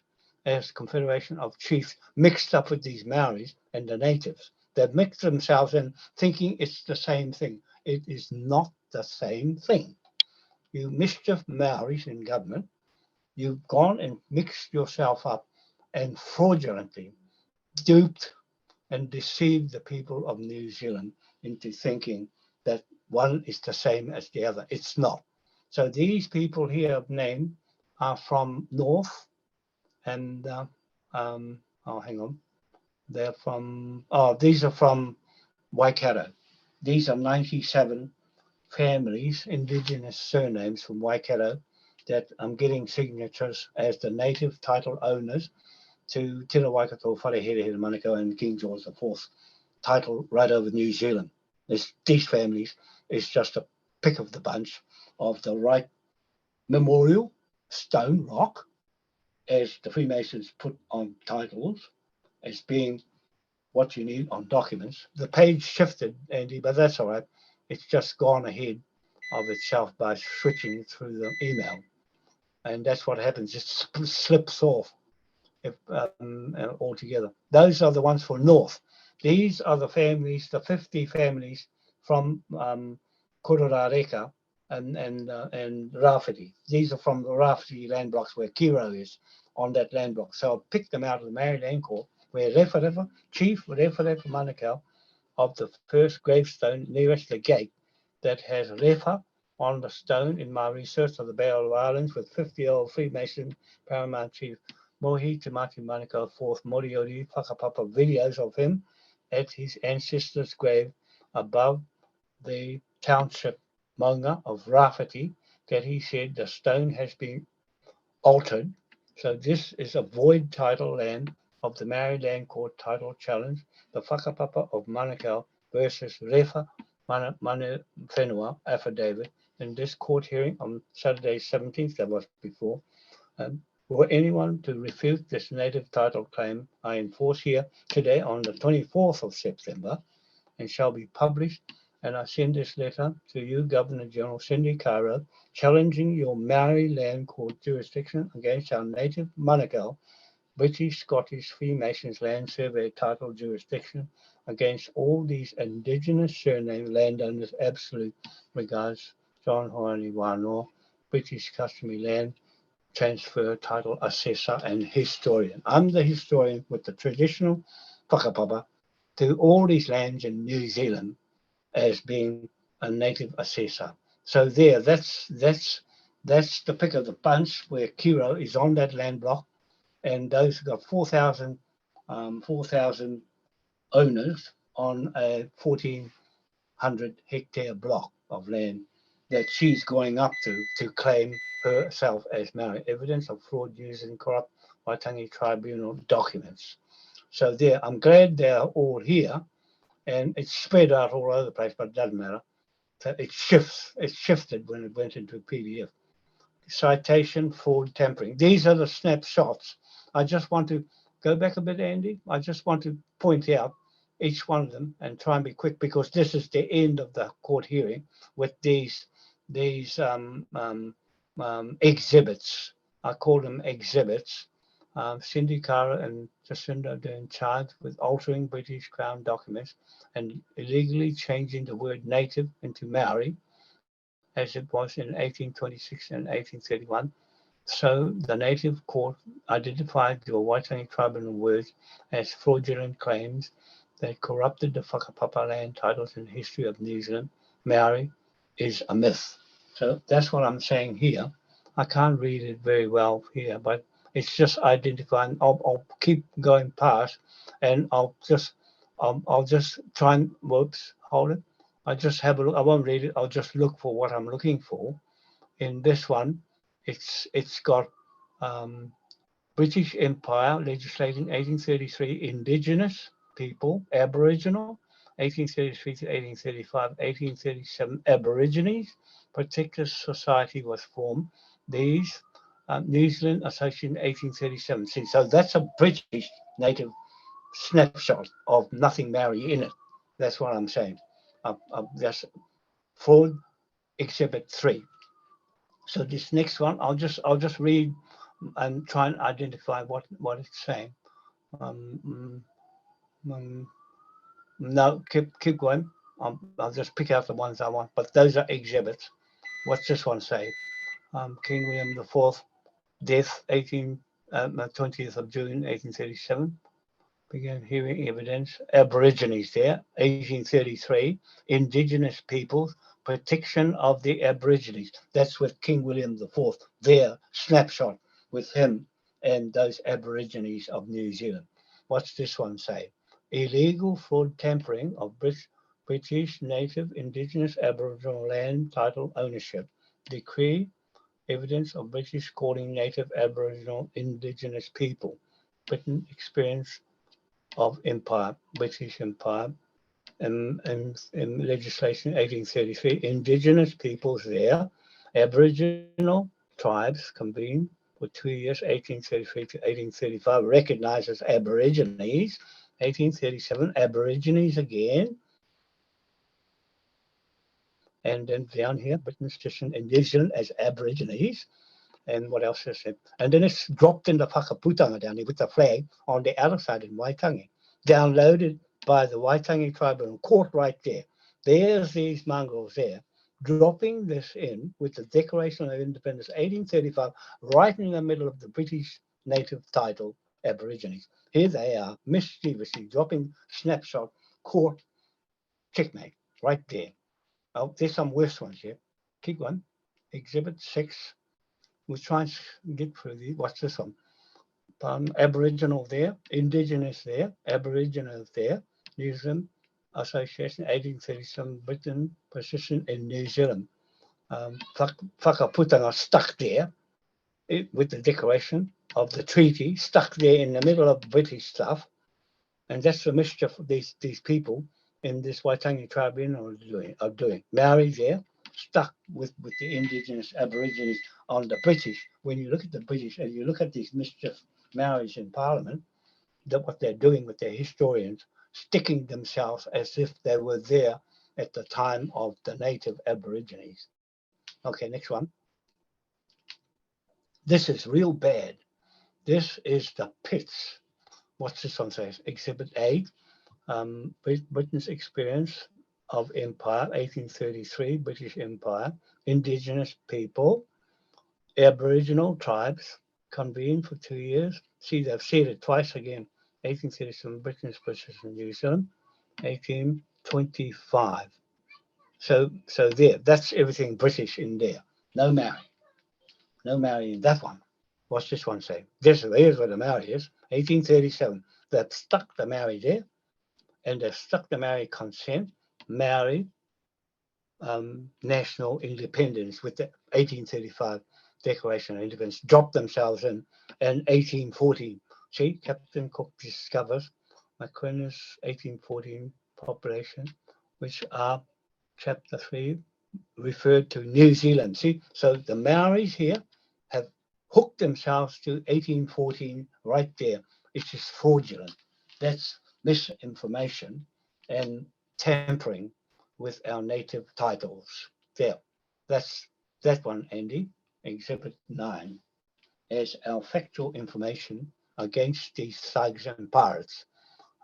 as Confederation of Chiefs, mixed up with these Maoris and the natives. They've mixed themselves in thinking it's the same thing. It is not the same thing. You mischief Maoris in government, you've gone and mixed yourself up and fraudulently duped and deceived the people of New Zealand into thinking that one is the same as the other. It's not. So these people here named are from North, and oh, hang on, they're from, oh, these are from Waikato. These are 97 families, indigenous surnames from Waikato, that I'm getting signatures as the native title owners to Te Waikato, Wharehere Manukau, and King George IV title right over New Zealand. These families is just a pick of the bunch of the right memorial stone rock, as the Freemasons put on titles, as being what you need on documents. The page shifted, Andy, but that's all right. It's just gone ahead of itself by switching through the email. And that's what happens. It slips off altogether. Those are the ones for North. These are the families, the 50 families from Kororareka and Rafiti. These are from the Rafiti land blocks where Kiro is on that land block. So I picked them out of the Maryland Court, where Chief Referefa Manukau of the first gravestone nearest the gate that has Refa on the stone in my research of the Barrel Islands with 50-year-old Freemason Paramount Chief Mohi Tamaki Manukau IV Moriori Whakapapa videos of him at his ancestor's grave above the township maunga of Rafiti, that he said the stone has been altered. So this is a void title land of the Maryland Court title challenge, the Whakapapa of Manukau versus Refa Manu Whenua affidavit in this court hearing on Saturday 17th, that was before. For anyone to refute this native title claim, I enforce here today on the 24th of September and shall be published. And I send this letter to you, Governor General Cindy Cairo, challenging your Maori Land Court jurisdiction against our native Manukau, British Scottish Freemasons Land Survey title jurisdiction against all these indigenous surname landowners. Absolute regards, John Hoani Wanoa, British Customary Land Transfer Title Assessor and Historian. I'm the historian with the traditional whakapapa to all these lands in New Zealand as being a native assessor. So there, that's the pick of the bunch where Kiro is on that land block, and those have got 4,000 owners on a 1,400 hectare block of land that she's going up to claim herself as Maori. Evidence of fraud using corrupt Waitangi Tribunal documents. So there, I'm glad they're all here, and it's spread out all over the place, but it doesn't matter. So it shifted when it went into PDF. Citation, fraud, tampering. These are the snapshots. I just want to go back a bit, Andy. I just want to point out each one of them and try and be quick, because this is the end of the court hearing with these exhibits. I call them exhibits. Cindy Cara and Jacinda are in charge with altering British Crown documents and illegally changing the word native into Maori, as it was in 1826 and 1831. So the native court identified the Waitangi Tribunal words as fraudulent claims that corrupted the whakapapa land titles and history of New Zealand. Maori is a myth. So that's what I'm saying here. I can't read it very well here, but it's just identifying. I'll keep going past, and I'll just try and, whoops, hold it. I just have a look. I won't read it. I'll just look for what I'm looking for. In this one, it's got British Empire legislating 1833, Indigenous people, Aboriginal, 1833 to 1835, 1837, Aborigines, Protector Society was formed. These New Zealand Association 1837. See, so that's a British native snapshot of nothing Maori in it. That's what I'm saying. That's fraud, Exhibit 3. So this next one, I'll just read and try and identify what it's saying. No, keep going. I'll just pick out the ones I want, but those are exhibits. What's this one say? King William IV, death 20th of June 1837. Began hearing evidence. Aborigines there, 1833. Indigenous peoples, protection of the Aborigines. That's with King William IV. There, snapshot with him and those Aborigines of New Zealand. What's this one say? Illegal fraud tampering of British native indigenous Aboriginal land title ownership. Decree evidence of British calling native Aboriginal indigenous people. Britain experience of empire, British Empire, and legislation 1833. Indigenous peoples there, Aboriginal tribes convened for 2 years, 1833 to 1835, recognized as Aborigines. 1837, Aborigines again. And then down here, Britain's station in New Zealand as Aborigines. And what else is it? And then it's dropped in the whakaputanga down here with the flag on the other side in Waitangi, downloaded by the Waitangi Tribunal Court right there. There's these mongrels there, dropping this in with the Declaration of Independence 1835, right in the middle of the British native title, Aborigines. Here they are, mischievously dropping snapshot, court, checkmate, right there. Oh, there's some worse ones here. Keep going. Exhibit 6. We'll try and get through these. What's this one? Aboriginal there, Indigenous there, Aboriginal there, New Zealand Association, 1837, Britain position in New Zealand. Whakaputanga stuck there with the declaration of the treaty, stuck there in the middle of British stuff. And that's the mischief these people in this Waitangi Tribunal are doing. Maori there, stuck with the indigenous Aborigines on the British. When you look at the British and you look at these mischief Maoris in Parliament, what they're doing with their historians, sticking themselves as if they were there at the time of the native Aborigines. Okay, next one. This is real bad. This is the pits. What's this one says? Exhibit A. Britain's experience of empire, 1833, British Empire, indigenous people, Aboriginal tribes convened for 2 years. See, they've said it twice again. 1837, Britain's position in New Zealand, 1825. So there, that's everything British in there. No Maori. No Maori in that one. What's this one say? Here's where the Maori is. 1837. They've stuck the Maori there. And they've stuck the Maori consent, Maori national independence with the 1835 Declaration of Independence, dropped themselves in 1814. See, Captain Cook discovers Macquarie's 1814 population, which are chapter 3 referred to New Zealand. See, so the Maoris here have hooked themselves to 1814 right there. It's just fraudulent. That's misinformation and tampering with our native titles. There, that's that one, Andy. Exhibit 9 as our factual information against these thugs and pirates.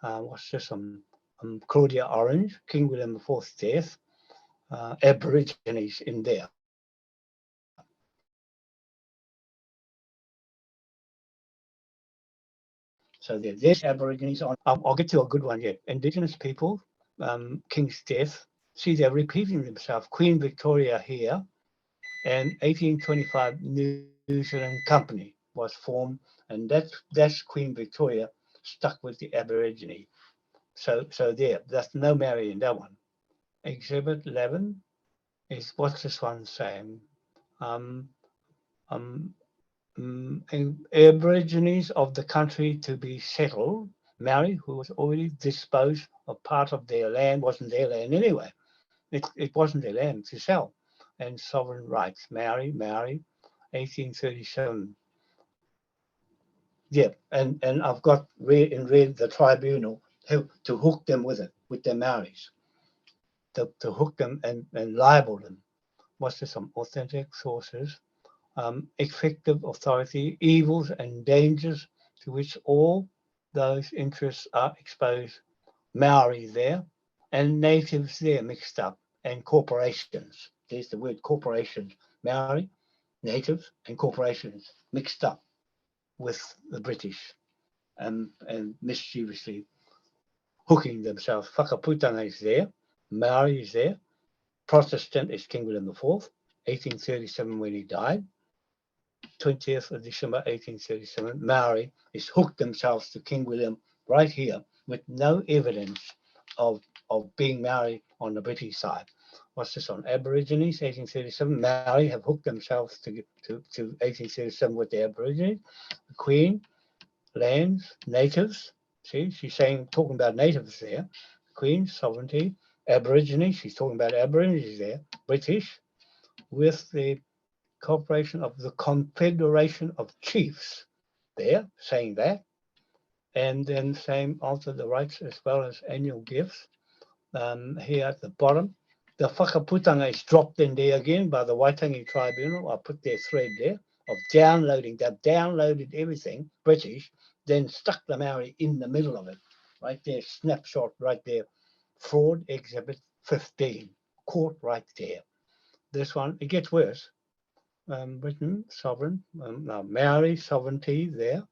What's this? Claudia Orange, King William IV's death, Aborigines in there. So there's Aborigines on. I'll get to a good one yet. Indigenous people, King's death. See, they're repeating themselves. Queen Victoria here, and 1825 New Zealand Company was formed, and that's Queen Victoria stuck with the Aborigine. So that's no Maori in that one. Exhibit 11 is what's this one saying? Aborigines of the country to be settled. Maori, who was already disposed of part of their land, wasn't their land anyway. It wasn't their land to sell. And sovereign rights. Maori, 1837. Yeah, and I've got in red the tribunal to hook them with it, with their Maoris, to hook them and libel them what's this, some authentic sources, effective authority, evils and dangers to which all those interests are exposed. Maori there, and natives there mixed up, and corporations. There's the word corporations. Maori, natives, and corporations mixed up with the British, and mischievously hooking themselves. Whakaputanga is there, Maori is there, Protestant is King William IV, 1837 when he died. 20th of December 1837, Maori is hooked themselves to King William right here with no evidence of being Maori on the British side. What's this on? Aborigines, 1837. Maori have hooked themselves to 1837 with the Aborigines. The Queen, lands, natives. See, she's saying, talking about natives there. Queen, sovereignty, Aborigines. She's talking about Aborigines there. British, with the Corporation of the Confederation of Chiefs there, saying that, and then saying also the rights as well as annual gifts. Here at the bottom, the whakaputanga is dropped in there again by the Waitangi Tribunal. I put their thread there of downloading. They've downloaded everything, British, then stuck the Maori in the middle of it. Right there, snapshot right there. Fraud Exhibit 15, caught right there. This one, it gets worse. Britain, sovereign, now Maori sovereignty there,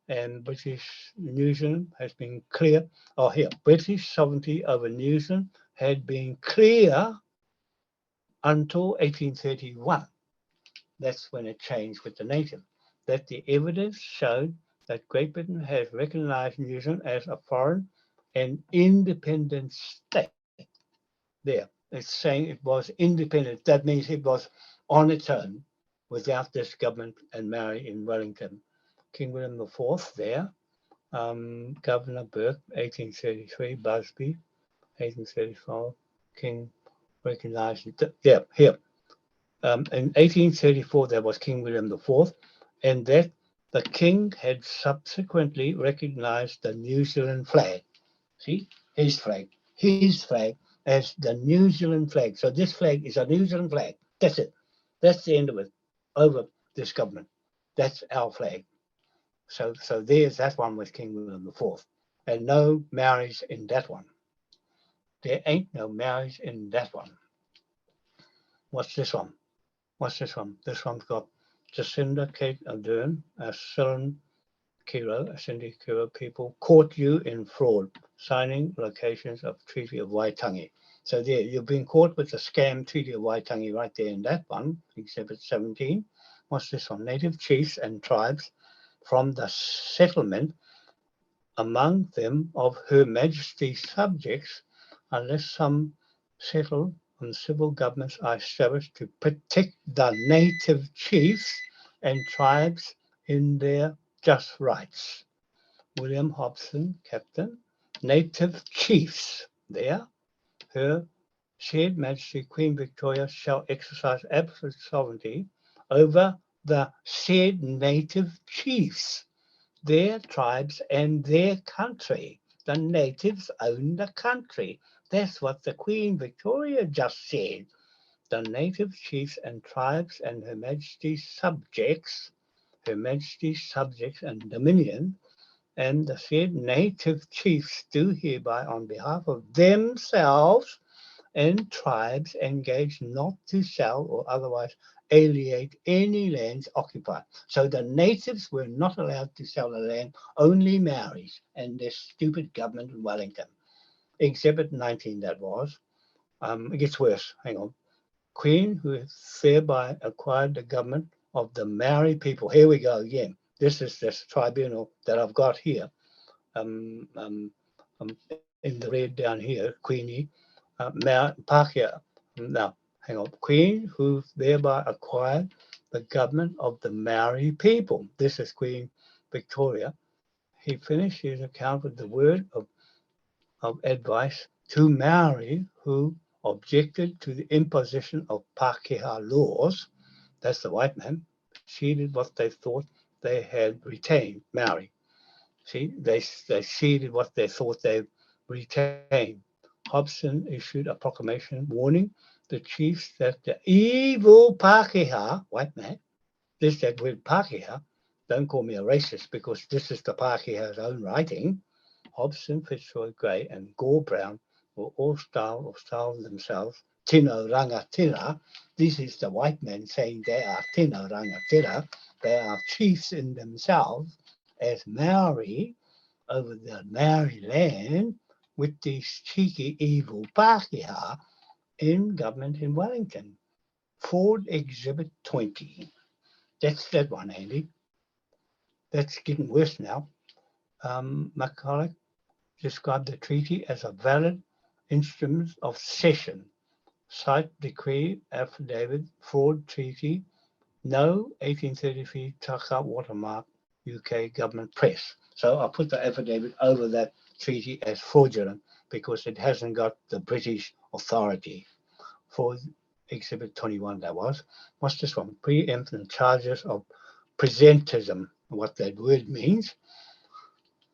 and British New Zealand has been clear. Oh, here, British sovereignty over New Zealand had been clear until 1831. That's when it changed with the native. That the evidence showed that Great Britain has recognized New Zealand as a foreign and independent state. There, it's saying it was independent. That means it was on its own, without this government and Maori in Wellington. King William IV there, Governor Burke, 1833, Busby, 1835, King recognized, yeah, here. In 1834, there was King William IV, and that the king had subsequently recognized the New Zealand flag. See, his flag as the New Zealand flag. So this flag is a New Zealand flag. That's it. That's the end of it. Over this government. That's our flag. So there's that one with King William IV. And no Maoris in that one. There ain't no Maoris in that one. What's this one? What's this one? This one's got Jacinda Kate Ardern, Silan Kiro, Cindy Kiro people caught you in fraud, signing locations of Treaty of Waitangi. So there, you've been caught with the scam Treaty of Waitangi right there in that one, Exhibit 17. What's this one? Native chiefs and tribes from the settlement, among them of Her Majesty's subjects, unless some settled and civil governments are established to protect the native chiefs and tribes in their just rights. William Hobson, Captain, native chiefs there. Her said Majesty Queen Victoria shall exercise absolute sovereignty over the said native chiefs, their tribes and their country. The natives own the country. That's what the Queen Victoria just said. The native chiefs and tribes and Her Majesty's subjects and dominion, and the said native chiefs do hereby on behalf of themselves and tribes engage not to sell or otherwise alienate any lands occupied. So the natives were not allowed to sell the land, only Maoris and their stupid government in Wellington. Exhibit 19 that was. It gets worse, hang on. Queen who thereby acquired the government of the Maori people. Here we go again. This is this tribunal that I've got here. In the red down here, Queenie, Pākehā. Now, hang on. Queen who thereby acquired the government of the Maori people. This is Queen Victoria. He finished his account with the word of advice to Maori who objected to the imposition of Pākehā laws. That's the white man. Ceded what they thought they had retained, Maori. See, they ceded what they thought they retained. Hobson issued a proclamation warning the chiefs that the evil Pākehā, white man, there's that word Pākehā, don't call me a racist because this is the Pākehā's own writing. Hobson, Fitzroy Gray, and Gore Brown were all styled themselves Tino Rangatira. This is the white man saying they are Tino Rangatira. They are chiefs in themselves as Maori over the Maori land with these cheeky evil Pākehā in government in Wellington. Ford Exhibit 20. That's that one, Andy. That's getting worse now. McCulloch described the treaty as a valid instrument of cession. Cite decree, affidavit, fraud treaty, no 1833 Taka watermark, UK government press. So I put the affidavit over that treaty as fraudulent because it hasn't got the British authority. For Exhibit 21, that was. What's this one? Preemptive charges of presentism, what that word means.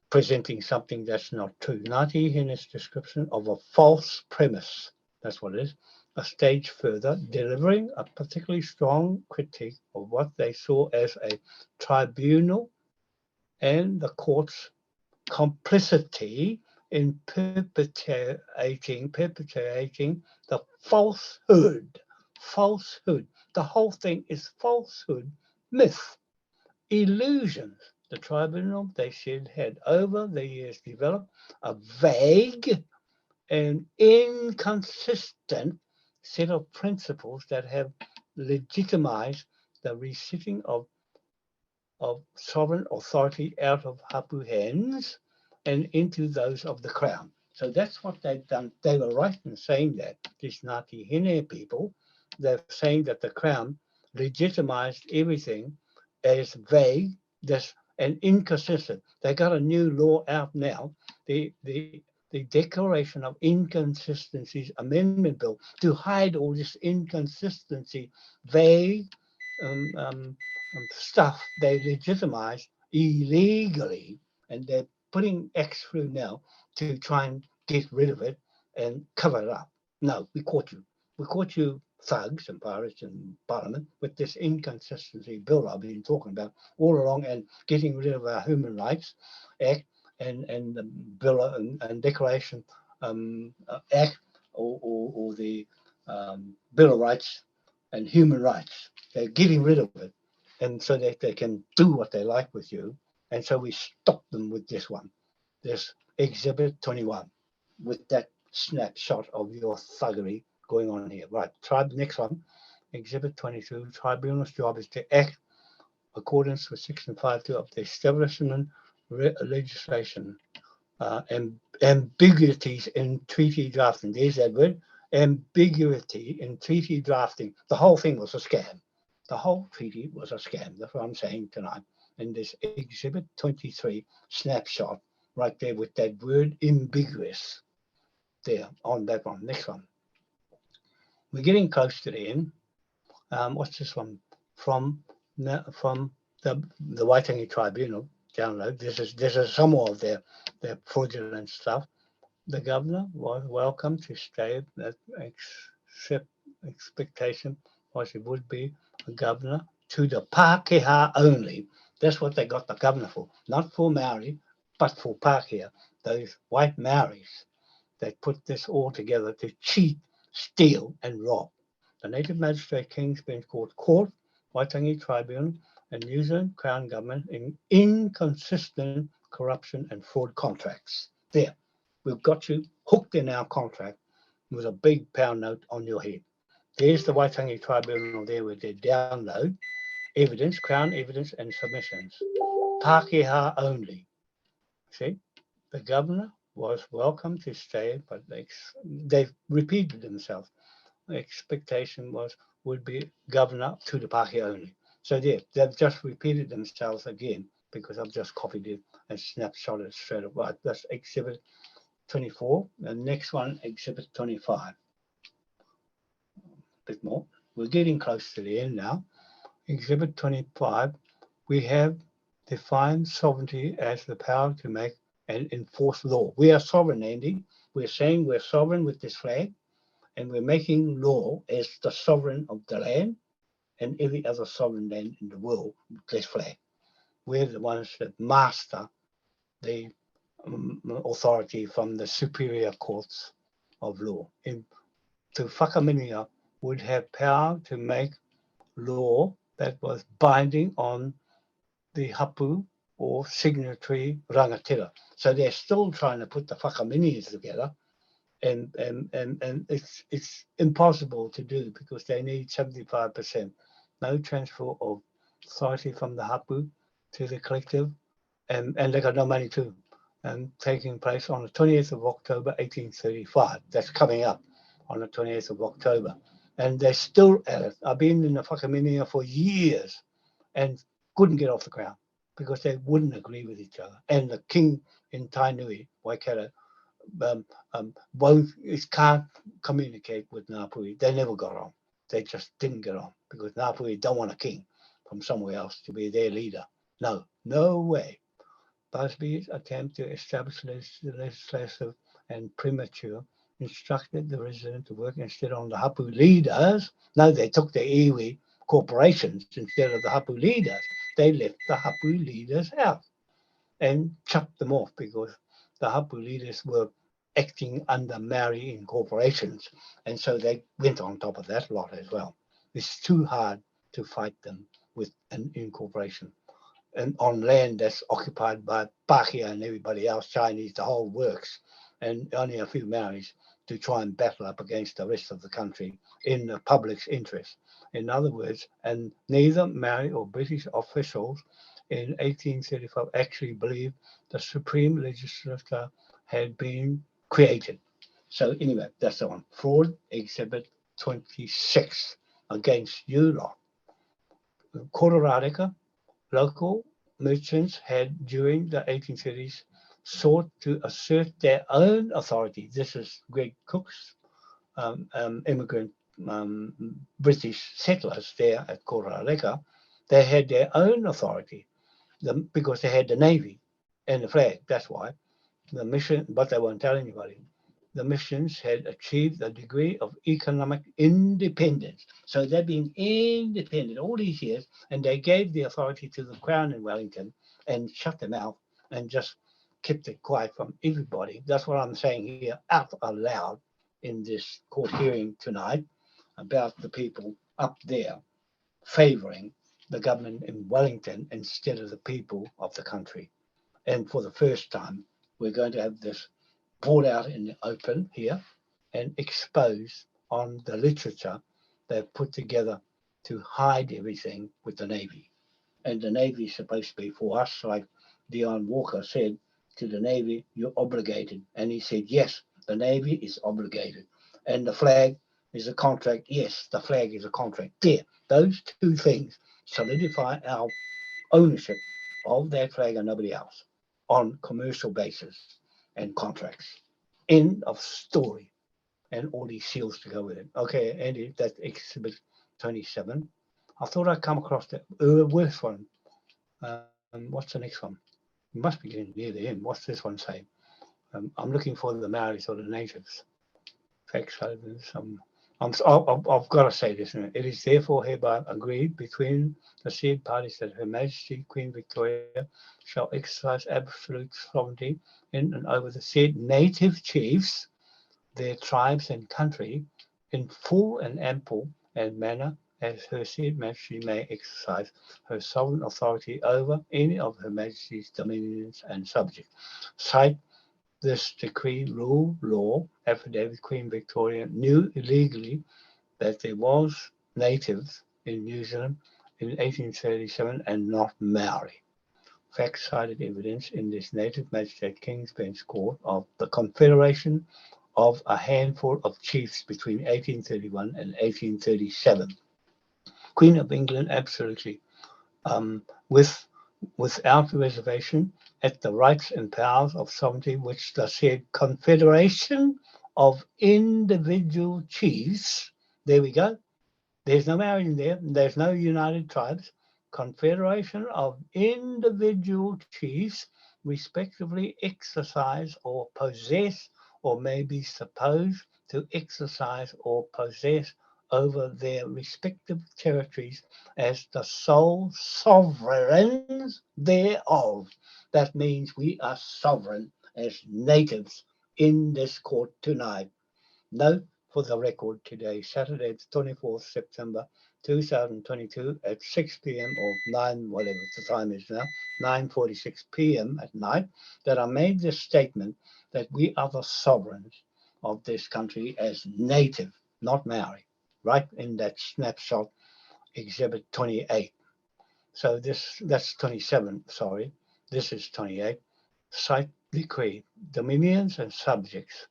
Presenting something that's not true. Ngāti Hine's description of a false premise. That's what it is. A stage further, delivering a particularly strong critique of what they saw as a tribunal and the court's complicity in perpetuating the falsehood. Falsehood. The whole thing is falsehood, myth, illusions. The tribunal, they said, had over the years developed a vague and inconsistent set of principles that have legitimized the resetting of sovereign authority out of hapu hands and into those of the crown. So that's what they've done. They were right in saying that, these Ngāti Hine people, they're saying that the crown legitimized everything as vague, and inconsistent. They got a new law out now, the Declaration of Inconsistencies Amendment Bill, to hide all this inconsistency, vague stuff they legitimized illegally, and they're putting X through now to try and get rid of it and cover it up. No, we caught you. We caught you, thugs and pirates in Parliament, with this inconsistency bill I've been talking about all along, and getting rid of our Human Rights Act and the Bill and Declaration Act, or the Bill of Rights and Human Rights. They're getting rid of it, and so that they can do what they like with you. And so we stopped them with this one, this Exhibit 21, with that snapshot of your thuggery going on here. Right, next one, Exhibit 22. Tribunal's job is to act accordance with Section 5.2 of the establishment legislation. Ambiguities in treaty drafting. There's that word, ambiguity in treaty drafting. The whole thing was a scam. The whole treaty was a scam. That's what I'm saying tonight. In this Exhibit 23 snapshot, right there with that word ambiguous. There, on that one. Next one. We're getting close to the end. What's this one? From the Waitangi Tribunal download. This is some more of their fraudulent stuff. The governor was welcome to stay. That expectation was he would be a governor to the Pākehā only. That's what they got the governor for, not for Maori, but for Pākehā. Those white Maoris, they put this all together to cheat, steal, and rob. The Native Magistrate King's Bench Court, Waitangi Tribunal, and New Zealand Crown Government in inconsistent corruption and fraud contracts. There, we've got you hooked in our contract with a big pound note on your head. There's the Waitangi Tribunal there with their download, evidence, Crown evidence and submissions. Pākehā only. See, the governor was welcome to stay, but they've repeated themselves. The expectation would be governor to the Pākehā only. So there, they've just repeated themselves again because I've just copied it and snapshotted it straight away. Right, that's Exhibit 24. The next one, Exhibit 25. A bit more. We're getting close to the end now. Exhibit 25, we have defined sovereignty as the power to make and enforce law. We are sovereign, Andy. We're saying we're sovereign with this flag, and we're making law as the sovereign of the land and every other sovereign land in the world with this flag. We're the ones that master the authority from the superior courts of law. And Te Whakaminenga would have power to make law that was binding on the hapu or signatory rangatira. So they're still trying to put the whakaminis together, and it's impossible to do because they need 75%. No transfer of authority from the hapu to the collective, and they got no money too. And taking place on the 20th of October 1835. That's coming up on the 20th of October. And they're still at it. I've been in the Whakaminenga for years and couldn't get off the ground because they wouldn't agree with each other. And the king in Tainui, Waikato, can't communicate with Ngāpuhi. They never got on. They just didn't get on because Ngāpuhi don't want a king from somewhere else to be their leader. No way. Busby's attempt to establish legislative and premature instructed the resident to work instead on the hapu leaders. No, they took the iwi corporations instead of the hapu leaders. They left the hapu leaders out and chopped them off because the hapu leaders were acting under Maori incorporations. And so they went on top of that lot as well. It's too hard to fight them with an incorporation. And on land that's occupied by Pākehā and everybody else, Chinese, the whole works, and only a few Maoris to try and battle up against the rest of the country in the public's interest. In other words, and neither Maori or British officials in 1835 actually believed the Supreme Legislature had been created. So anyway, that's the one. Fraud Exhibit 26 against you lot. Kororareka, local merchants had during the 1830s sought to assert their own authority. This is Greg Cook's immigrant British settlers there at Kororareka. They had their own authority because they had the navy and the flag. That's why the mission, but they won't tell anybody. The missions had achieved a degree of economic independence. So they've been independent all these years, and they gave the authority to the Crown in Wellington and shut them out and just kept it quiet from everybody. That's what I'm saying here out aloud in this court hearing tonight about the people up there favouring the government in Wellington instead of the people of the country. And for the first time, we're going to have this brought out in the open here and exposed on the literature they've put together to hide everything with the Navy. And the Navy is supposed to be for us, like Dion Walker said to the Navy, you're obligated. And he said, yes, the Navy is obligated. And the flag is a contract. Yes, the flag is a contract. There, those two things solidify our ownership of that flag and nobody else on commercial basis and contracts. End of story. And all these seals to go with it. Okay, Andy, that's exhibit 27. I thought I'd come across the worst one. What's the next one? You must be getting near the end. What's this one say? I'm looking for the Maoris or the natives. Facts, I've got to say this. It is therefore hereby agreed between the said parties that Her Majesty Queen Victoria shall exercise absolute sovereignty in and over the said native chiefs, their tribes and country, in full and ample and manner as Her said Majesty may exercise her sovereign authority over any of Her Majesty's dominions and subjects. Cite this decree, rule, law, affidavit, Queen Victoria knew illegally that there was natives in New Zealand in 1837 and not Maori. Fact-cited evidence in this Native Magistrate King's Bench Court of the Confederation of a handful of chiefs between 1831 and 1837. Queen of England, absolutely, without reservation, at the rights and powers of sovereignty which the said Confederation of individual chiefs, there we go, there's no Maori in there, there's no United Tribes, Confederation of individual chiefs respectively exercise or possess or may be supposed to exercise or possess over their respective territories as the sole sovereigns thereof. That means we are sovereign as natives in this court tonight. Note for the record today, Saturday, the 24th September 2022 at 6 p.m. or 9, whatever the time is now, 9:46 p.m. at night, that I made this statement that we are the sovereigns of this country as native, not Maori, right in that snapshot, exhibit 28. So that's 27, sorry. This is 28. Cite decree, dominions and subjects.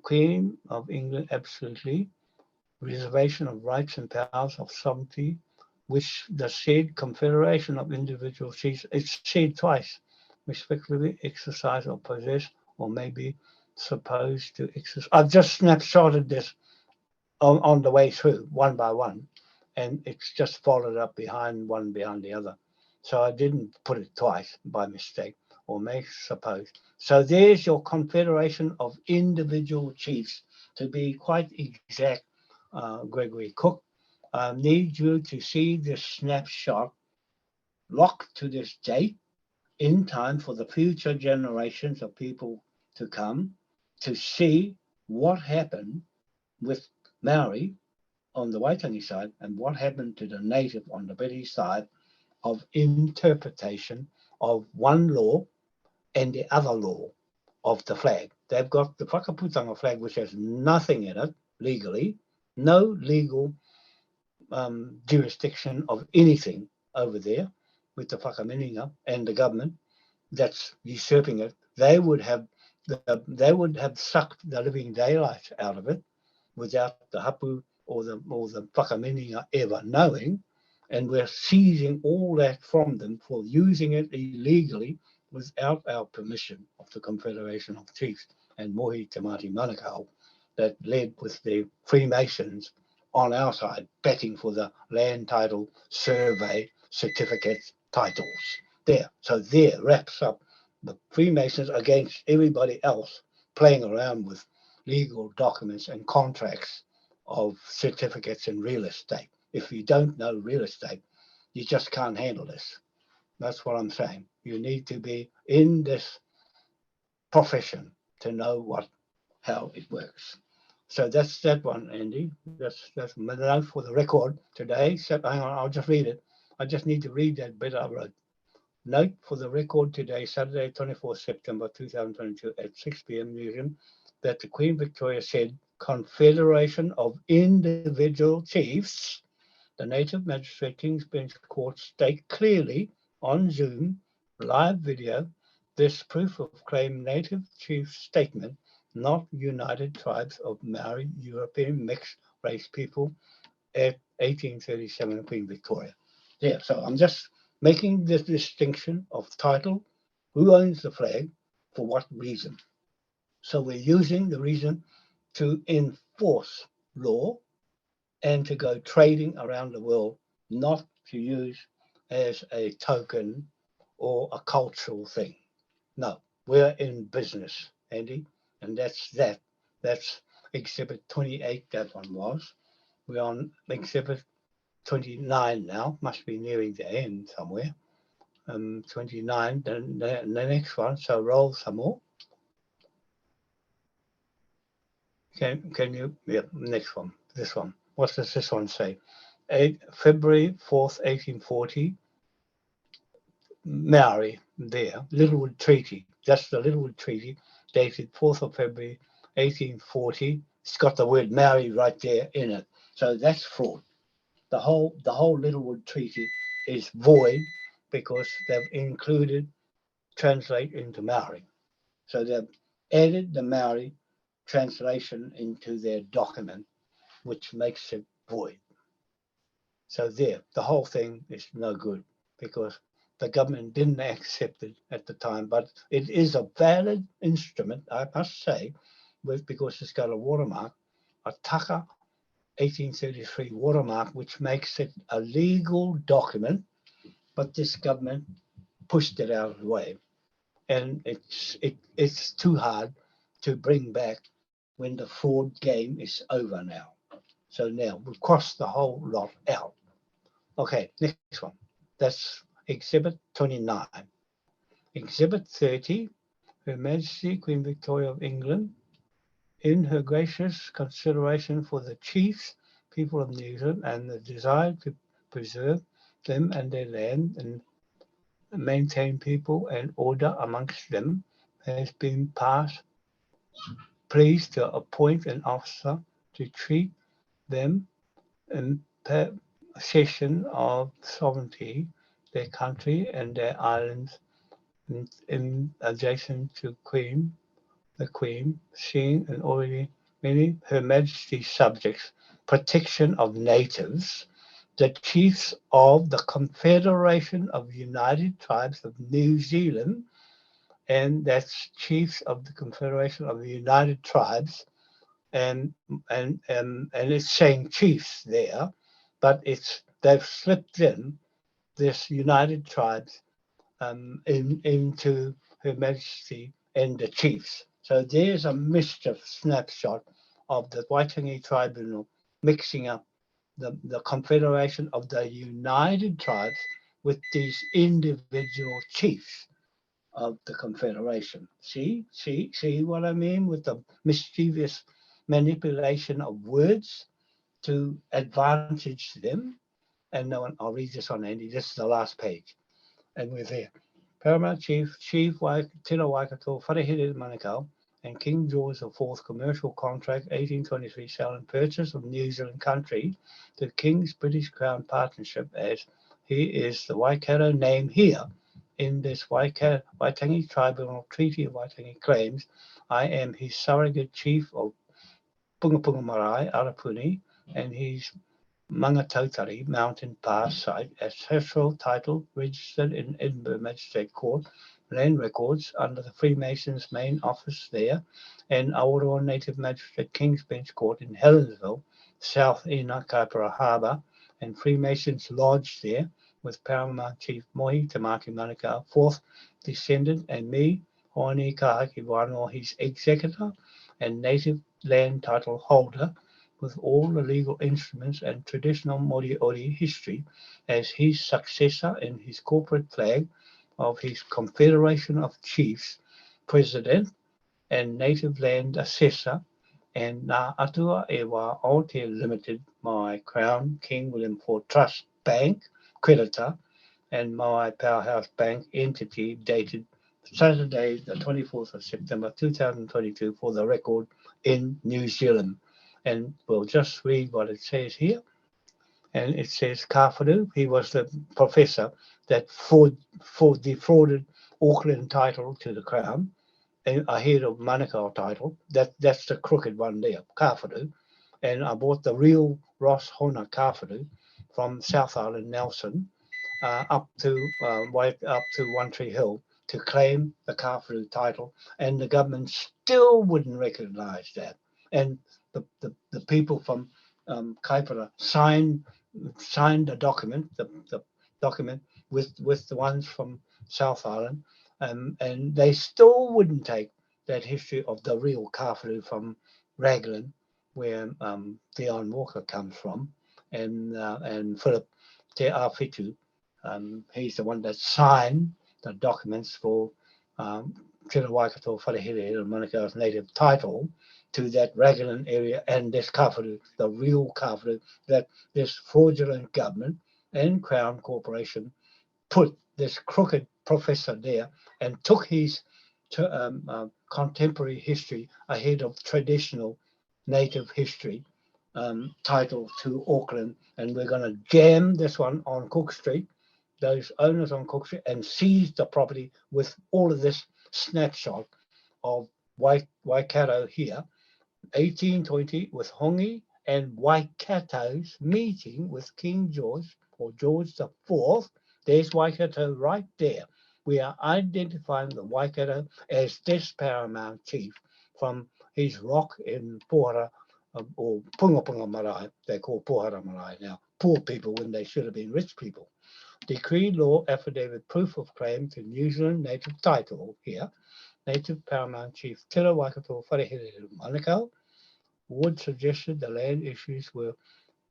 Queen of England, absolutely. Reservation of rights and powers of sovereignty, which the said confederation of individual chiefs, it's said twice, respectively exercise or possess or may be supposed to exercise. I've just snapshotted this on the way through, one by one, and it's just followed up one behind the other. So I didn't put it twice by mistake or may suppose. So there's your confederation of individual chiefs. To be quite exact, Gregory Cook, need you to see this snapshot locked to this date in time for the future generations of people to come to see what happened with Maori on the Waitangi side and what happened to the native on the British side of interpretation of one law and the other law of the flag. They've got the Whakaputanga flag, which has nothing in it legally, no legal jurisdiction of anything over there with the whakamininga and the government that's usurping it. They would have sucked the living daylight out of it without the hapu or the whakamininga ever knowing, and we're seizing all that from them for using it illegally without our permission of the Confederation of Chiefs and Mohi Te Mati Manukau that led with the Freemasons on our side, backing for the land title survey certificates titles. There, so there wraps up the Freemasons against everybody else playing around with legal documents and contracts of certificates in real estate. If you don't know real estate, you just can't handle this. That's what I'm saying. You need to be in this profession to know how it works. So that's that one, Andy. That's my note for the record today. So hang on, I'll just read it. I just need to read that bit I wrote. Note for the record today, Saturday, 24th September 2022 at 6 p.m. Museum, that the Queen Victoria said Confederation of Individual Chiefs, the Native Magistrate King's Bench Court state clearly on Zoom live video this proof of claim Native Chief statement, not United Tribes of Maori European mixed race people at 1837 Queen Victoria. Yeah, so I'm just making this distinction of title, who owns the flag, for what reason. So we're using the reason to enforce law and to go trading around the world, not to use as a token or a cultural thing. No, we're in business, Andy, and that's that. That's exhibit 28, that one was. We're on exhibit 29 now, must be nearing the end somewhere. 29, the next one, so roll some more. Can you, yeah, next one, this one. What does this one say? February 4th, 1840, Maori there, Littlewood Treaty. That's the Littlewood Treaty, dated 4th of February, 1840. It's got the word Maori right there in it. So that's fraud. The whole Littlewood Treaty is void because they've translate into Maori. So they've added the Maori translation into their document, which makes it void. So there, the whole thing is no good because the government didn't accept it at the time, but it is a valid instrument, I must say, because it's got a watermark, a Taka 1833 watermark, which makes it a legal document, but this government pushed it out of the way. And it's too hard to bring back when the fraud game is over now. So now we've crossed the whole lot out. Okay, next one. That's Exhibit 29. Exhibit 30, Her Majesty Queen Victoria of England, in her gracious consideration for the chiefs, people of New Zealand, and the desire to preserve them and their land and maintain people and order amongst them, has been passed, pleased to appoint an officer to treat them in possession of sovereignty, their country and their islands in adjacent to the Queen, seeing and already many Her Majesty's subjects, protection of natives, the chiefs of the Confederation of United Tribes of New Zealand, and that's chiefs of the Confederation of the United Tribes, and it's saying chiefs there, but they've slipped in this United Tribes into Her Majesty and the chiefs. So there's a mischief snapshot of the Waitangi Tribunal mixing up the Confederation of the United Tribes with these individual chiefs of the Confederation. See what I mean with the mischievous manipulation of words to advantage them? And no one, I'll read this on, Andy. This is the last page. And we're there. Paramount Chief Tino Waikato, Wharehere Manukau, and King George IV Commercial Contract 1823 sale and purchase of New Zealand country to King's British Crown Partnership, as he is the Waikato name here in this Waitangi Tribunal Treaty of Waitangi claims. I am his surrogate chief of Pungapunga Marae, Arapuni, and his Mangatautari Mountain Pass site, ancestral title registered in Edinburgh Magistrate Court, land records under the Freemasons' main office there, and Araroa Native Magistrate King's Bench Court in Helensville, South Ina Kaipara Harbour, and Freemasons Lodge there, with Paramount Chief Mohi Tamaki Manukau, 4th descendant, and me, Hoani Kahaki Wanoa, his executor and native land title holder, with all the legal instruments and traditional Moriori history, as his successor in his corporate flag of his Confederation of Chiefs, President and Native Land Assessor, and Ngā Atua Ewa Aotea Limited, my Crown King William IV Trust Bank creditor, and my Powerhouse Bank entity, dated Saturday, the 24th of September 2022, for the record in New Zealand. And we'll just read what it says here. And it says Kawhuru, he was the professor that defrauded Auckland title to the Crown, and ahead of Manukau title. That's the crooked one there, Kawhuru. And I bought the real Ross Hona Kawhuru from South Island Nelson up to One Tree Hill to claim the Kawhuru title, and the government still wouldn't recognise that. And the people from Kaipara signed the document, the document with the ones from South Island, and they still wouldn't take that history of the real Kawhuru from Raglan, where Dion Walker comes from, and Philip Te Awhitu. He's the one that signed the documents for Tira Waikato Wharehere and Manukau's native title to that Raglan area, and this Kawhuru, the real Kawhuru, that this fraudulent government and Crown Corporation put this crooked professor there and took his contemporary history ahead of traditional native history title to Auckland. And we're going to jam this one on Cook Street, those owners on Cook Street, and seize the property with all of this snapshot of Waikato here, 1820, with Hongi and Waikato's meeting with King George, or George IV. There's Waikato right there. We are identifying the Waikato as this paramount chief from his rock in Pohara, or Pungapunga Marae. They call Pohara Marae now poor people when they should have been rich people. Decree law affidavit proof of claim to New Zealand native title here. Native Paramount Chief Tira Waikato Wharehere Manukau, Wood suggested the land issues were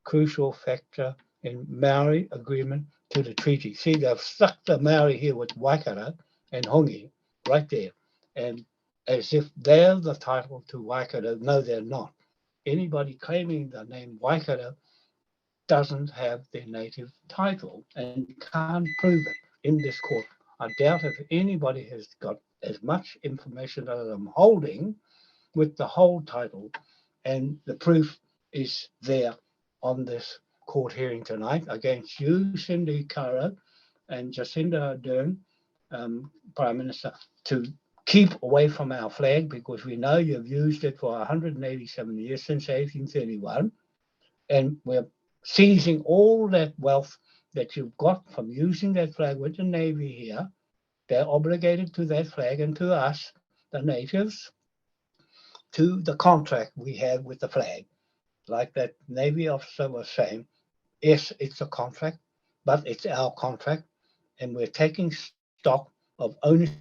crucial factor in Maori agreement to the treaty. See, they've stuck the Maori here with Waikato and Hongi right there. And as if they're the title to Waikato. No, they're not. Anybody claiming the name Waikato doesn't have their native title and can't prove it in this court. I doubt if anybody has got as much information as I'm holding with the whole title, and the proof is there on this court hearing tonight against you, Cindy Caro and Jacinda Ardern, Prime Minister, to keep away from our flag, because we know you've used it for 187 years, since 1831, and we're seizing all that wealth that you've got from using that flag with the Navy here. They're obligated to that flag and to us, the natives, to the contract we have with the flag. Like that Navy officer was saying, yes, it's a contract, but it's our contract, and we're taking stock of ownership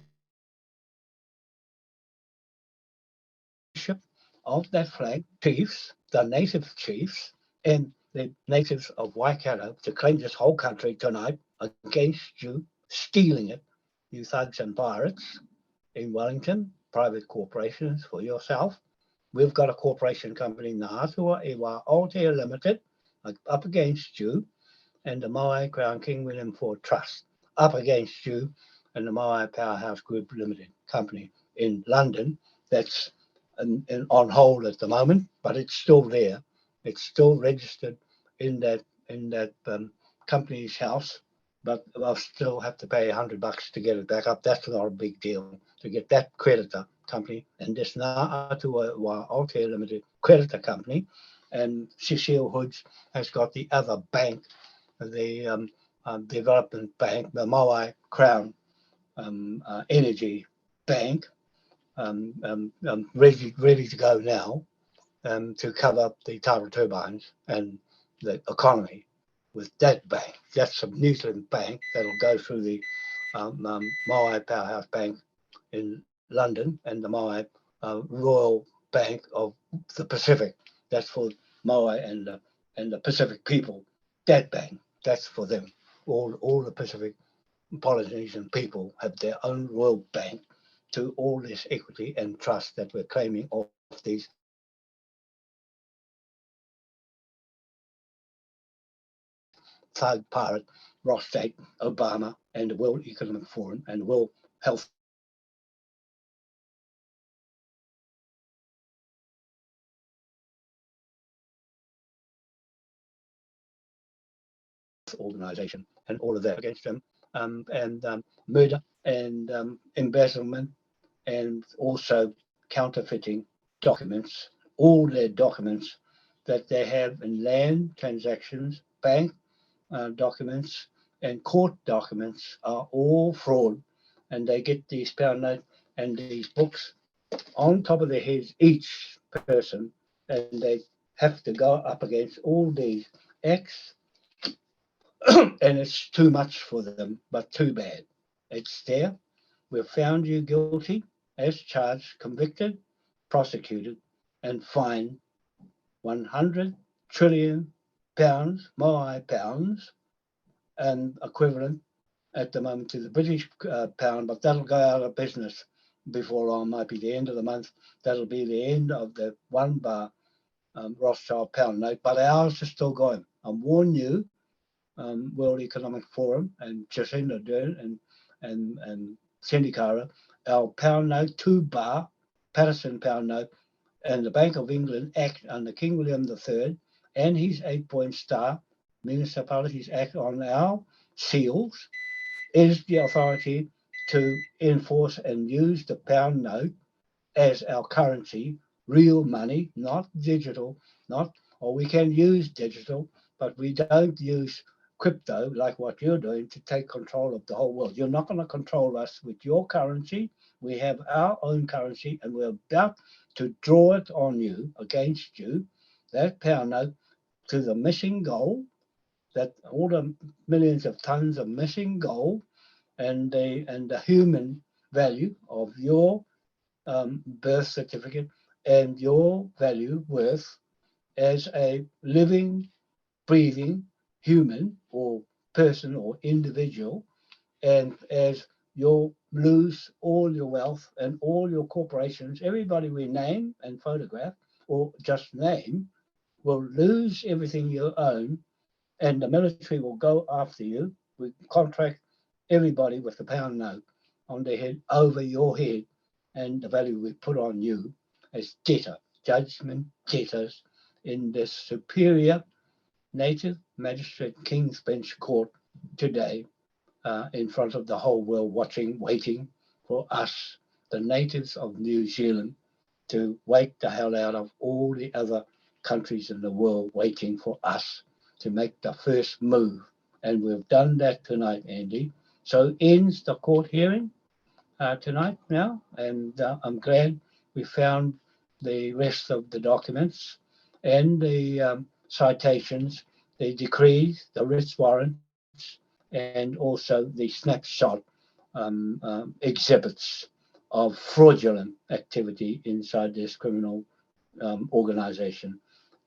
of that flag, chiefs, the native chiefs, and the natives of Waikato to claim this whole country tonight against you, stealing it, you thugs and pirates in Wellington, private corporations for yourself. We've got a corporation company, Ngātua Iwa Aotea Limited, up against you, and the Maui Crown King William IV Trust, up against you, and the Maui Powerhouse Group Limited company in London, that's on hold at the moment, but it's still there. It's still registered in that company's house, but I'll still have to pay $100 to get it back up. That's not a big deal to get that creditor company, and this Ngātua Aotea Limited creditor company, and Cecile Hoods has got the other bank, the development bank, the Maui Crown Energy Bank, ready to go now, to cover up the tidal turbines and the economy with that bank. That's a New Zealand bank that'll go through the Maui Powerhouse Bank in London and the Maui Royal Bank of the Pacific. That's for Maui and the Pacific people. That bank, that's for them. All the Pacific Polynesian people have their own royal bank to all this equity and trust that we're claiming off these thug pirate, Ross State, Obama, and the World Economic Forum and the World Health Organization and all of that against them, and murder and embezzlement, and also counterfeiting documents, all their documents that they have in land transactions, bank documents, and court documents are all fraud. And they get these pound notes and these books on top of their heads, each person, and they have to go up against all these acts. And it's too much for them, but too bad. It's there. We've found you guilty as charged, convicted, prosecuted, and fined 100 trillion pounds, Maui pounds, and equivalent at the moment to the British pound, but that'll go out of business before long. Might be the end of the month. That'll be the end of the $1 Rothschild pound note, but ours is still going. I warn you, World Economic Forum and Jacinda Ardern and Cindy Cara, our pound note, $2 Patterson pound note, and the Bank of England Act under King William III and his 8-point star municipalities act on our seals is the authority to enforce and use the pound note as our currency, real money, not digital, or we can use digital, but we don't use crypto like what you're doing to take control of the whole world. You're not going to control us with your currency. We have our own currency, and we're about to draw it on you, against you, that pound note, to the missing gold, that all the millions of tons of missing gold, and the human value of your birth certificate and your value, worth as a living, breathing human or person or individual, and as you'll lose all your wealth and all your corporations, everybody we name and photograph or just name will lose everything you own, and the military will go after you. We contract everybody with the pound note on their head over your head, and the value we put on you as debtor, judgment debtors in this superior native magistrate King's Bench Court today, in front of the whole world watching, waiting for us, the natives of New Zealand, to wake the hell out of all the other countries in the world waiting for us to make the first move. And we've done that tonight, Andy. So ends the court hearing tonight now. And I'm glad we found the rest of the documents and the citations, the decrees, the writs warrants, and also the snapshot exhibits of fraudulent activity inside this criminal organization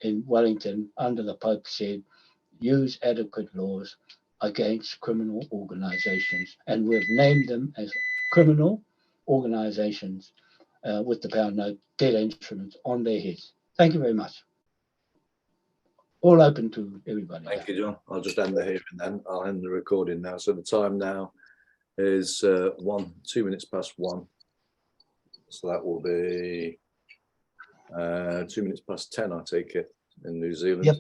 in Wellington under the Pope said, use adequate laws against criminal organizations. And we've named them as criminal organizations with the pound note, debt instruments on their heads. Thank you very much. All open to everybody. Thank you, John. I'll just end the hearing then. I'll end the recording now. So the time now is 2 minutes past 1. So that will be 2 minutes past 10, I take it, in New Zealand. Yep.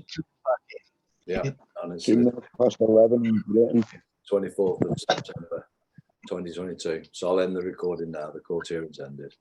Yeah. Yep. And it's 2 minutes past 11 in Britain. 24th of September 2022. So I'll end the recording now. The court hearing's ended.